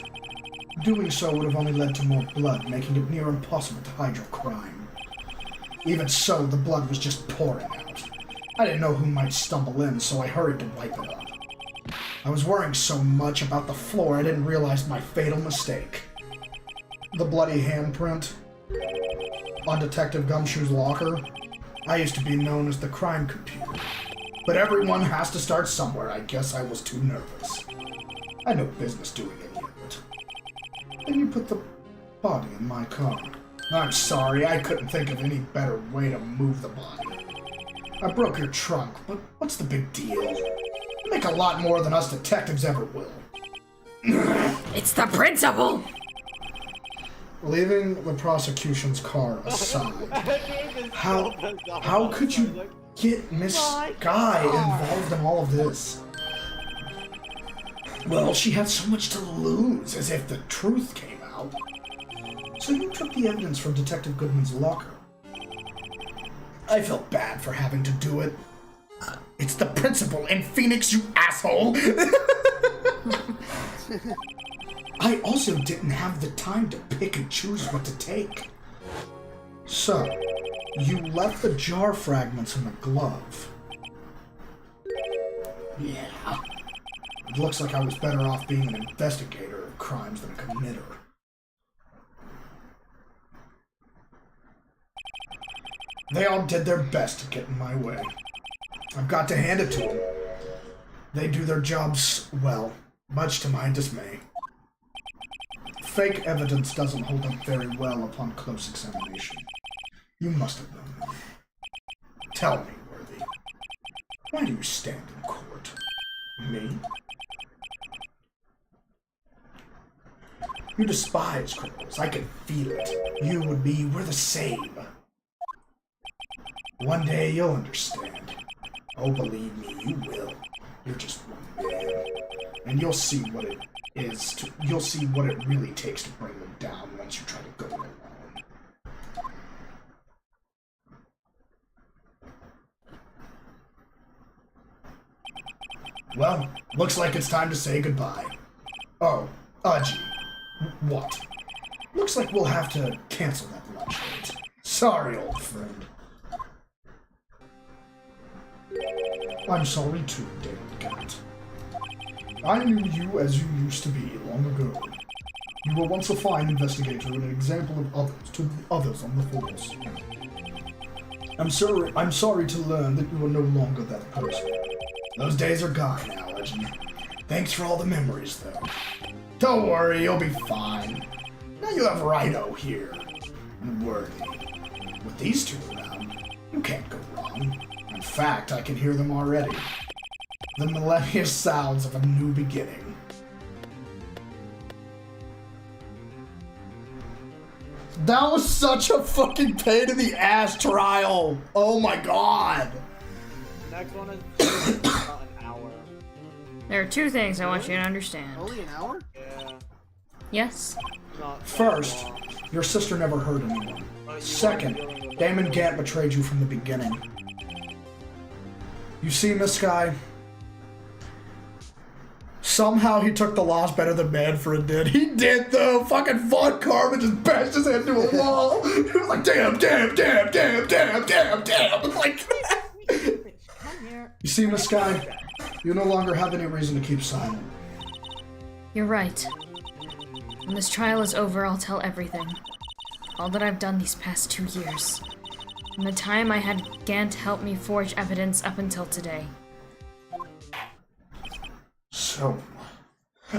Doing so would have only led to more blood, making it near impossible to hide your crime. Even so, the blood was just pouring out. I didn't know who might stumble in, so I hurried to wipe it up. I was worrying so much about the floor I didn't realize my fatal mistake. The bloody handprint on Detective Gumshoe's locker. I used to be known as the crime computer. But everyone has to start somewhere. I guess I was too nervous. I had no business doing any of it. Then you put the body in my car. I'm sorry, I couldn't think of any better way to move the body. I broke your trunk, but what's the big deal? You make a lot more than us detectives ever will. It's the principal! Leaving the prosecution's car aside, how could you get Miss Guy involved in all of this? Well, she had so much to lose, as if the truth came out. So you took the evidence from Detective Goodman's locker. I felt bad for having to do it. It's the principal in Phoenix, you asshole! I also didn't have the time to pick and choose what to take. So, you left the jar fragments in the glove. Yeah. It looks like I was better off being an investigator of crimes than a committer. They all did their best to get in my way. I've got to hand it to them. They do their jobs well, much to my dismay. Fake evidence doesn't hold up very well upon close examination. You must have known that. Tell me, Worthy, why do you stand in court? Me? You despise criminals. I can feel it. You and me, we're the same. One day you'll understand. Oh, believe me, you will. You're just one man. And you'll see what it is to, you'll see what it really takes to bring them down once you try to go it alone. Well, looks like it's time to say goodbye. Oh, gee. What? Looks like we'll have to cancel that lunch date. Sorry, old friend. I'm sorry too, David Garrett. I knew you as you used to be long ago. You were once a fine investigator and an example of others to the others on the force. I'm sorry to learn that you are no longer that person. Those days are gone now, Legend. Thanks for all the memories, though. Don't worry, you'll be fine. Now you have Rhino here. And Worthy. With these two around, you can't go wrong. In fact, I can hear them already. The melodious sounds of a new beginning. That was such a fucking pain in the ass trial. Oh my god. Next one is about an hour. There are two things I want you to understand. Only an hour? Yeah. Yes? Not First, your sister never hurt anyone. Second, Damon Gant betrayed you from the beginning. You see, Miss Sky? Somehow he took the loss better than Manfred did. He did, though. Fucking Von Carmen just bashed his head into a wall. He was like, damn, damn, damn, damn, damn, damn, damn. It's like, you see, Miss Sky? You no longer have any reason to keep silent. You're right. When this trial is over, I'll tell everything. All that I've done these past 2 years. From the time I had Gant help me forge evidence up until today. So,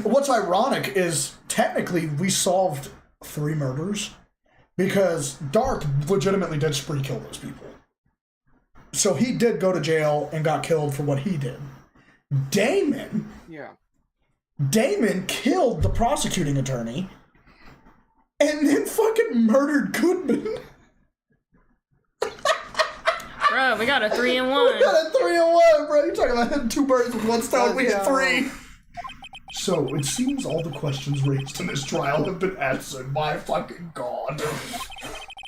what's ironic is technically we solved 3 murders because Dark legitimately did spree kill those people. So he did go to jail and got killed for what he did. Damon killed the prosecuting attorney and then fucking murdered Goodman. Bro, we got a 3-in-1. We got a 3-in-1, bro. You're talking about hitting 2 birds with 1 stone. We hit 3. So, it seems all the questions raised in this trial have been answered. My fucking god.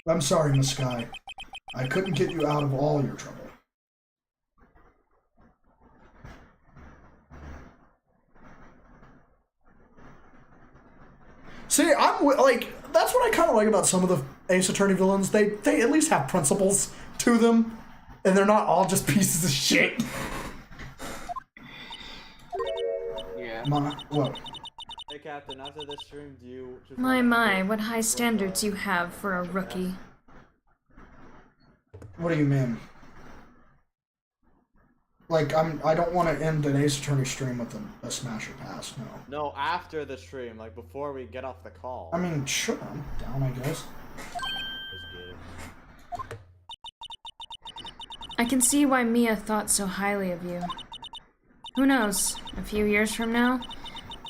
I'm sorry, Miss Sky. I couldn't get you out of all your trouble. See, I'm like, that's what I kind of like about some of the Ace Attorney villains. They at least have principles to them. And they're not all just pieces of shit. Yeah. What? Hey, Captain, after this stream, do you just My, what high standards you have for a rookie. What do you mean? Like, I don't want to end an Ace Attorney stream with a Smasher Pass, no. No, after the stream, like before we get off the call. I mean, sure, I'm down, I guess. That's good. I can see why Mia thought so highly of you. Who knows, a few years from now,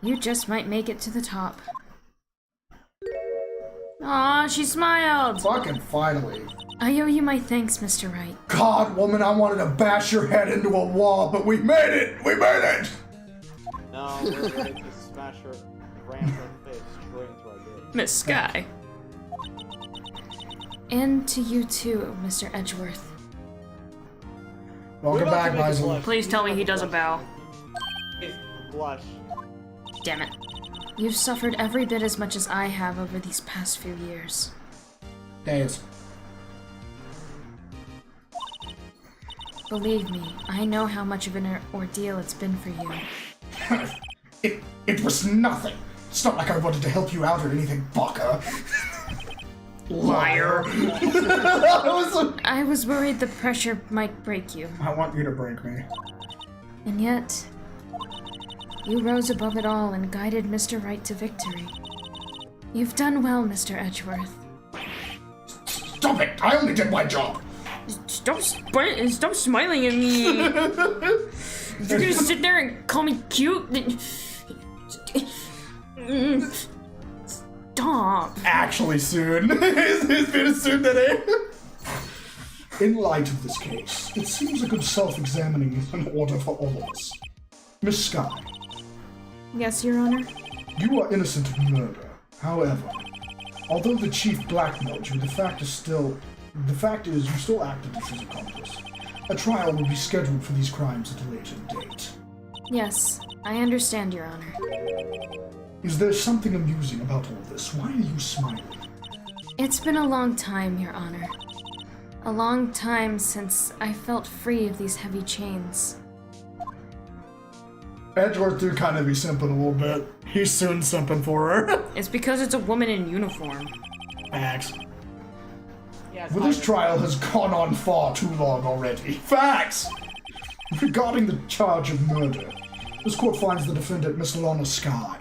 you just might make it to the top. Aw, she smiled! Fucking finally. I owe you my thanks, Mr. Wright. God, woman, I wanted to bash your head into a wall, but we made it! We made it! No, we're ready to smash her, ram her face straight into our gate. Miss Sky. And to you too, Mr. Edgeworth. Welcome back, Liza. Please tell me he does a bow. Blush. Damn it. You've suffered every bit as much as I have over these past few years. Days. Believe me, I know how much of an ordeal it's been for you. It was nothing. It's not like I wanted to help you out or anything, Baka. Liar. I was worried the pressure might break you. I want you to break me. And yet, you rose above it all and guided Mr. Wright to victory. You've done well, Mr. Edgeworth. Stop it! I only did my job! Stop smiling at me. You're gonna sit there and call me cute? Stop. Actually, soon. It's been soon today. In light of this case, it seems a good self-examining is in order for all of us. Miss Sky, Yes, Your Honor? you are innocent of murder. However, although the chief blackmailed you, the fact is you still acted as his accomplice. A trial will be scheduled for these crimes at a later date. Yes, I understand, Your Honor. Is there something amusing about all this? Why are you smiling? It's been a long time, Your Honor. A long time since I felt free of these heavy chains. Edgeworth do kind of be simping a little bit. He's soon simping for her. It's because it's a woman in uniform. Facts. Yeah, Well, this trial has gone on far too long already. Facts! Regarding the charge of murder, this court finds the defendant, Miss Lana Sky,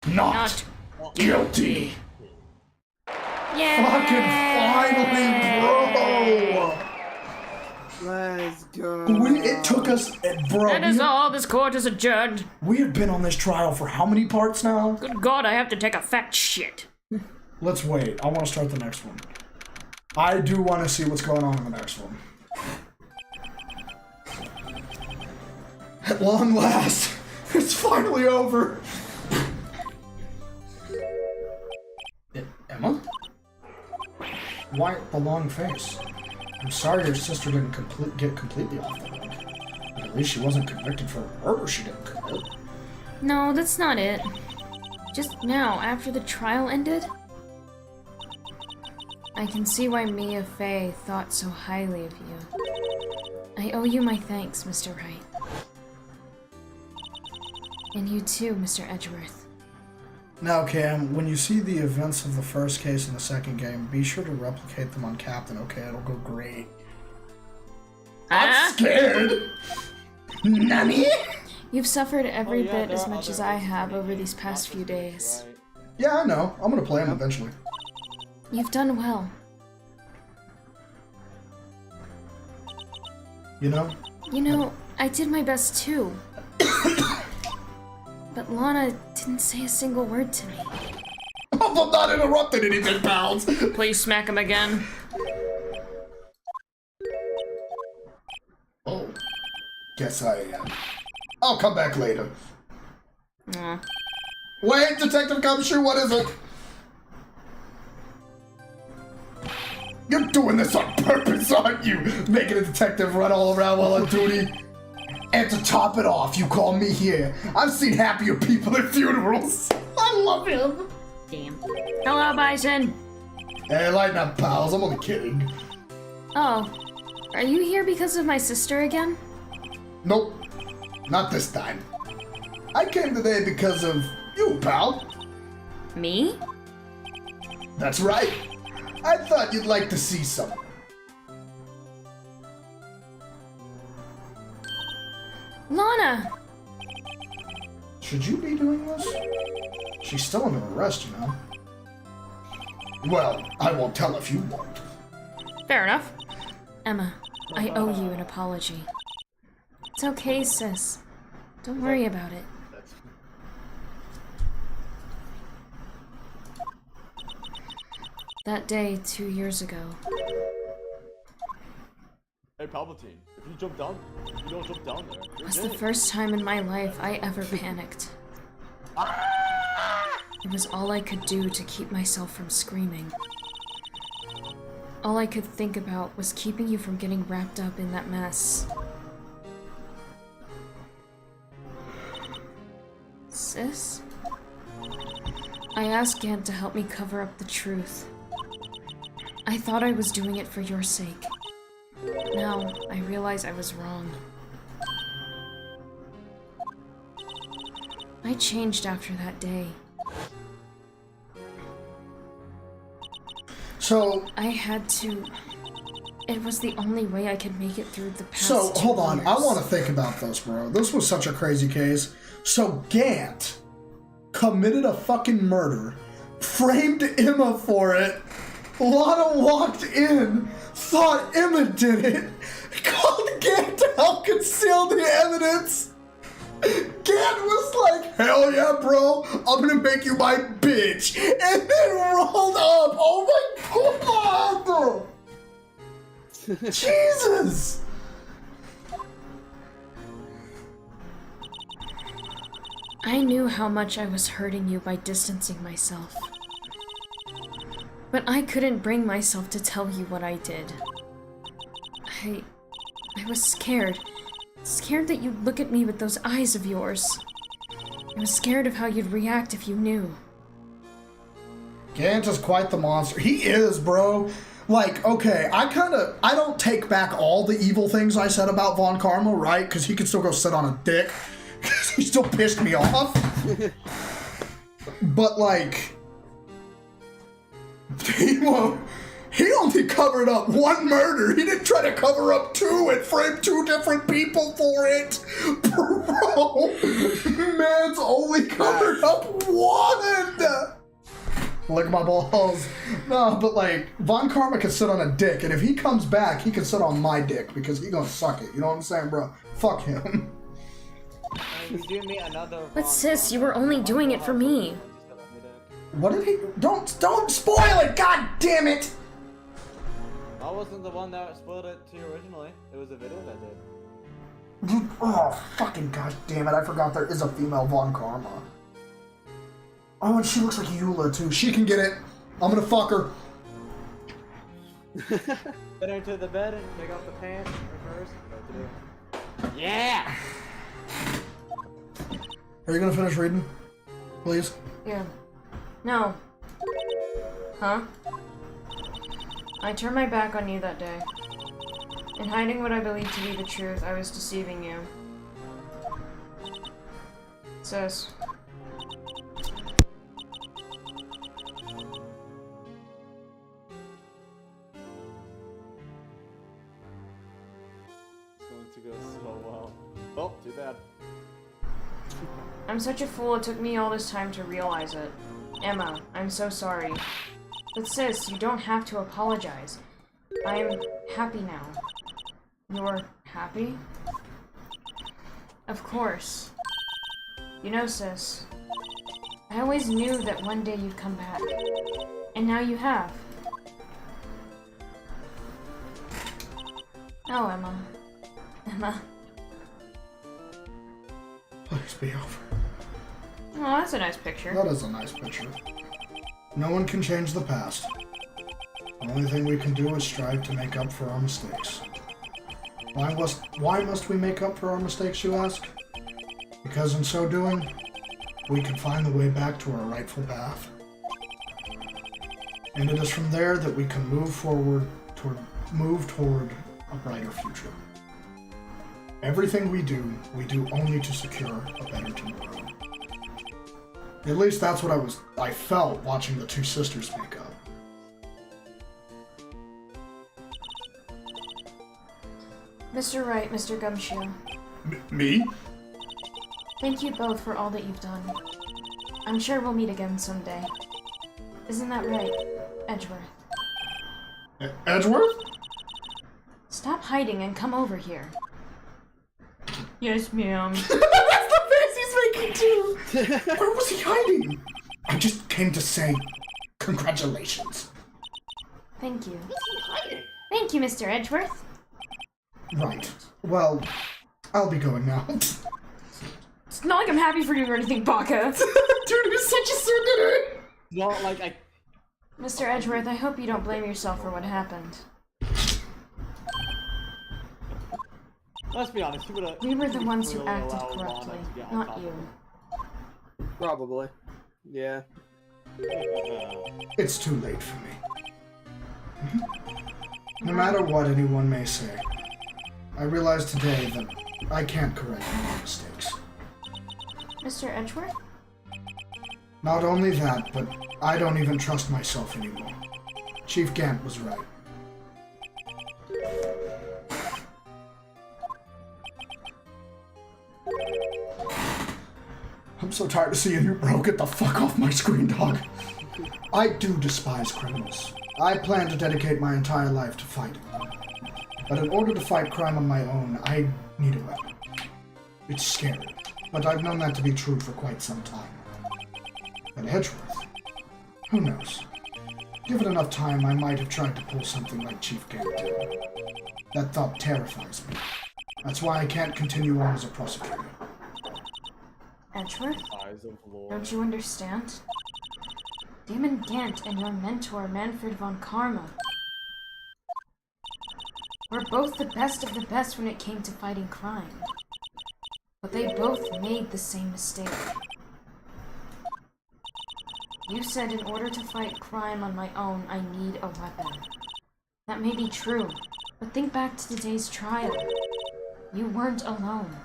not guilty. Yeah! Fucking finally, bro! Let's go. It took us, bro. That is all. This court is adjourned. We have been on this trial for how many parts now? Good God, I have to take a fat shit. Let's wait. I want to start the next one. I do want to see what's going on in the next one. At long last, it's finally over. Emma? Why the long face? I'm sorry your sister didn't get completely off the hook. But at least she wasn't convicted for a murder she didn't commit. No, that's not it. Just now, after the trial ended, I can see why Mia Fey thought so highly of you. I owe you my thanks, Mr. Wright. And you too, Mr. Edgeworth. Now, Cam, when you see the events of the first case in the second game, be sure to replicate them on Captain, okay? It'll go great. I'm scared! NANI? You've suffered every bit there as are much as other I have over mini these past few days. right? Yeah, I know. I'm gonna play them eventually. You've done well. You know? You know, I did my best too. But Lana didn't say a single word to me. I'm not interrupting anything, pals! Please smack him again. Oh. Guess I am. I'll come back later. Aw. Wait, Detective Gumshoe, what is it? You're doing this on purpose, aren't you? Making a detective run all around while on duty? And to top it off, you call me here. I've seen happier people at funerals. I love him. Damn. Hello, Bison. Hey, lighten up, pals. I'm only kidding. Oh, Are you here because of my sister again? Nope. Not this time. I came today because of you, pal. Me? That's right. I thought you'd like to see something. Lana! Should you be doing this? She's still under arrest, you know. Well, I won't tell if you won't. Fair enough. Emma, I owe you an apology. It's okay, sis. Don't worry about it. That day 2 years ago. Hey, Palpatine, if you jump down, you don't jump down there. You're Was dead. the first time in my life I ever panicked. It was all I could do to keep myself from screaming. All I could think about was keeping you from getting wrapped up in that mess. Sis? I asked Gant to help me cover up the truth. I thought I was doing it for your sake. Now, I realize I was wrong. I changed after that day. So, I had to... It was the only way I could make it through the past so 2 hold on. years. I want to think about this, bro. This was such a crazy case. So Gant committed a fucking murder, framed Emma for it. Lana walked in, thought Emma did it, called Gant to help conceal the evidence. Gant was like, hell yeah, bro, I'm gonna make you my bitch, and then rolled up. Oh my god! Jesus! I knew how much I was hurting you by distancing myself. But I couldn't bring myself to tell you what I did. I was scared. Scared that you'd look at me with those eyes of yours. I was scared of how you'd react if you knew. Gant is quite the monster. He is, bro. Like, okay, I don't take back all the evil things I said about Von Karma, right? Because he can still go sit on a dick. He still pissed me off. But, like, he only covered up one murder. He didn't try to cover up 2 and frame 2 different people for it. Bro, man's only covered up 1. Look at my balls. No, but like, Von Karma can sit on a dick, and if he comes back, he can sit on my dick, because he gonna suck it. You know what I'm saying, bro? Fuck him. You do me another But sis, you were only doing it for me. What did he... Don't spoil it, god damn it! I wasn't the one that spoiled it to you originally. It was a video that did. Oh, fucking god damn it, I forgot there is a female Von Karma. Oh, and she looks like Eula, too. She can get it. I'm gonna fuck her. Get her to the bed and take off the pants reverse. What to do? Yeah! Are you gonna finish reading? Please? Yeah. No. Huh? I turned my back on you that day. In hiding what I believed to be the truth, I was deceiving you. Sis. It's going to go so well. Oh, too bad. I'm such a fool, it took me all this time to realize it. Emma, I'm so sorry. But sis, you don't have to apologize. I'm happy now. You're happy? Of course. You know, sis, I always knew that one day you'd come back. And now you have. Oh, Emma. Emma. Please be over. Oh, that's a nice picture. That is a nice picture. No one can change the past. The only thing we can do is strive to make up for our mistakes. Why must we make up for our mistakes, you ask? Because in so doing, we can find the way back to our rightful path. And it is from there that we can move toward a brighter future. Everything we do only to secure a better tomorrow. At least that's what I felt watching the two sisters make up. Mr. Wright, Mr. Gumshoe, Me? thank you both for all that you've done. I'm sure we'll meet again someday. Isn't that right, Edgeworth? Edgeworth? Stop hiding and come over here. Yes, ma'am. That's the face he's making too! Where was he hiding? I just came to say congratulations. Thank you. Thank you, Mr. Edgeworth. Right. Well, I'll be going now. It's not like I'm happy for you or anything, Baka. Dude, he's such a sender! Well, like, I... Mr. Edgeworth, I hope you don't blame yourself for what happened. Let's be honest, We were the ones who acted corruptly, not you. Probably. Yeah. It's too late for me. No matter what anyone may say, I realize today that I can't correct my mistakes. Mr. Edgeworth? Not only that, but I don't even trust myself anymore. Chief Gant was right. I'm so tired of seeing you, bro. Get the fuck off my screen, dog. I do despise criminals. I plan to dedicate my entire life to fighting. But in order to fight crime on my own, I need a weapon. It's scary, but I've known that to be true for quite some time. At Edgeworth, who knows? Given enough time, I might have tried to pull something like Chief Gant did. That thought terrifies me. That's why I can't continue on as a prosecutor. Edgeworth? Eyes of Lord. Don't you understand? Damon Gant and your mentor, Manfred von Karma, were both the best of the best when it came to fighting crime. But they both made the same mistake. You said in order to fight crime on my own, I need a weapon. That may be true, but think back to today's trial. You weren't alone.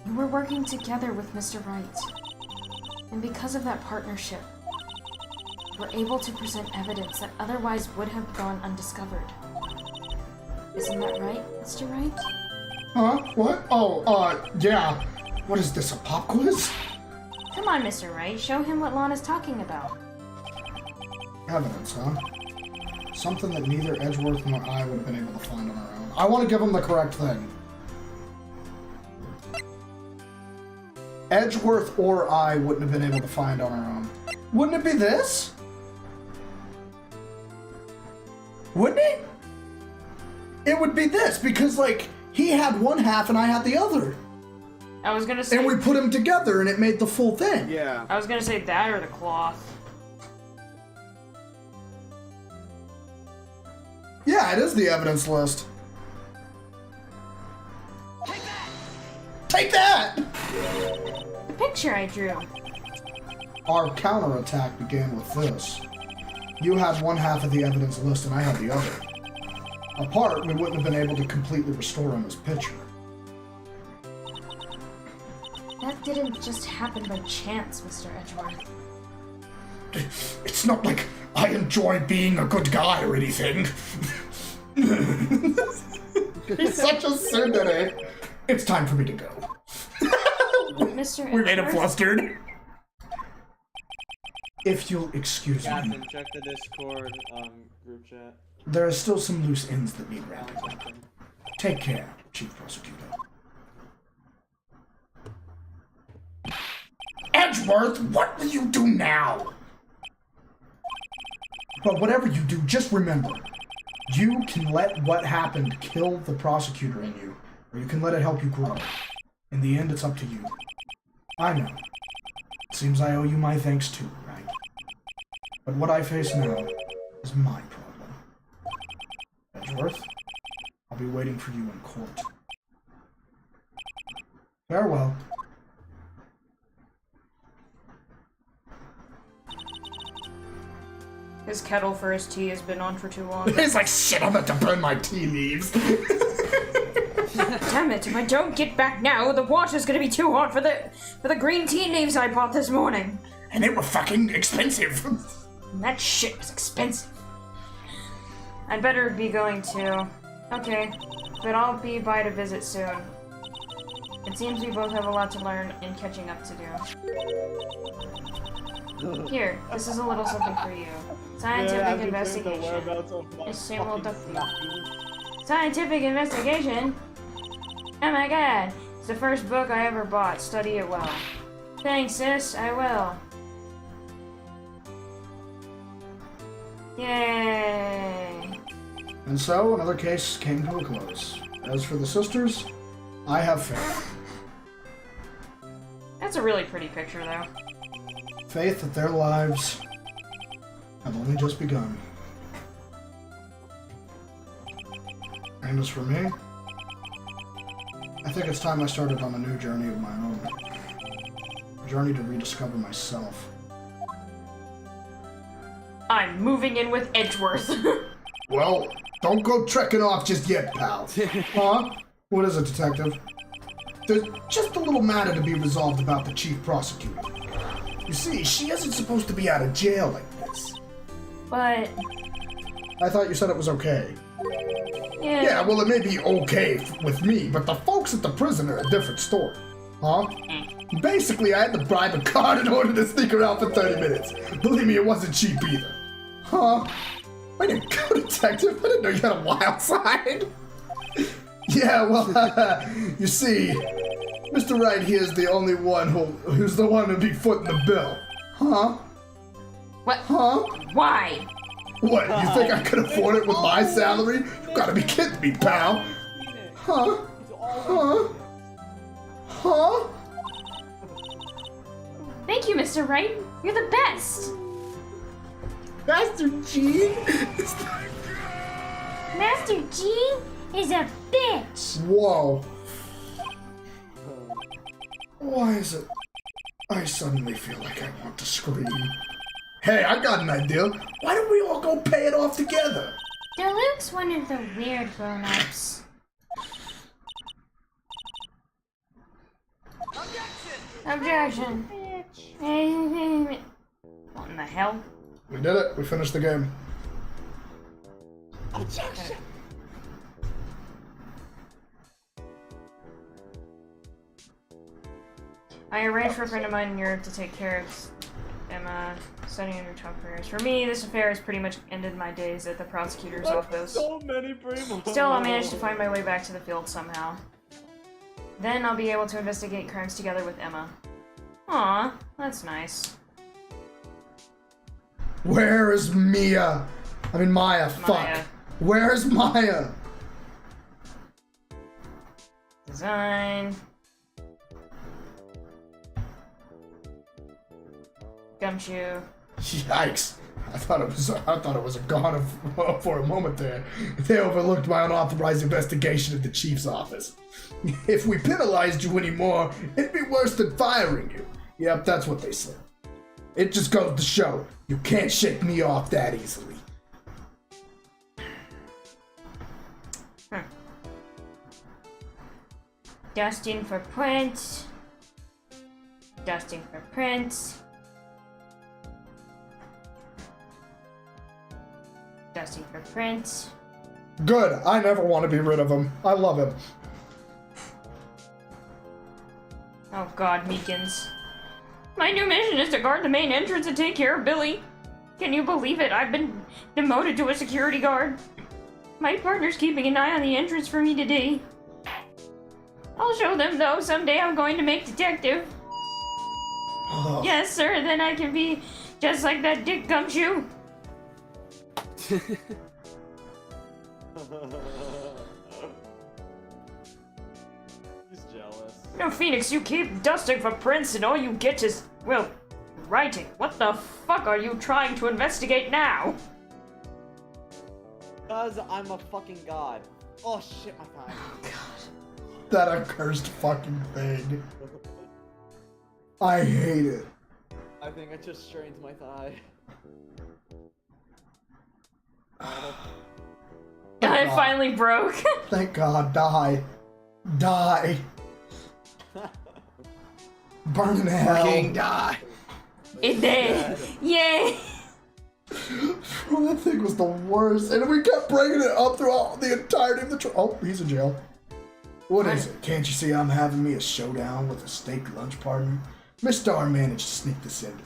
You were working together with Mr. Wright. And because of that partnership, you were able to present evidence that otherwise would have gone undiscovered. Isn't that right, Mr. Wright? Huh? What? Oh, yeah. What is this, a pop quiz? Come on, Mr. Wright, show him what Lana's talking about. Evidence, huh? Something that neither Edgeworth nor I would have been able to find on our own. I want to give him the correct thing. Edgeworth or I wouldn't have been able to find on our own. Wouldn't it be this? Wouldn't it? It would be this, because, like, he had one half and I had the other. I was gonna say... And we put them together and it made the full thing. Yeah. I was gonna say that or the cloth. Yeah, it is the evidence list. Take that! The picture I drew. Our counterattack began with this. You had one half of the evidence list and I had the other. Apart, we wouldn't have been able to completely restore him as picture. That didn't just happen by chance, Mr. Edgeworth. It's not like I enjoy being a good guy or anything. He's such a tsundere. It's time for me to go. Mr. Edgeworth? We made him flustered. If you'll excuse me, Captain, check the Discord group chat. there are still some loose ends that need wrapping up. Take care, Chief Prosecutor. Edgeworth, what will you do now? But whatever you do, just remember, you can let what happened kill the prosecutor in you, or you can let it help you grow. In the end, it's up to you. I know. It seems I owe you my thanks too, right? But what I face now is my problem. Edgeworth, I'll be waiting for you in court. Farewell. His kettle for his tea has been on for too long. He's like, shit, I'm about to burn my tea leaves. Damn it, if I don't get back now, the water's gonna be too hot for the green tea leaves I bought this morning. And they were fucking expensive. And that shit was expensive. I'd better be going too. Okay, but I'll be by to visit soon. It seems we both have a lot to learn and catching up to do. Here, this is a little something for you. Scientific investigation. Scientific investigation? Oh my god, it's the first book I ever bought. Study it well. Thanks, sis, I will. Yay! And so, another case came to a close. As for the sisters, I have faith. That's a really pretty picture, though. Faith that their lives have only just begun. And as for me, I think it's time I started on a new journey of my own. A journey to rediscover myself. I'm moving in with Edgeworth. Well, don't go trekking off just yet, pal. Huh? What is it, detective? There's just a little matter to be resolved about the chief prosecutor. You see, she isn't supposed to be out of jail like this. But... I thought you said it was okay. Yeah, well, it may be okay with me, but the folks at the prison are a different story. Huh? Basically, I had to bribe a guard in order to sneak around for 30 minutes. Believe me, it wasn't cheap either. Huh? Way to go, detective. I didn't know you had a wild side. Yeah, well, you see, Mr. Wright here is the only one who's the one to be footing the bill. Huh? What? Huh? Why? What, you think I could afford it with my salary? You gotta be kidding me, pal. Huh? Huh? Huh? Thank you, Mr. Wright. You're the best. Master Gene? Master Gene is a bitch. Whoa. Why is it I suddenly feel like I want to scream? Hey, I got an idea. Why don't we all go pay it off together? Daluke's one of the weird grown-ups. Objection. What in the hell? We did it. We finished the game. Objection! I arranged for a friend of mine in Europe to take care of Emma, studying under top careers. For me, this affair has pretty much ended my days at the prosecutor's office. So many primo. Still, I'll manage to find my way back to the field somehow. Then I'll be able to investigate crimes together with Emma. Aw, that's nice. Where is Mia? I mean Maya, fuck. Maya. Where's Maya? Design. Gumshoe. Yikes. I thought it was a god for a moment there. They overlooked my unauthorized investigation at the chief's office. If we penalized you anymore, it'd be worse than firing you. Yep, that's what they said. It just goes to show, you can't shake me off that easily. Dusting for print. Dusting for print. Dusting for print. Good, I never want to be rid of him. I love him. Oh god, Meekins. My new mission is to guard the main entrance and take care of Billy. Can you believe it? I've been demoted to a security guard. My partner's keeping an eye on the entrance for me today. I'll show them, though. Someday I'm going to make detective. Oh. Yes, sir. Then I can be just like that Dick Gumshoe. He's jealous. No, Phoenix, you keep dusting for prints and all you get is, well, writing. What the fuck are you trying to investigate now? Because I'm a fucking god. Oh shit, my thigh. Oh, God. That accursed fucking thing. I hate it. I think I just strained my thigh. It finally broke. Thank God, die. Die. Burn in hell. King die. It did. Yay. Bro, that thing was the worst. And we kept bringing it up throughout the entirety of the trial. Oh, he's in jail. What is it? Can't you see I'm having me a showdown with a steak lunch partner? Miss Starr managed to sneak this into me.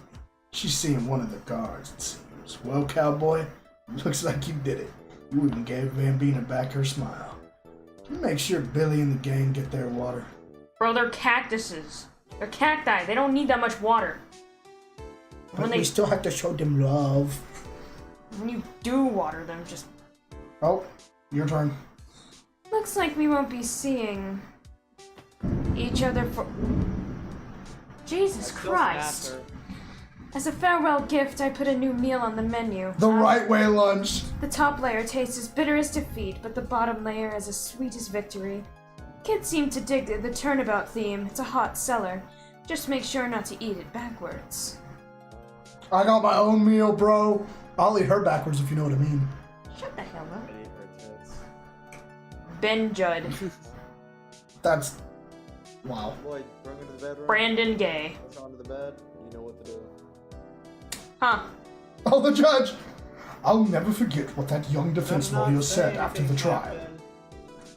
She's seeing one of the guards, it seems. Well, cowboy, looks like you did it. You even gave Bambina back her smile. Can you make sure Billy and the gang get their water? Bro, they're cactuses. They're cacti. They don't need that much water. But we still have to show them love. When you do water them, just... Oh, your turn. Looks like we won't be seeing each other for... Jesus Christ. As a farewell gift, I put a new meal on the menu. The right way lunch. The top layer tastes as bitter as defeat, but the bottom layer is as sweet as victory. Kids seem to dig the turnabout theme. It's a hot seller. Just make sure not to eat it backwards. I got my own meal, bro. I'll eat her backwards if you know what I mean. Shut the hell up. I need her tits. Ben Judd. That's... Wow. Boy, bring her to the bedroom. Brandon Gay. Put her onto the bed. You know what to do. Huh. Oh, the judge! I'll never forget what that young defense I'm not lawyer said saying after the anything trial. happened.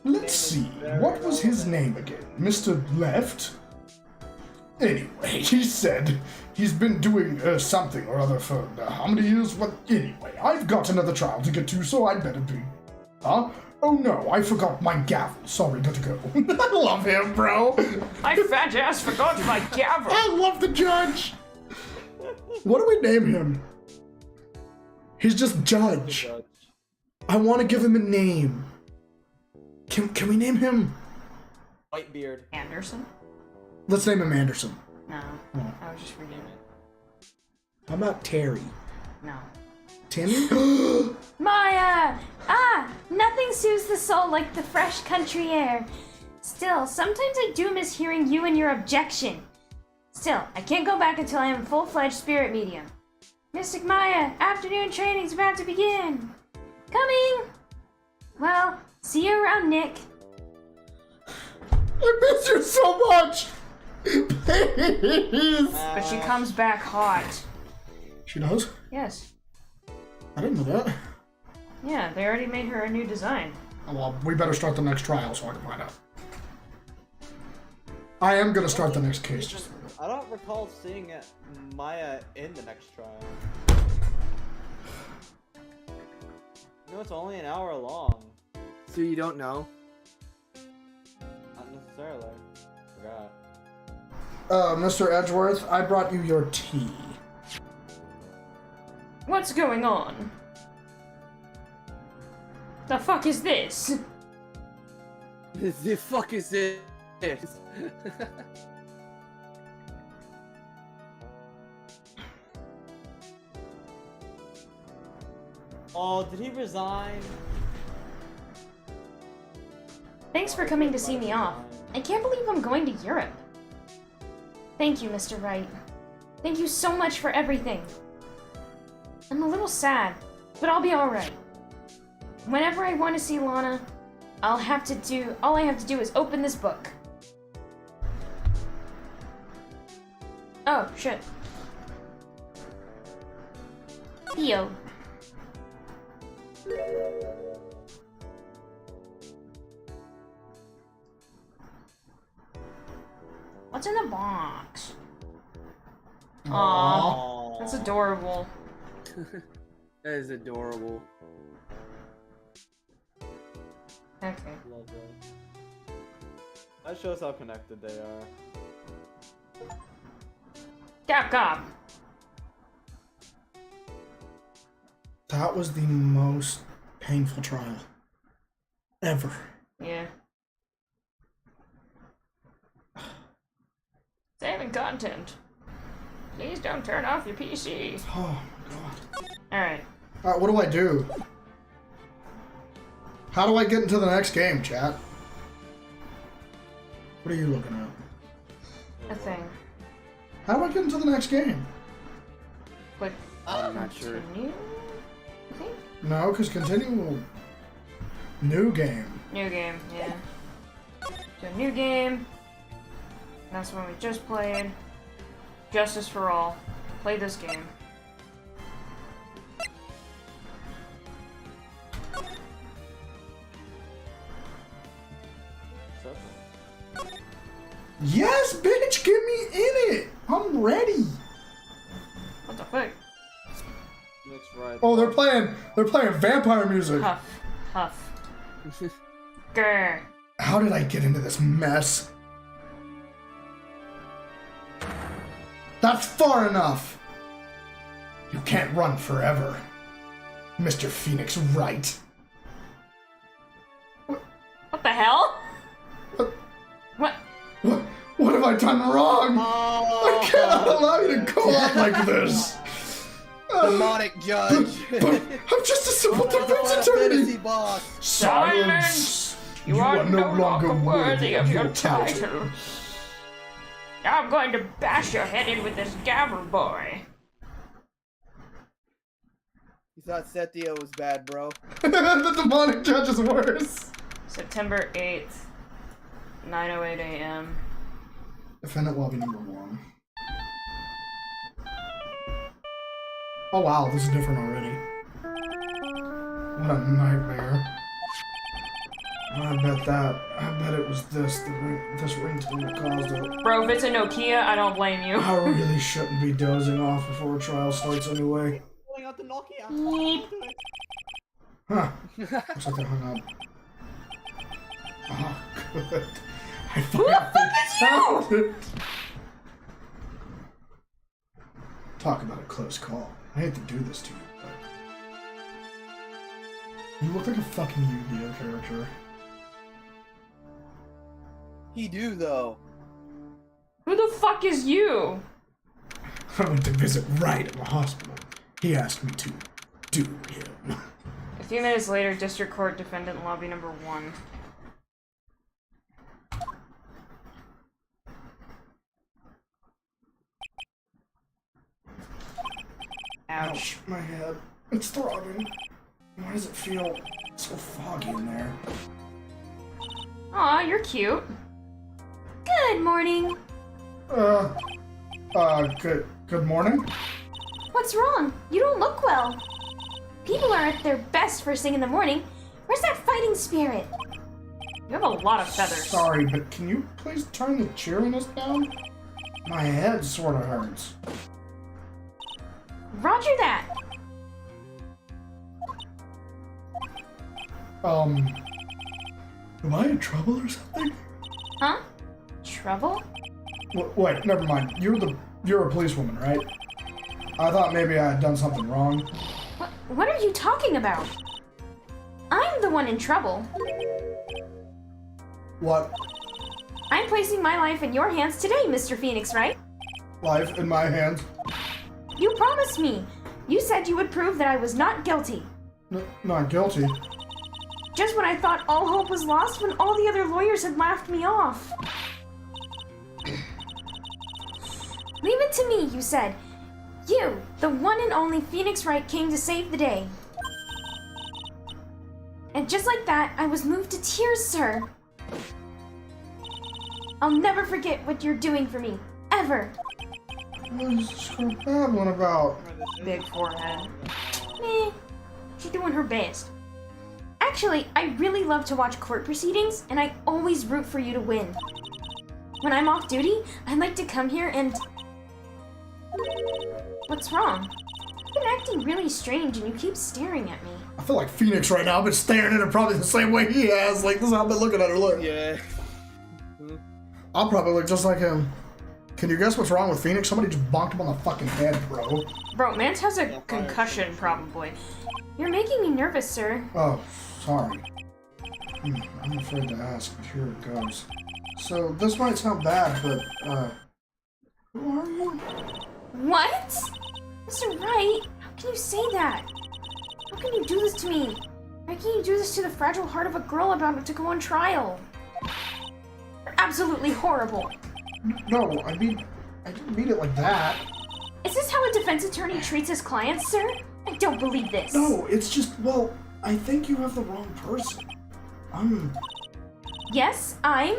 Let's see, what was his name again? Mr. Left? Anyway, he said he's been doing something or other for how many years? What? Anyway, I've got another trial to get to, so I'd better be. Huh? Oh no, I forgot my gavel. Sorry, gotta go. I love him, bro. My fat ass forgot my gavel. I love the judge. What do we name him? He's just Judge. I want to give him a name. Can we name him? Whitebeard. Anderson? Let's name him Anderson. No. I was just reading it. How about Terry? No. Timmy? Maya! Nothing soothes the soul like the fresh country air. Still, sometimes I do miss hearing you and your objection. Still, I can't go back until I am a full-fledged spirit medium. Mystic Maya, afternoon training's about to begin. Coming! Well, see you around, Nick. I miss you so much! Please! But she comes back hot. She knows? Yes. I didn't know that. Yeah, they already made her a new design. Oh, well, we better start the next trial so I can find out. I am gonna start the next case. Just I don't recall seeing Maya in the next trial. You know, it's only an hour long. So you don't know? Not necessarily. Forgot. Mr. Edgeworth, I brought you your tea. What's going on? The fuck is this? The fuck is this? Oh, did he resign? Thanks for coming to see me off. I can't believe I'm going to Europe. Thank you, Mr. Wright. Thank you so much for everything. I'm a little sad, but I'll be alright. Whenever I want to see Lana, all I have to do is open this book. Oh, shit. Theo. What's in the box? Aww. That's adorable. That is adorable. Okay. Lovely. That shows how connected they are. Capcom! That was the most painful trial ever. Yeah. Saving content. Please don't turn off your PC. Oh my god. Alright. Alright, what do I do? How do I get into the next game, chat? What are you looking at? A thing. How do I get into the next game? Click. I'm not sure. Continue? I think? No, because continue. New game. New game, yeah. So new game. That's one we just played. Justice for All. Play this game. Yes, bitch, get me in it. I'm ready. What the fuck? Looks right. Oh, they're playing vampire music. Huff. Huff. Grr. How did I get into this mess? That's far enough. You can't run forever, Mr. Phoenix Wright. What the hell? What? What have I done wrong? I cannot allow you to go on like this. Demonic judge. But I'm just a simple defense attorney. Boss. Silence! You are no longer worthy of your title. Now I'm going to bash your head in with this gavel boy. You thought Setio was bad, bro. The demonic judge is worse. September 8th, 9:08 a.m. Defendant lobby number 1. Oh wow, this is different already. What a nightmare. I bet it was this ringtone that caused it. Bro, if it's a Nokia, I don't blame you. I really shouldn't be dozing off before a trial starts anyway. Pulling out the Nokia. Huh. Looks like they hung up. Oh, good. I Who the fuck is you? Talk about a close call. I hate to do this to you, but... You look like a fucking Yu-Gi-Oh character. He do, though. Who the fuck is you? I went to visit Wright at the hospital. He asked me to do him. A few minutes later, District Court Defendant Lobby number 1. Ouch. My head. It's throbbing. Why does it feel so foggy in there? Aw, you're cute. Good morning. Good morning? What's wrong? You don't look well. People are at their best first thing in the morning. Where's that fighting spirit? You have a lot of feathers. Sorry, but can you please turn the cheeriness down? My head sort of hurts. Roger that. Am I in trouble or something? Huh? Trouble? Wait, never mind. You're a policewoman, right? I thought maybe I had done something wrong. What are you talking about? I'm the one in trouble. What? I'm placing my life in your hands today, Mr. Phoenix, right? Life in my hands? You promised me. You said you would prove that I was not guilty. Not guilty. Just when I thought all hope was lost, when all the other lawyers had laughed me off. Leave it to me, you said. You, the one and only Phoenix Wright, came to save the day. And just like that, I was moved to tears, sir. I'll never forget what you're doing for me. Ever. What is this girl babbling about? Big forehead. Eh, she's doing her best. Actually, I really love to watch court proceedings, and I always root for you to win. When I'm off duty, I like to come here and... What's wrong? You've been acting really strange, and you keep staring at me. I feel like Phoenix right now. I've been staring at her probably the same way he has. Like, this is how I've been looking at her. Look. Yeah. I'll probably look just like him. Can you guess what's wrong with Phoenix? Somebody just bonked him on the fucking head, bro. Bro, Mance has a concussion, probably. You're making me nervous, sir. Oh, sorry. I'm afraid to ask, but here it goes. So, this might sound bad, but, who are you? What? Mr. Wright, how can you say that? How can you do this to me? How can you do this to the fragile heart of a girl about to go on trial? You're absolutely horrible. No, I didn't mean it like that. Is this how a defense attorney treats his clients, sir? I don't believe this. No, it's just, well, I think you have the wrong person. Yes, I'm...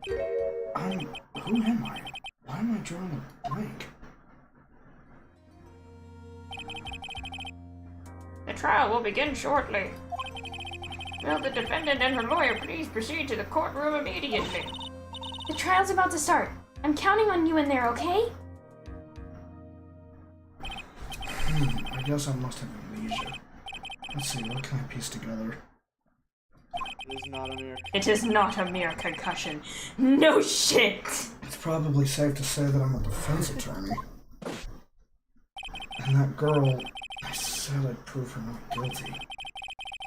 Who am I? Why am I drawing a blank? The trial will begin shortly. Will the defendant and her lawyer please proceed to the courtroom immediately? The trial's about to start. I'm counting on you in there, okay? I guess I must have amnesia. Let's see, what can I piece together? It is not a mere concussion. No shit! It's probably safe to say that I'm a defense attorney. And that girl, I said I'd prove her not guilty.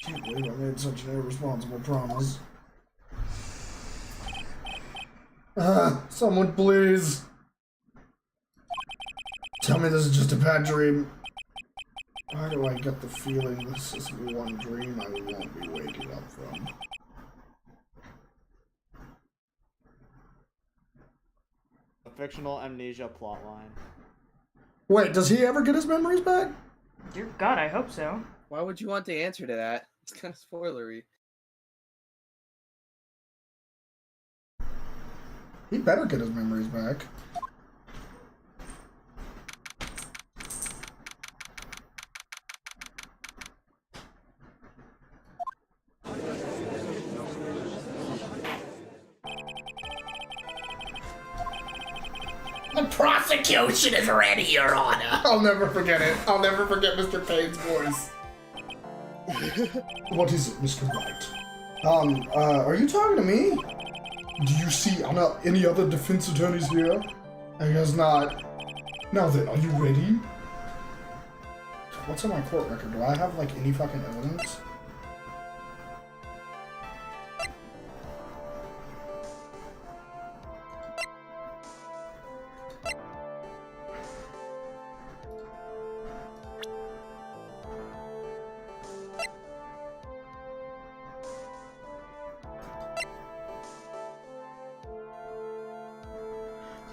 Can't believe I made such an irresponsible promise. Someone please. Tell me this is just a bad dream. Why do I get the feeling this is one dream I won't be waking up from? A fictional amnesia plotline. Wait, does he ever get his memories back? Dear God, I hope so. Why would you want the answer to that? It's kind of spoilery. He better get his memories back. The prosecution is ready, Your Honor. I'll never forget it. I'll never forget Mr. Payne's voice. What is it, Mr. Wright? Are you talking to me? Do you see any other defense attorneys here? I guess not. Now then, are you ready? What's on my court record? Do I have, like, any fucking evidence?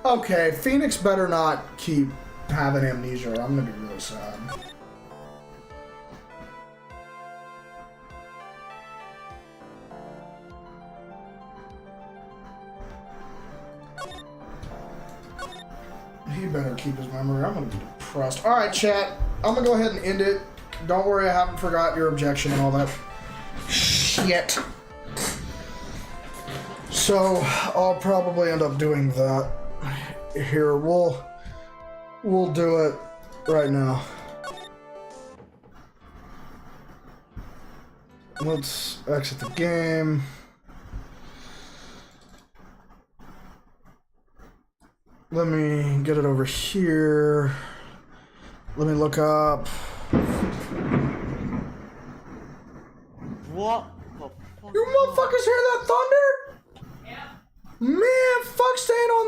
Okay, Phoenix better not keep having amnesia or I'm gonna be really sad. He better keep his memory. I'm gonna be depressed. Alright, chat. I'm gonna go ahead and end it. Don't worry, I haven't forgot your objection and all that shit. So, I'll probably end up doing that. Here, we'll do it right now. Let's exit the game. Let me get it over here. Let me look up. What the fuck? You motherfuckers hear that thunder? Yeah. Man, fuck staying on the